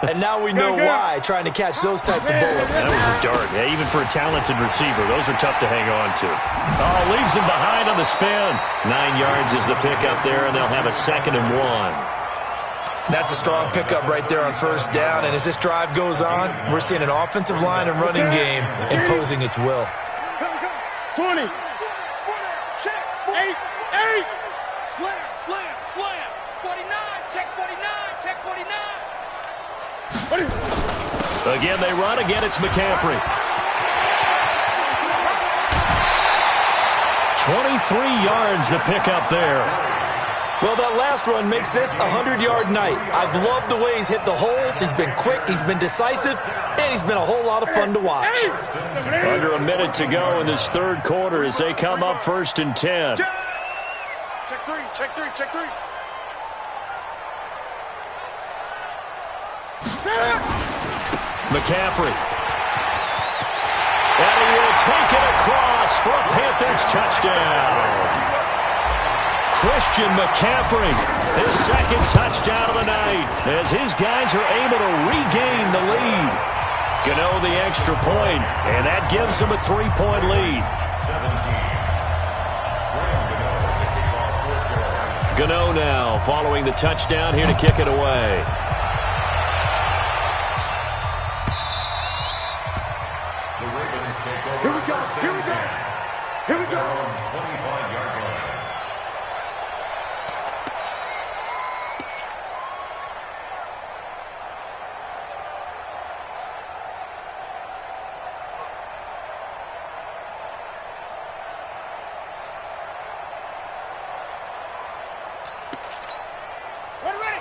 and now we know why, trying to catch those types of bullets. That was a dart. Yeah, even for a talented receiver, those are tough to hang on to. Oh, leaves him behind on the spin. 9 yards is the pickup there, and they'll have a 2nd and 1. That's a strong pickup right there on first down, and as this drive goes on, we're seeing an offensive line and running game imposing its will. 20. Check. 8. Slam. 49. Check 49. Again, they run. Again, it's McCaffrey. 23 yards the pickup there. Well, that last run makes this a 100-yard night. I've loved the way he's hit the holes. He's been quick, he's been decisive, and he's been a whole lot of fun to watch. Under a minute to go in this third quarter as they come up 1st and 10. Check three. McCaffrey. And he will take it across for a Panthers touchdown. Christian McCaffrey, his 2nd touchdown of the night, as his guys are able to regain the lead. Gano the extra point, and that gives them a 3-point lead. 17. Gano now following the touchdown here to kick it away. The Ravens take over. Here we go. 25-yard line.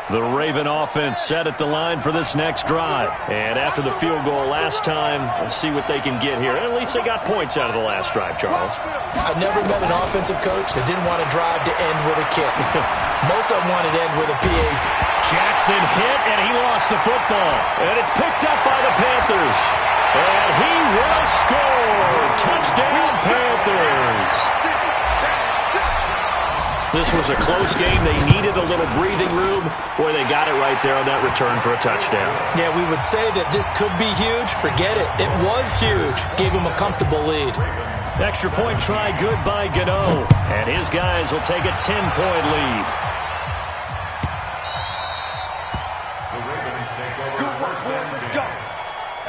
The Raven offense set at the line for this next drive. And after the field goal last time, let's see what they can get here. At least they got points out of the last drive, Charles. I never met an offensive coach that didn't want to drive to end with a kick. Most of them wanted to end with a PAT. Jackson hit, and he lost the football. And it's picked up by the Panthers. And he will score. Touchdown, Panthers. This was a close game. They needed a little breathing room. Boy, they got it right there on that return for a touchdown. Yeah, we would say that this could be huge. Forget it. It was huge. Gave him a comfortable lead. Extra point try good by Gano. And his guys will take a 10-point lead. The Ravens take over. First and 10.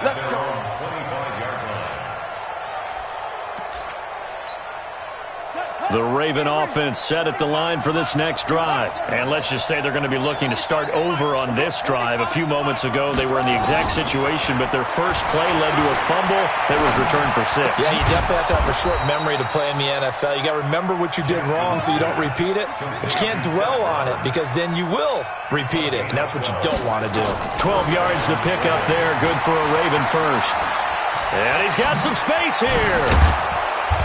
Let's go. 25-yard line. The Raven offense set at the line for this next drive. And let's just say they're going to be looking to start over on this drive. A few moments ago, they were in the exact situation, but their first play led to a fumble that was returned for 6. Yeah, you definitely have to have a short memory to play in the NFL. You got to remember what you did wrong so you don't repeat it. But you can't dwell on it because then you will repeat it, and that's what you don't want to do. 12 yards to pick up there. Good for a Raven first. And he's got some space here.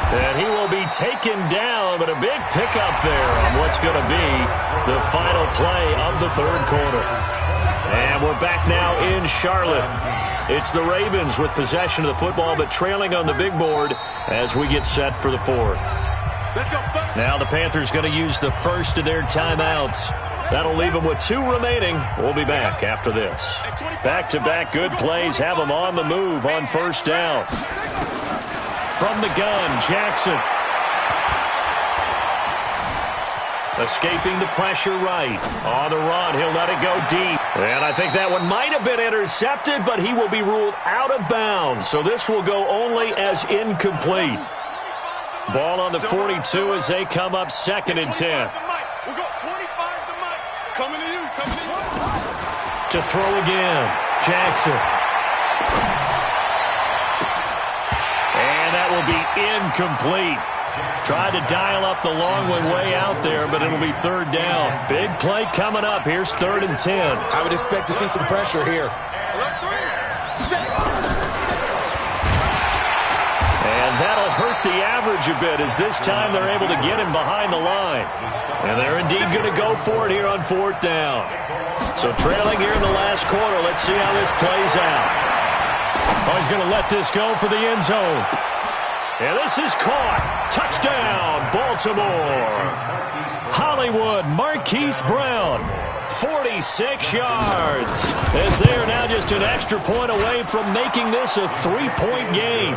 And he will be taken down, but a big pickup there on what's going to be the final play of the third quarter. And we're back now in Charlotte. It's the Ravens with possession of the football, but trailing on the big board as we get set for the fourth. Now the Panthers going to use the first of their timeouts. That'll leave them with 2 remaining. We'll be back after this. Back-to-back good plays have them on the move on first down. From the gun, Jackson. Escaping the pressure right. On the run, he'll let it go deep. And I think that one might have been intercepted, but he will be ruled out of bounds. So this will go only as incomplete. Ball on the 42 as they come up 2nd and 10. We'll go 25 to Mike. Coming to you, coming to you. To throw again, Jackson. And that will be incomplete. Tried to dial up the long way out there, but it'll be 3rd down. Big play coming up. Here's 3rd and 10. I would expect to see some pressure here. And that'll hurt the average a bit as this time they're able to get him behind the line. And they're indeed going to go for it here on 4th down. So trailing here in the last quarter, let's see how this plays out. Oh, he's going to let this go for the end zone. And this is caught. Touchdown, Baltimore. Hollywood, Marquise Brown, 46 yards. As they are now just an extra point away from making this a 3-point game.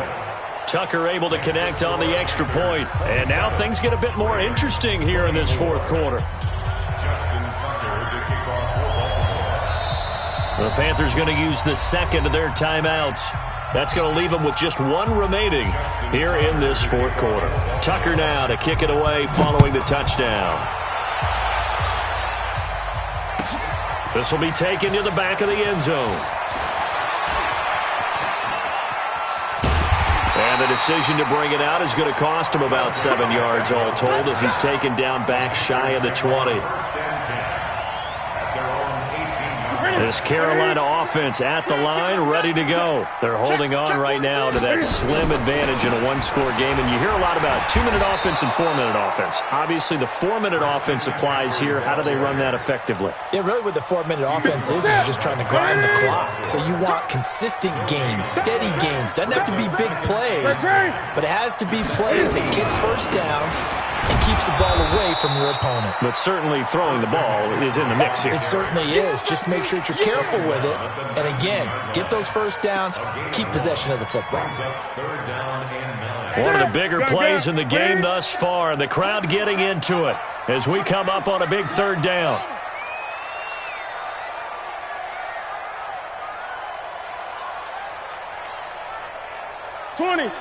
Tucker able to connect on the extra point. And now things get a bit more interesting here in this 4th quarter. The Panthers going to use the 2nd of their timeouts. That's going to leave them with just 1 remaining here in this 4th quarter. Tucker now to kick it away following the touchdown. This will be taken to the back of the end zone. And the decision to bring it out is going to cost him about 7 yards all told as he's taken down back shy of the 20. This Carolina offense at the line, ready to go. They're holding on right now to that slim advantage in a 1-score game. And you hear a lot about 2-minute offense and 4-minute offense. Obviously, the 4-minute offense applies here. How do they run that effectively? Yeah, really what the 4-minute offense is you're just trying to grind the clock. So you want consistent gains, steady gains. Doesn't have to be big plays, but it has to be plays that gets first downs and keeps the ball away from your opponent. But certainly throwing the ball is in the mix here. It certainly is. Just make sure that you're careful with it. And again, get those first downs, keep possession of the football. One of the bigger plays in the game thus far, and the crowd getting into it as we come up on a big 3rd down. $20.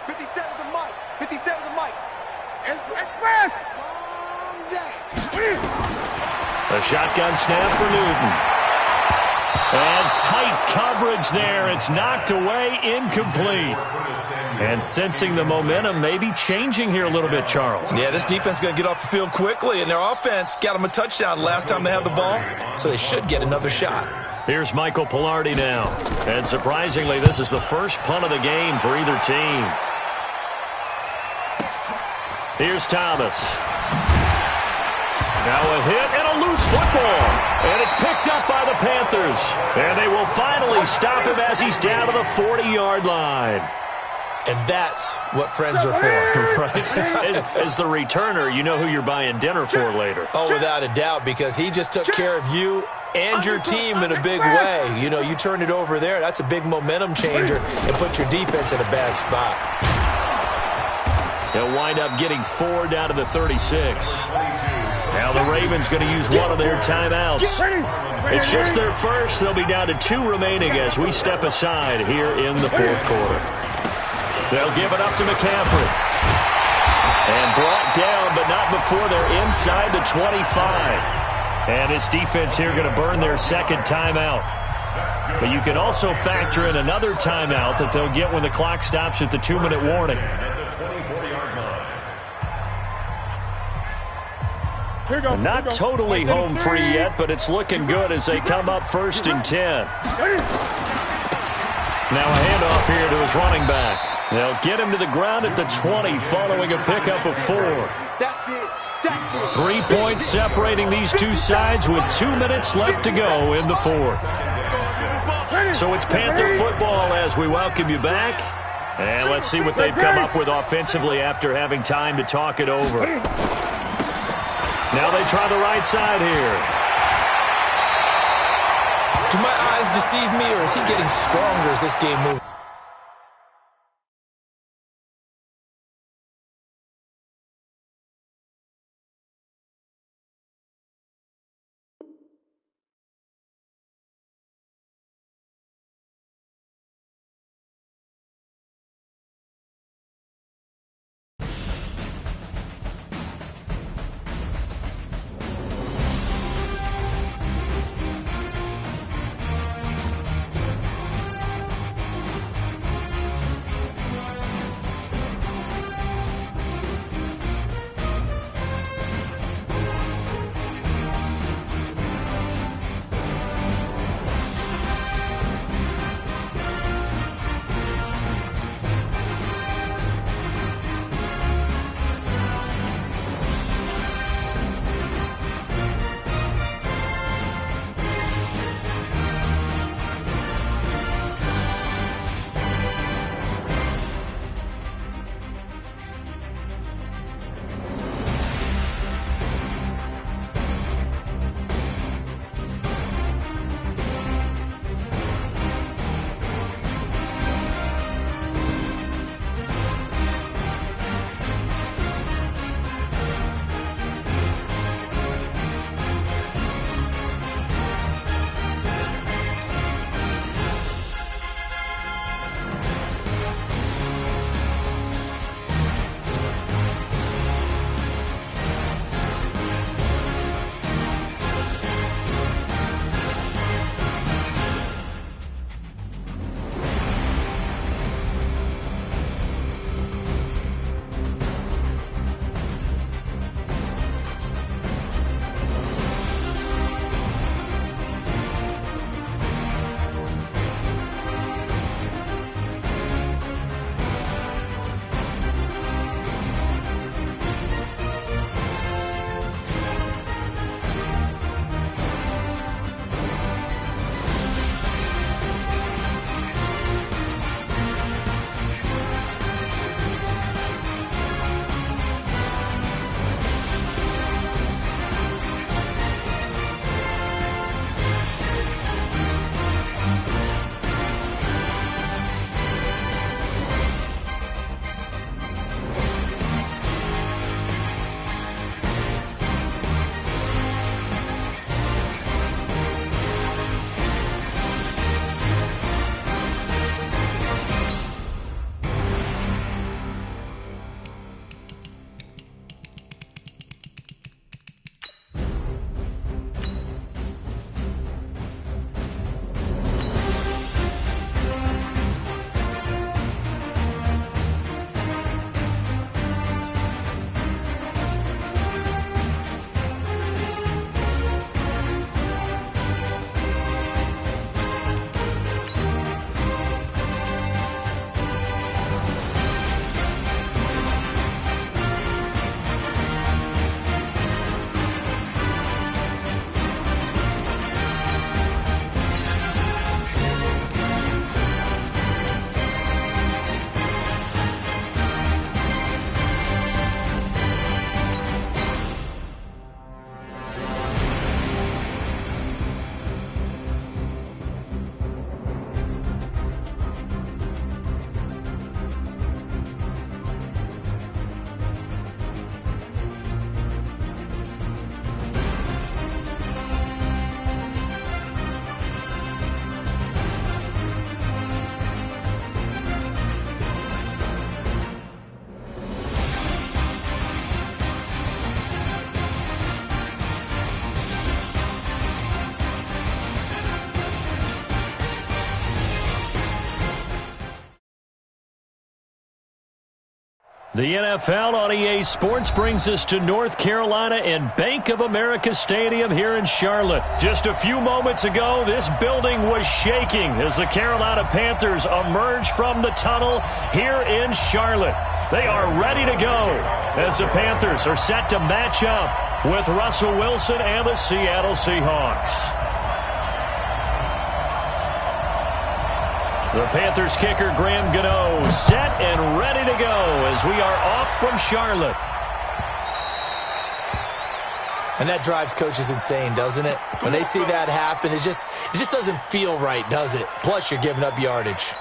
57 to Mike. 57 to Mike. Express. Long day. A shotgun snap for Newton. And tight coverage there. It's knocked away, incomplete. And sensing the momentum maybe changing here a little bit, Charles. Yeah, this defense is going to get off the field quickly, and their offense got them a touchdown last time they had the ball, so they should get another shot. Here's Michael Pilardi now. And surprisingly, this is the first punt of the game for either team. Here's Thomas. Now a hit and a loose football. And it's picked up by the Panthers. And they will finally stop him as he's down to the 40-yard line. And that's what friends are for. Right. As the returner, you know who you're buying dinner for later. Oh, without a doubt, because he just took care of you and your team in a big way. You know, you turn it over there, that's a big momentum changer and put your defense in a bad spot. They'll wind up getting 4 down to the 36. Now the Ravens going to use one of their timeouts. It's just their first. They'll be down to 2 remaining as we step aside here in the 4th quarter. They'll give it up to McCaffrey. And brought down, but not before they're inside the 25. And this defense here going to burn their 2nd timeout. But you can also factor in another timeout that they'll get when the clock stops at the 2-minute warning. Not totally home free yet, but it's looking good as they come up 1st and 10. Now a handoff here to his running back. They'll get him to the ground at the 20 following a pickup of 4. 3 points separating these two sides with 2 minutes left to go in the fourth. So it's Panther football as we welcome you back. And let's see what they've come up with offensively after having time to talk it over. Now they try the right side here. Do my eyes deceive me, or is he getting stronger as this game moves? The NFL on EA Sports brings us to North Carolina and Bank of America Stadium here in Charlotte. Just a few moments ago, this building was shaking as the Carolina Panthers emerge from the tunnel here in Charlotte. They are ready to go as the Panthers are set to match up with Russell Wilson and the Seattle Seahawks. The Panthers kicker, Graham Gano, set and ready to go as we are off from Charlotte. And that drives coaches insane, doesn't it? When they see that happen, it just doesn't feel right, does it? Plus, you're giving up yardage.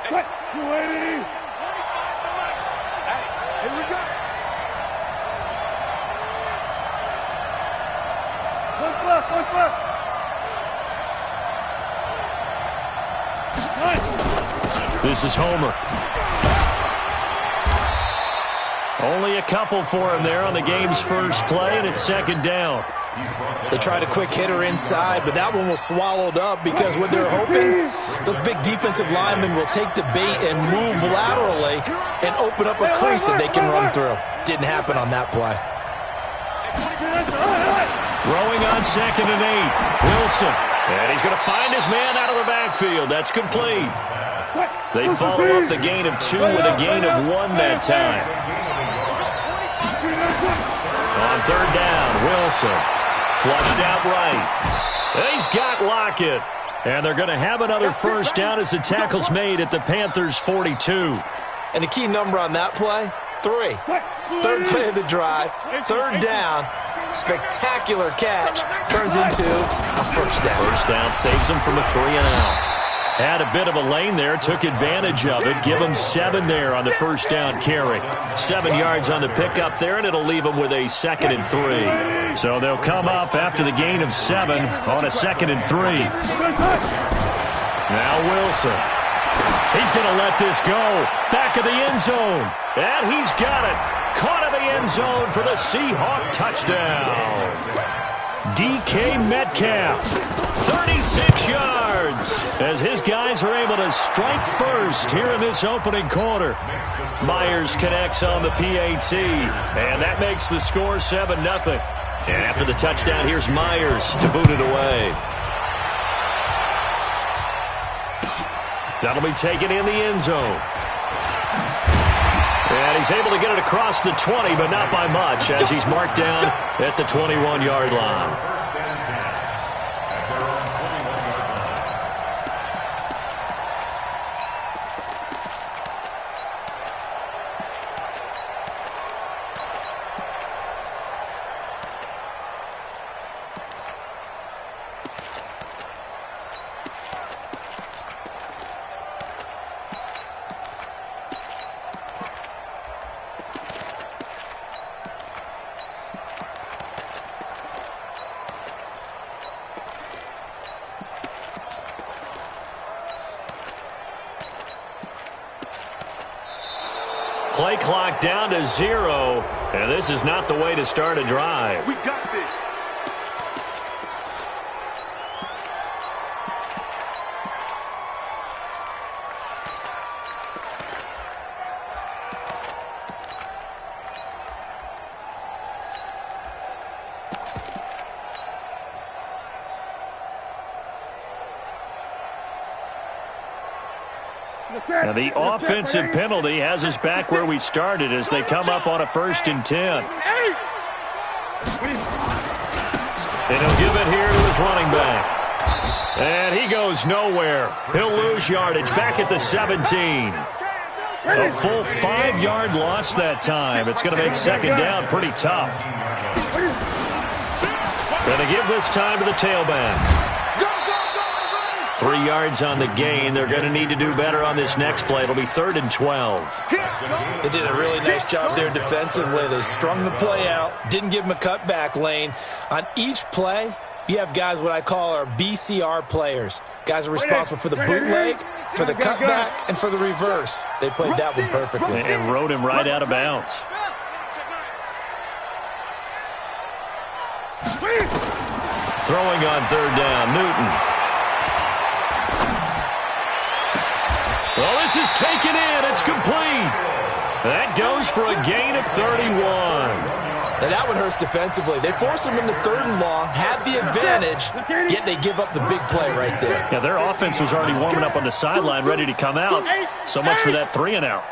Cut. 280. Hey, here we go. One left, one left. This is Homer. Only a couple for him there on the game's first play, and it's second down. They tried a quick hitter inside, but that one was swallowed up because what they're hoping, those big defensive linemen will take the bait and move laterally and open up a crease that they can run through. Didn't happen on that play. Throwing on 2nd and 8. Wilson. And he's going to find his man out of the backfield. That's complete. They follow up the gain of 2 with a gain of 1 that time. On 3rd down, Wilson. Flushed out right. He's got Lockett. And they're going to have another first down as the tackle's made at the Panthers' 42. And the key number on that play, 3. 3rd play of the drive, 3rd down, spectacular catch, turns into a first down. First down saves them from a 3-and-out. Had a bit of a lane there, took advantage of it. Give them 7 there on the first down carry. 7 yards on the pickup there, and it'll leave them with a 2nd and 3. So they'll come up after the gain of 7 on a 2nd and 3. Now Wilson. He's going to let this go. Back of the end zone. And he's got it. Caught in the end zone for the Seahawk touchdown. DK Metcalf. 36 yards as his guys are able to strike first here in this opening quarter. Myers connects on the PAT, and that makes the score 7-0. And after the touchdown, here's Myers to boot it away. That'll be taken in the end zone. And he's able to get it across the 20, but not by much, as he's marked down at the 21-yard line. Play clock down to 0, and this is not the way to start a drive. We got this. Now the offensive penalty has us back where we started as they come up on a 1st and 10. And he'll give it here to his running back. And he goes nowhere. He'll lose yardage back at the 17. A full 5-yard loss that time. It's going to make 2nd down pretty tough. Going to give this time to the tailback. 3 yards on the gain. They're going to need to do better on this next play. It'll be 3rd and 12. They did a really nice job there defensively. They strung the play out, didn't give him a cutback lane. On each play, you have guys what I call our BCR players. Guys are responsible for the bootleg, for the cutback, and for the reverse. They played that one perfectly. And rode him right out of bounds. Throwing on 3rd down, Newton. Well, this is taken in. It's complete. That goes for a gain of 31. Now that one hurts defensively. They force him into 3rd and long, have the advantage, yet they give up the big play right there. Yeah, their offense was already warming up on the sideline, ready to come out. So much for that 3 and out.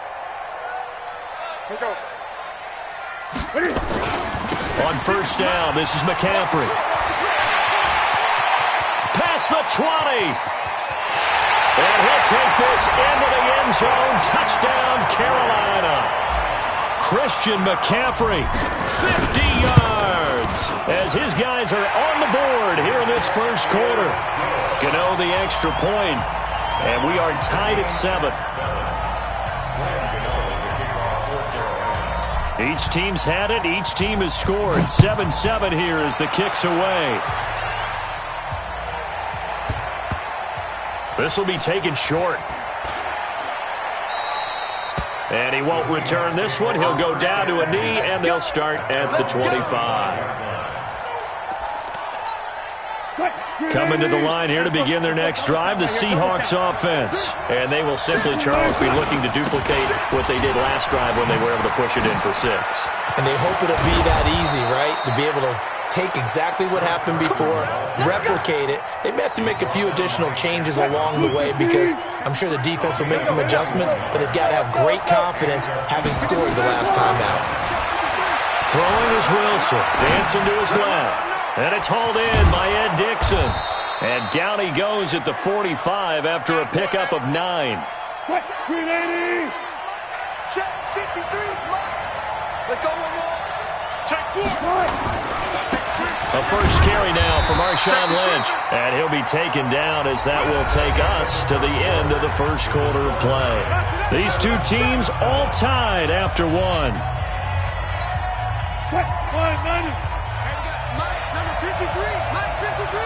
On 1st down, this is McCaffrey. Past the 20. And he'll take this into the end zone. Touchdown, Carolina. Christian McCaffrey, 50 yards. As his guys are on the board here in this 1st quarter. Gano the extra point. And we are tied at 7. Each team's had it. Each team has scored. 7-7 here as the kick's away. This will be taken short. And he won't return this one. He'll go down to a knee, and they'll start at the 25. Coming to the line here to begin their next drive, the Seahawks offense. And they will simply, Charles, be looking to duplicate what they did last drive when they were able to push it in for 6. And they hope it'll be that easy, right? To be able to take exactly what happened before, replicate it. They may have to make a few additional changes along the way because I'm sure the defense will make some adjustments, but they've got to have great confidence having scored the last time out. Throwing is Wilson, dancing to his left, and it's hauled in by Ed Dixon. And down he goes at the 45 after a pickup of 9. 380. Check 53. Let's go one more. Check 4. A first carry now from Marshawn Lynch. And he'll be taken down as that will take us to the end of the 1st quarter of play. These two teams all tied after 1. Mike, number 53. Mike, 53.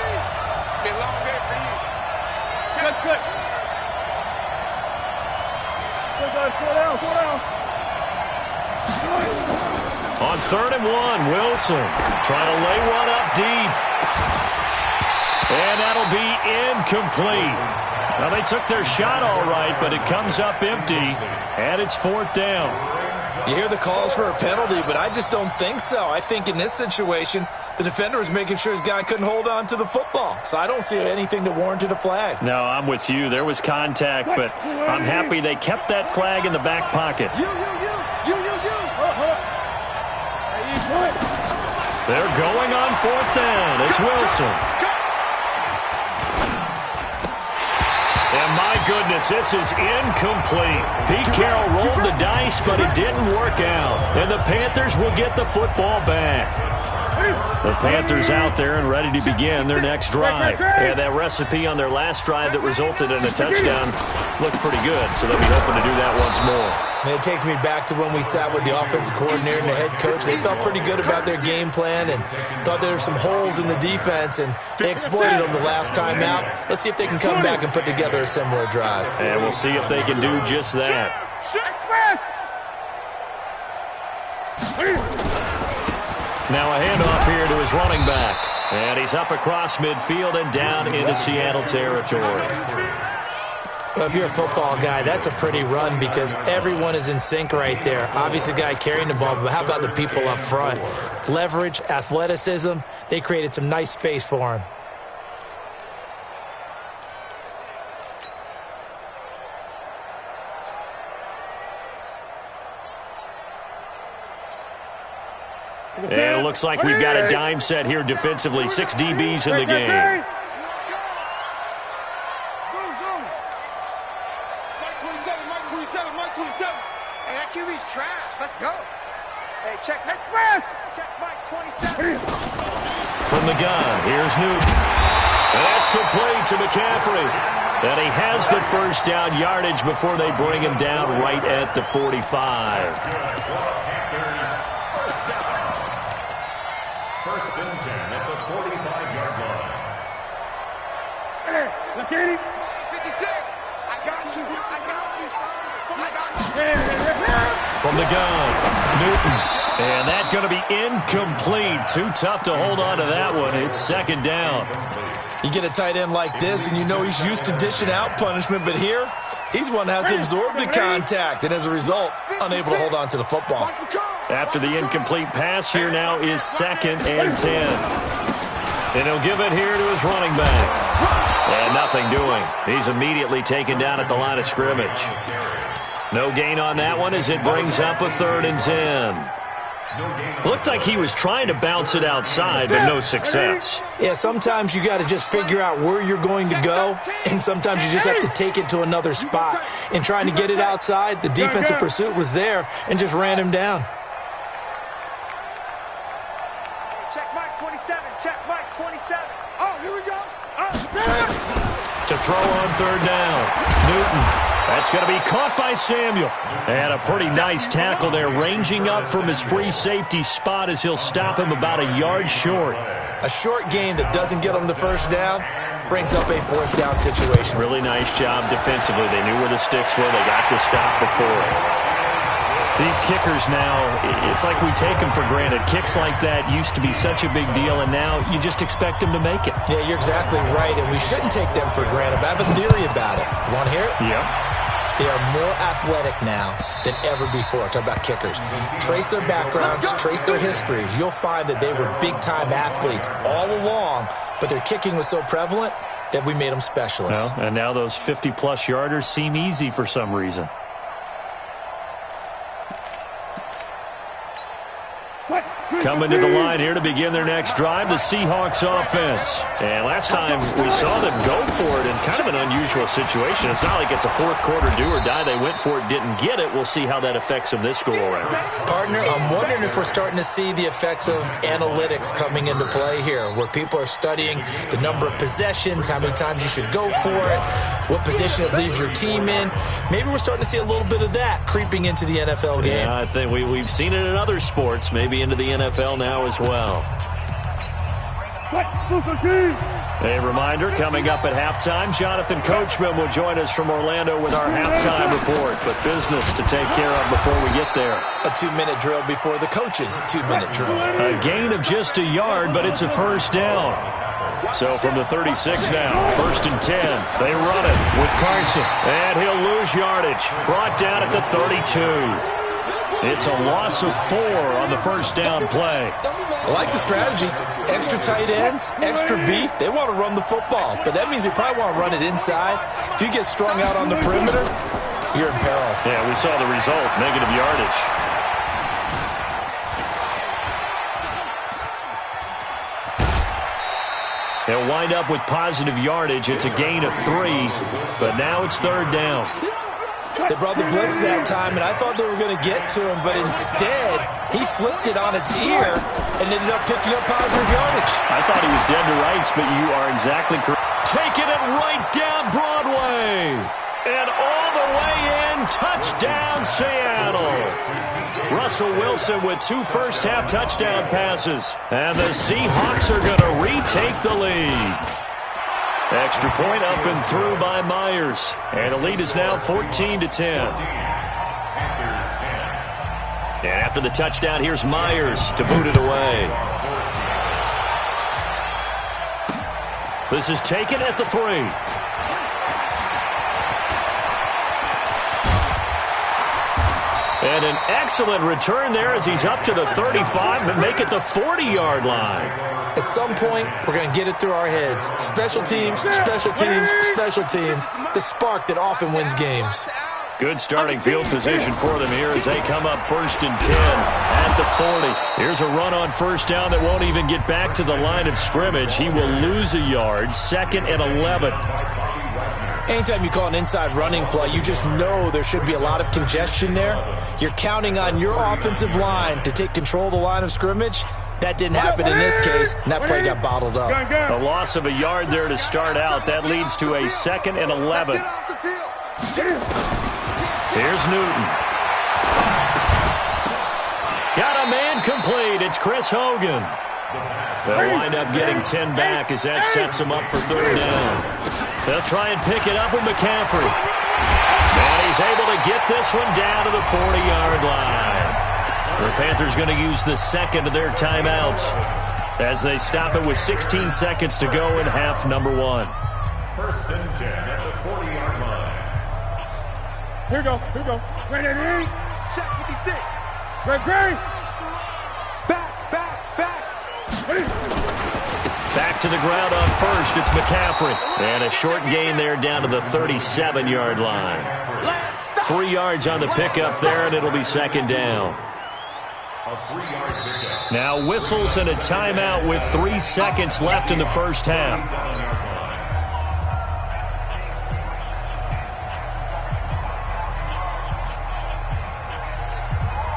Be a long day for you. Quick. Slow down. On 3rd and 1, Wilson trying to lay one up deep. And that'll be incomplete. Now, they took their shot all right, but it comes up empty, and it's 4th down. You hear the calls for a penalty, but I just don't think so. I think in this situation, the defender was making sure his guy couldn't hold on to the football. So I don't see anything that warranted a flag. No, I'm with you. There was contact, but I'm happy they kept that flag in the back pocket. They're going on 4th down. It's Wilson. And my goodness, this is incomplete. Pete Carroll rolled the dice, but it didn't work out. And the Panthers will get the football back. The Panthers out there and ready to begin their next drive. And that recipe on their last drive that resulted in a touchdown looked pretty good, so they'll be hoping to do that once more. And it takes me back to when we sat with the offensive coordinator and the head coach. They felt pretty good about their game plan and thought there were some holes in the defense, and they exploited them the last time out. Let's see if they can come back and put together a similar drive. And we'll see if they can do just that. Now a handoff here to his running back. And he's up across midfield and down into Seattle territory. Well, if you're a football guy, that's a pretty run because everyone is in sync right there. Obviously, the guy carrying the ball, but how about the people up front? Leverage, athleticism, they created some nice space for him. And it looks like we've got a dime set here defensively. 6 DBs in the game. Hey, that QB's trash. Let's go. Hey, check Mike 27. From the gun, here's Newton. That's complete to McCaffrey. And he has the first down yardage before they bring him down right at the 45. First and 10 at the 45-yard line. Hey, look at him. 56. I got you. I got you, son. I got you. From the gun, Newton. And that's going to be incomplete. Too tough to hold on to that one. It's second down. You get a tight end like this, and you know he's used to dishing out punishment, but here, he's one that has to absorb the contact, and as a result, unable to hold on to the football. After the incomplete pass, here now is second and 10. And he'll give it here to his running back. And nothing doing. He's immediately taken down at the line of scrimmage. No gain on that one as it brings up a 3rd and 10. Looked like he was trying to bounce it outside, but no success. Yeah, sometimes you got to just figure out where you're going to go, and sometimes you just have to take it to another spot. In trying to get it outside, the defensive pursuit was there and just ran him down. Check Mike 27. Check Mike 27. Oh, here we go. To throw on 3rd down, Newton. That's going to be caught by Samuel. And a pretty nice tackle there, ranging up from his free safety spot as he'll stop him about a yard short. A short gain that doesn't get him the first down brings up a 4th down situation. Really nice job defensively. They knew where the sticks were. They got the stop before. These kickers now, it's like we take them for granted. Kicks like that used to be such a big deal, and now you just expect them to make it. Yeah, you're exactly right, and we shouldn't take them for granted. But I have a theory about it. You want to hear it? Yeah. They are more athletic now than ever before. Talk about kickers. Trace their backgrounds, trace their histories. You'll find that they were big-time athletes all along, but their kicking was so prevalent that we made them specialists. Well, and now those 50-plus yarders seem easy for some reason. Coming to the line here to begin their next drive, the Seahawks offense. And last time we saw them go for it in kind of an unusual situation. It's not like it's a 4th quarter do or die. They went for it, didn't get it. We'll see how that affects them this go-around. Partner, I'm wondering if we're starting to see the effects of analytics coming into play here, where people are studying the number of possessions, how many times you should go for it, what position it leaves your team in. Maybe we're starting to see a little bit of that creeping into the NFL game. Yeah, I think we've seen it in other sports, maybe into the NFL now as well. A reminder, coming up at halftime, Jonathan Coachman will join us from Orlando with our halftime report, but business to take care of before we get there. A 2-minute drill before the coach's 2-minute drill. A gain of just a yard, but it's a first down. So from the 36 now, 1st and 10. They run it with Carson, and he'll lose yardage. Brought down at the 32. It's a loss of 4 on the first down play. I like the strategy. Extra tight ends, extra beef. They want to run the football, but that means they probably want to run it inside. If you get strung out on the perimeter, you're in peril. Yeah, we saw the result, negative yardage. They'll wind up with positive yardage. It's a gain of 3, but now it's 3rd down. They brought the blitz that time, and I thought they were going to get to him, but instead, he flipped it on its ear and ended up picking up positive yardage. I thought he was dead to rights, but you are exactly correct. Taking it right down Broadway. And all the way in, touchdown Seattle. Russell Wilson with 2 first-half touchdown passes. And the Seahawks are going to retake the lead. Extra point up and through by Myers. And the lead is now 14-10. And after the touchdown, here's Myers to boot it away. This is taken at the 3. And an excellent return there as he's up to the 35 and make it the 40-yard line. At some point, we're going to get it through our heads. Special teams, special teams, special teams. The spark that often wins games. Good starting field position for them here as they come up 1st and 10 at the 40. Here's a run on first down that won't even get back to the line of scrimmage. He will lose a yard, 2nd and 11. Anytime you call an inside running play, you just know there should be a lot of congestion there. You're counting on your offensive line to take control of the line of scrimmage. That didn't happen in this case, and that play got bottled up. A loss of a yard there to start out. That leads to a 2nd and 11. Here's Newton. Got a man complete. It's Chris Hogan. They'll wind up getting 10 back as that sets them up for 3rd down. They'll try and pick it up with McCaffrey. And he's able to get this one down to the 40-yard line. The Panthers going to use the 2nd of their timeouts as they stop it with 16 seconds to go in half number 1. 1st and 10 at the 40-yard line. Here we go. Ready? Check 56. Ready? Back. Ready? Back to the ground on first. It's McCaffrey. And a short gain there down to the 37-yard line. 3 yards on the pickup there, and it'll be 2nd down. A 3-yard pickup. Now whistles and a timeout with 3 seconds left in the first half.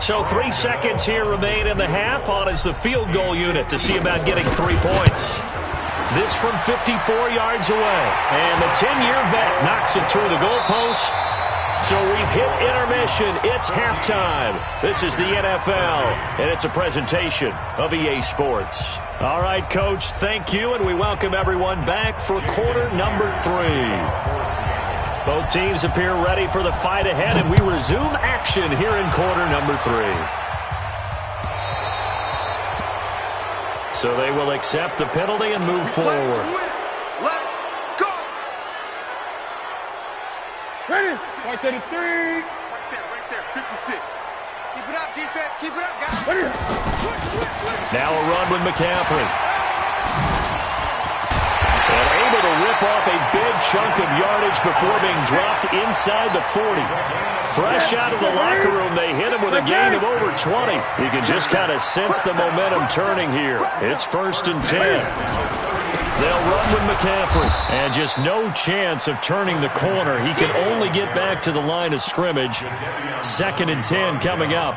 So 3 seconds here remain in the half. On is the field goal unit to see about getting 3 points. This from 54 yards away. And the 10-year vet knocks it through the goalpost. So we've hit intermission. It's halftime. This is the NFL, and it's a presentation of EA Sports. All right, Coach, thank you, and we welcome everyone back for quarter number 3. Both teams appear ready for the fight ahead, and we resume action here in quarter number 3. So they will accept the penalty and move forward. Let's go. Ready? 133. Right there. 56. Keep it up, defense. Keep it up, guys. Ready? Now a run with McCaffrey. And able to rip off a big chunk of yardage before being dropped inside the 40. Fresh out of the locker room, they hit him with a gain of over 20. You can just kind of sense the momentum turning here. It's 1st and 10. They'll run with McCaffrey. And just no chance of turning the corner. He can only get back to the line of scrimmage. 2nd and 10 coming up.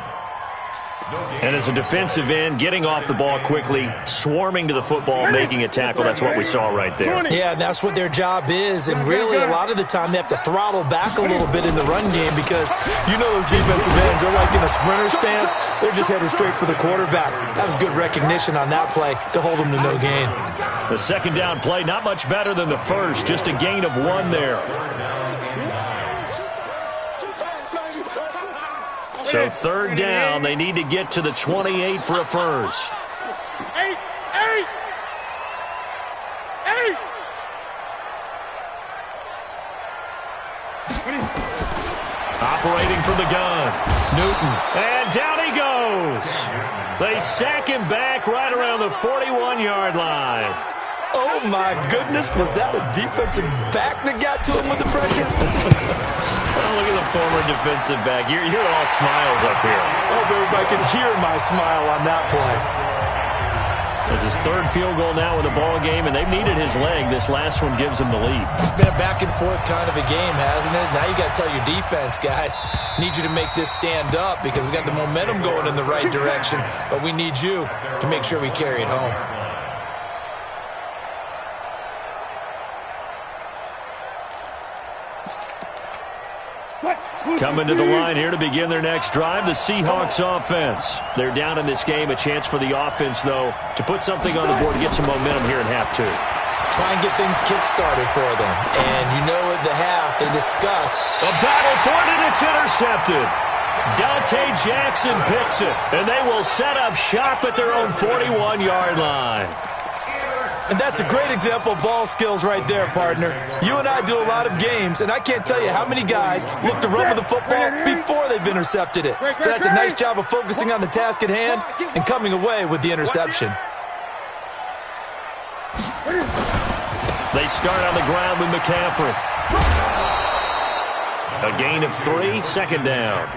And as a defensive end, getting off the ball quickly, swarming to the football, making a tackle. That's what we saw right there. Yeah, that's what their job is. And really, a lot of the time, they have to throttle back a little bit in the run game because you know those defensive ends, they're like in a sprinter stance. They're just headed straight for the quarterback. That was good recognition on that play to hold them to no gain. The 2nd down play, not much better than the first. Just a gain of 1 there. So 3rd down, they need to get to the 28 for a first. 8. Operating from the gun, Newton. And down he goes. They sack him back right around the 41-yard line. Oh, my goodness. Was that a defensive back that got to him with the pressure? Oh, look at the former defensive back. You're all smiles up here. I hope everybody can hear my smile on that play. It's his 3rd field goal now in the ball game, and they've needed his leg. This last one gives him the lead. It's been a back-and-forth kind of a game, hasn't it? Now you got to tell your defense, guys, need you to make this stand up because we got the momentum going in the right direction, but we need you to make sure we carry it home. Coming to the line here to begin their next drive, the Seahawks offense. They're down in this game. A chance for the offense, though, to put something on the board, get some momentum here in half 2. Try and get things kick-started for them. And you know at the half, they discuss. A battle for it, and it's intercepted. Dante Jackson picks it, and they will set up shop at their own 41-yard line. And that's a great example of ball skills right there, partner. You and I do a lot of games, and I can't tell you how many guys look to run with the football before they've intercepted it. So that's a nice job of focusing on the task at hand and coming away with the interception. They start on the ground with McCaffrey. A gain of 3, second down.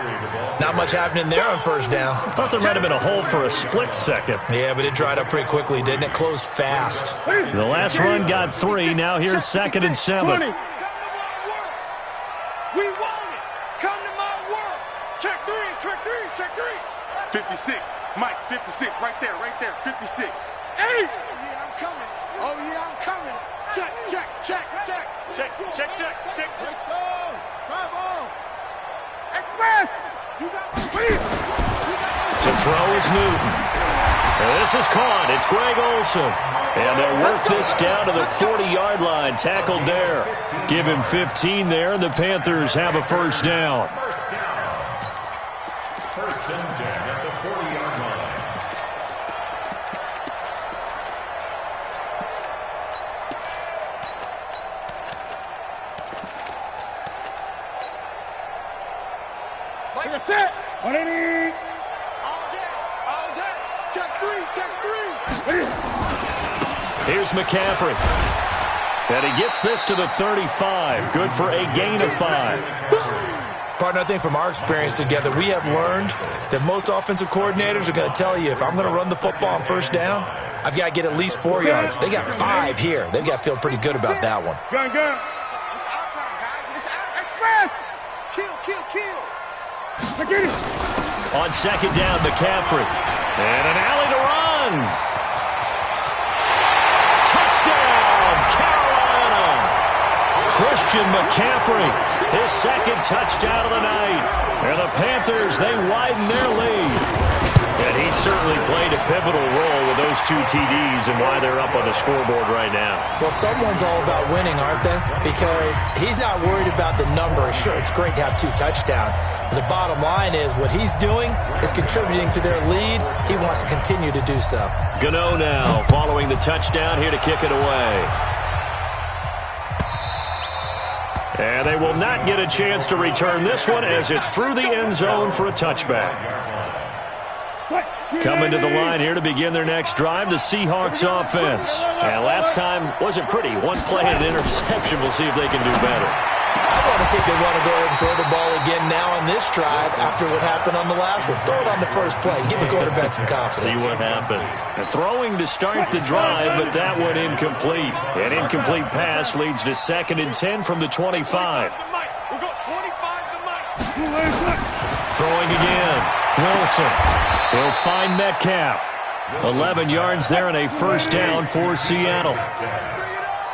Not much happening there on first down. Thought there might have been a hole for a split second. Yeah, but it dried up pretty quickly, didn't it? Closed fast. The last run got 3. Now here's 2nd and 7. We want it. Come to my world. Check 3, check 3, check 3. 56. Mike, 56. Right there, 56. Hey! Oh, yeah, I'm coming. Oh, yeah, I'm coming. Check, check, check, check. Check, check, check, check, check. Let's go. Bravo. Express. You got my feet. To throw is Newton. And this is caught. It's Greg Olsen. And they'll work this down to the 40-yard line. Tackled there. Give him 15 there, and the Panthers have a first down. First and 10 at the 40-yard line. That's it. 180. All day. Check 3, check 3. Here's McCaffrey. And he gets this to the 35. Good for a gain of 5. Partner, I think from our experience together, we have learned that most offensive coordinators are going to tell you, if I'm going to run the football on first down, I've got to get at least 4 yards. They got 5 here. They've got to feel pretty good about that one. Gun. It's our time, guys. It's our express. Kill. On second down, McCaffrey. And an alley to run. Touchdown, Carolina. Christian McCaffrey, his second touchdown of the night. And the Panthers, they widen their lead. And he certainly played a pivotal role with those 2 TDs and why they're up on the scoreboard right now. Well, someone's all about winning, aren't they? Because he's not worried about the number. Sure, it's great to have 2 touchdowns. But the bottom line is what he's doing is contributing to their lead. He wants to continue to do so. Gano now following the touchdown here to kick it away. And they will not get a chance to return this one as it's through the end zone for a touchback. Coming to the line here to begin their next drive, the Seahawks offense. And last time wasn't pretty. 1 play and an interception. We'll see if they can do better. I want to see if they want to go ahead and throw the ball again now on this drive after what happened on the last one. Throw it on the first play. Give the quarterback some confidence. See what happens. And throwing to start the drive, but that one incomplete. An incomplete pass leads to 2nd and 10 from the 25. We'll go 25 to Mike. Throwing again. Wilson. He'll find Metcalf. 11 yards there and a first down for Seattle.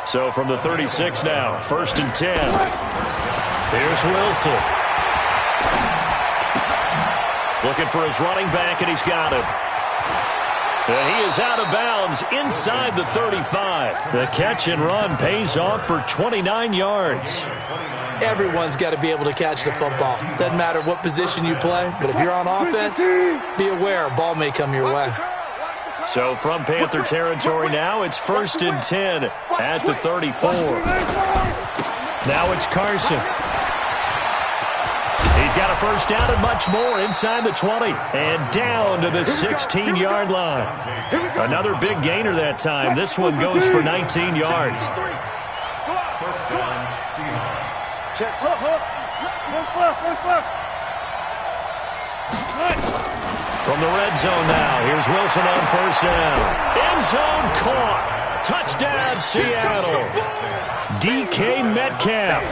So from the 36 now, 1st and 10. Here's Wilson. Looking for his running back, and he's got him. And he is out of bounds inside the 35. The catch and run pays off for 29 yards. Everyone's got to be able to catch the football. Doesn't matter what position you play, but if you're on offense, be aware a ball may come your way. So from Panther territory now, it's 1st and 10 at the 34. Now it's Carson. He's got a first down and much more inside the 20 and down to the 16-yard line. Another big gainer that time. This one goes for 19 yards. First down, Seahawks. Check. From the red zone now, here's Wilson on first down. End zone caught. Touchdown, Seattle. DK Metcalf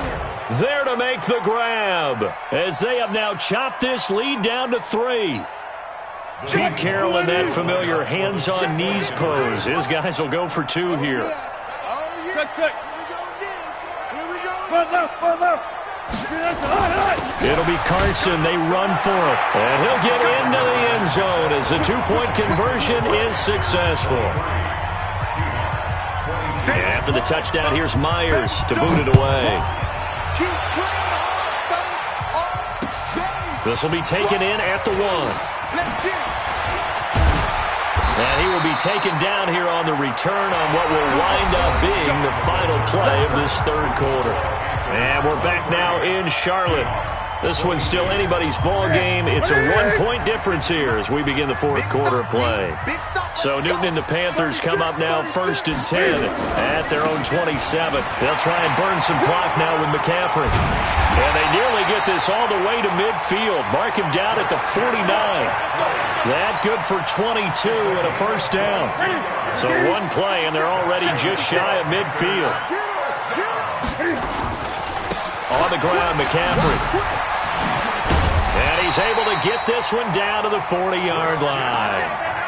there to make the grab as they have now chopped this lead down to 3. Pete Carroll in that familiar hands-on knees pose. His guys will go for 2 here. Check. Here we go. It'll be Carson. They run for it. And he'll get into the end zone as the 2-point conversion is successful. And after the touchdown, here's Myers to boot it away. This will be taken in at the 1. Let's get it. And he will be taken down here on the return on what will wind up being the final play of this third quarter. And we're back now in Charlotte. This one's still anybody's ball game. It's a 1-point difference here as we begin the fourth quarter of play. So Newton and the Panthers come up now 1st and 10 at their own 27. They'll try and burn some clock now with McCaffrey. And they nearly get this all the way to midfield. Mark him down at the 49. That good for 22 and a first down. So one play and they're already just shy of midfield. On the ground, McCaffrey. And he's able to get this one down to the 40-yard line.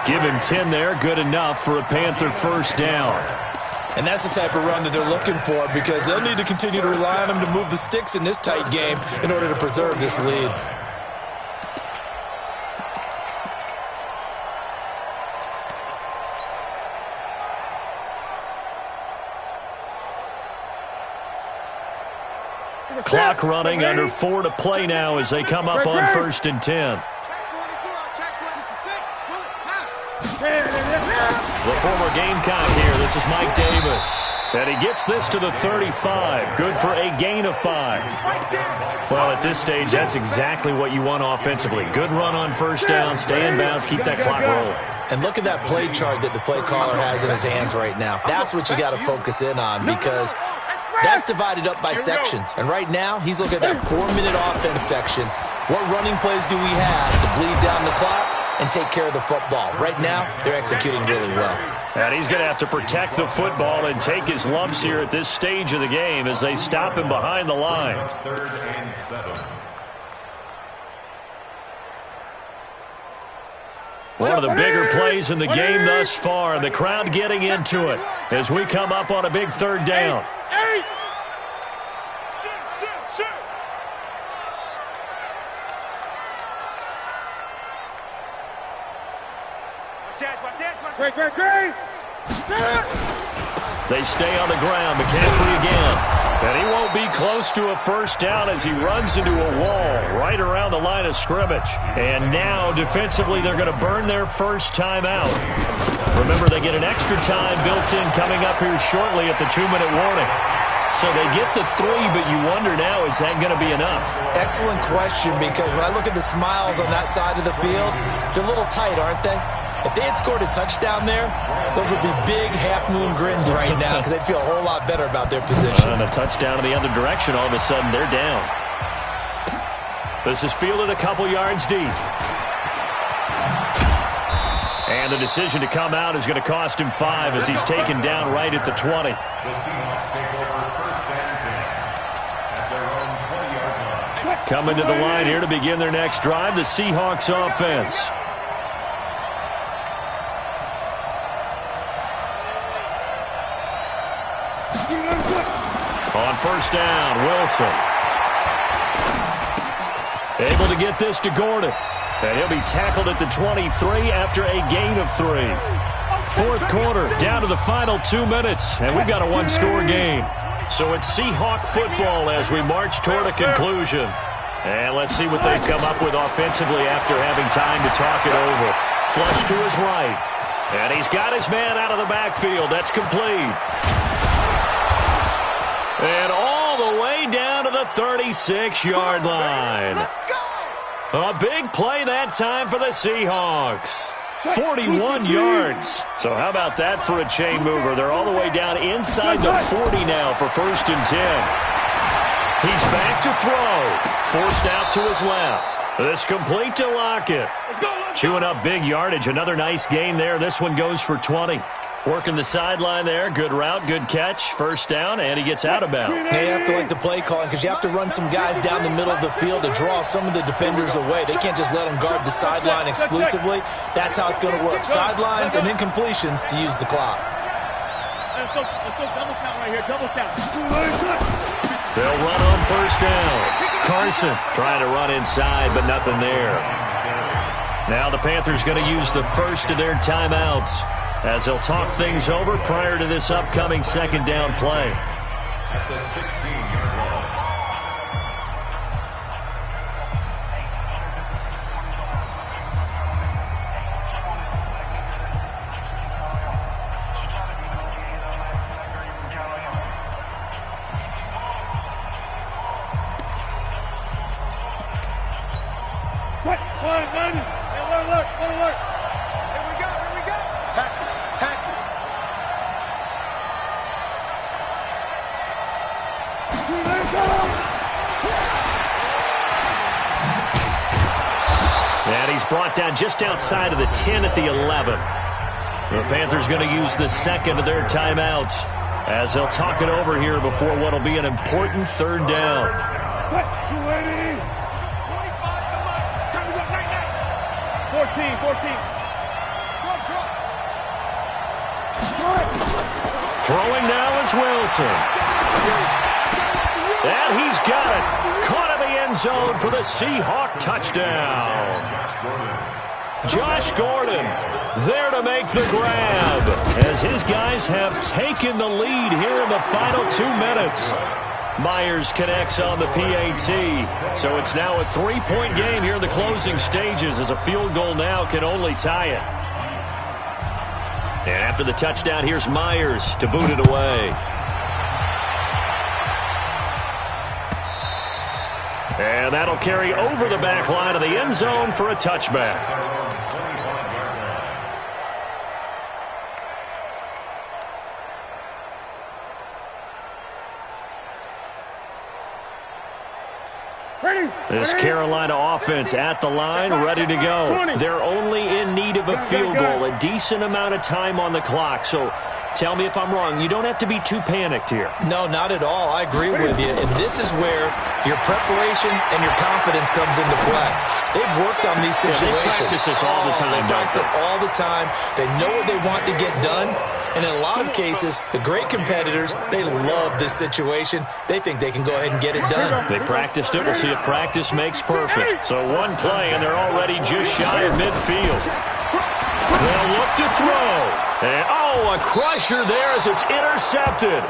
Give him 10 there, good enough for a Panther first down. And that's the type of run that they're looking for because they'll need to continue to rely on him to move the sticks in this tight game in order to preserve this lead. Clock running, under 4 to play now as they come up on 1st and 10. The former Gamecock here. This is Mike Davis. And he gets this to the 35. Good for a gain of 5. Well, at this stage, that's exactly what you want offensively. Good run on first down, stay in bounds, keep that clock rolling. And look at that play chart that the play caller has in his hands right now. That's what you got to focus in on because that's divided up by sections. And right now, he's looking at that 4-minute offense section. What running plays do we have to bleed down the clock and take care of the football? Right now, they're executing really well. And he's going to have to protect the football and take his lumps here at this stage of the game as they stop him behind the line. 3rd and 7. One of the bigger plays in the game thus far. The crowd getting into it as we come up on a big 3rd down. Great. They stay on the ground. McCaffrey again. And he won't be close to a first down as he runs into a wall right around the line of scrimmage. And now, defensively, they're going to burn their first time out. Remember, they get an extra time built in coming up here shortly at the 2-minute warning. So they get the 3, but you wonder now, is that going to be enough? Excellent question because when I look at the smiles on that side of the field, they're a little tight, aren't they? If they had scored a touchdown there, those would be big half-moon grins right now because they'd feel a whole lot better about their position. And a touchdown in the other direction, all of a sudden they're down. This is fielded a couple yards deep. And the decision to come out is going to cost him 5 as he's taken down right at the 20. The Seahawks take over 1st and 10 at their own 20-yard line. Coming to the line here to begin their next drive, the Seahawks offense. On first down, Wilson. Able to get this to Gordon. And he'll be tackled at the 23 after a gain of 3. Fourth quarter, down to the final 2 minutes, and we've got a one-score game. So it's Seahawk football as we march toward a conclusion. And let's see what they've come up with offensively after having time to talk it over. Flush to his right. And he's got his man out of the backfield. That's complete. And all the way down to the 36-yard line. A big play that time for the Seahawks. 41 yards. So how about that for a chain mover? They're all the way down inside the 40 now for 1st and 10. He's back to throw. Forced out to his left. This complete to Lockett. Chewing up big yardage. Another nice gain there. This one goes for 20. Working the sideline there. Good route, good catch. First down, and he gets out of bounds. Now you have to like the play calling because you have to run some guys down the middle of the field to draw some of the defenders away. They can't just let them guard the sideline exclusively. That's how it's going to work. Sidelines and incompletions to use the clock. Let's go double count right here. Double count. They'll run on first down. Carson trying to run inside, but nothing there. Now the Panthers going to use the first of their timeouts as they'll talk things over prior to this upcoming 2nd down play. At the 16-yard line. Alert. Here we go. Hatchet. And he's brought down just outside of the 10 at the 11. The Panthers going to use the second of their timeouts as they'll talk it over here before what will be an important third down. 280. 25 Time to go right now. 14. Throwing now is Wilson. And he's got it. Caught in the end zone for the Seahawk touchdown. Josh Gordon there to make the grab as his guys have taken the lead here in the final 2 minutes. Myers connects on the PAT. So it's now a 3-point game here in the closing stages as a field goal now can only tie it. And after the touchdown, here's Myers to boot it away. And that'll carry over the back line of the end zone for a touchback. This Carolina offense at the line, ready to go. They're only in need of a field goal, a decent amount of time on the clock. So tell me if I'm wrong. You don't have to be too panicked here. No, not at all. I agree with you. And this is where your preparation and your confidence comes into play. They've worked on these situations. They practice this all the time. They practice it all the time. They know what they want to get done. And in a lot of cases, the great competitors, they love this situation. They think they can go ahead and get it done. They practiced it. We'll see if practice makes perfect. So one play, and they're already just shy of midfield. They'll look to throw. And, a crusher there as it's intercepted.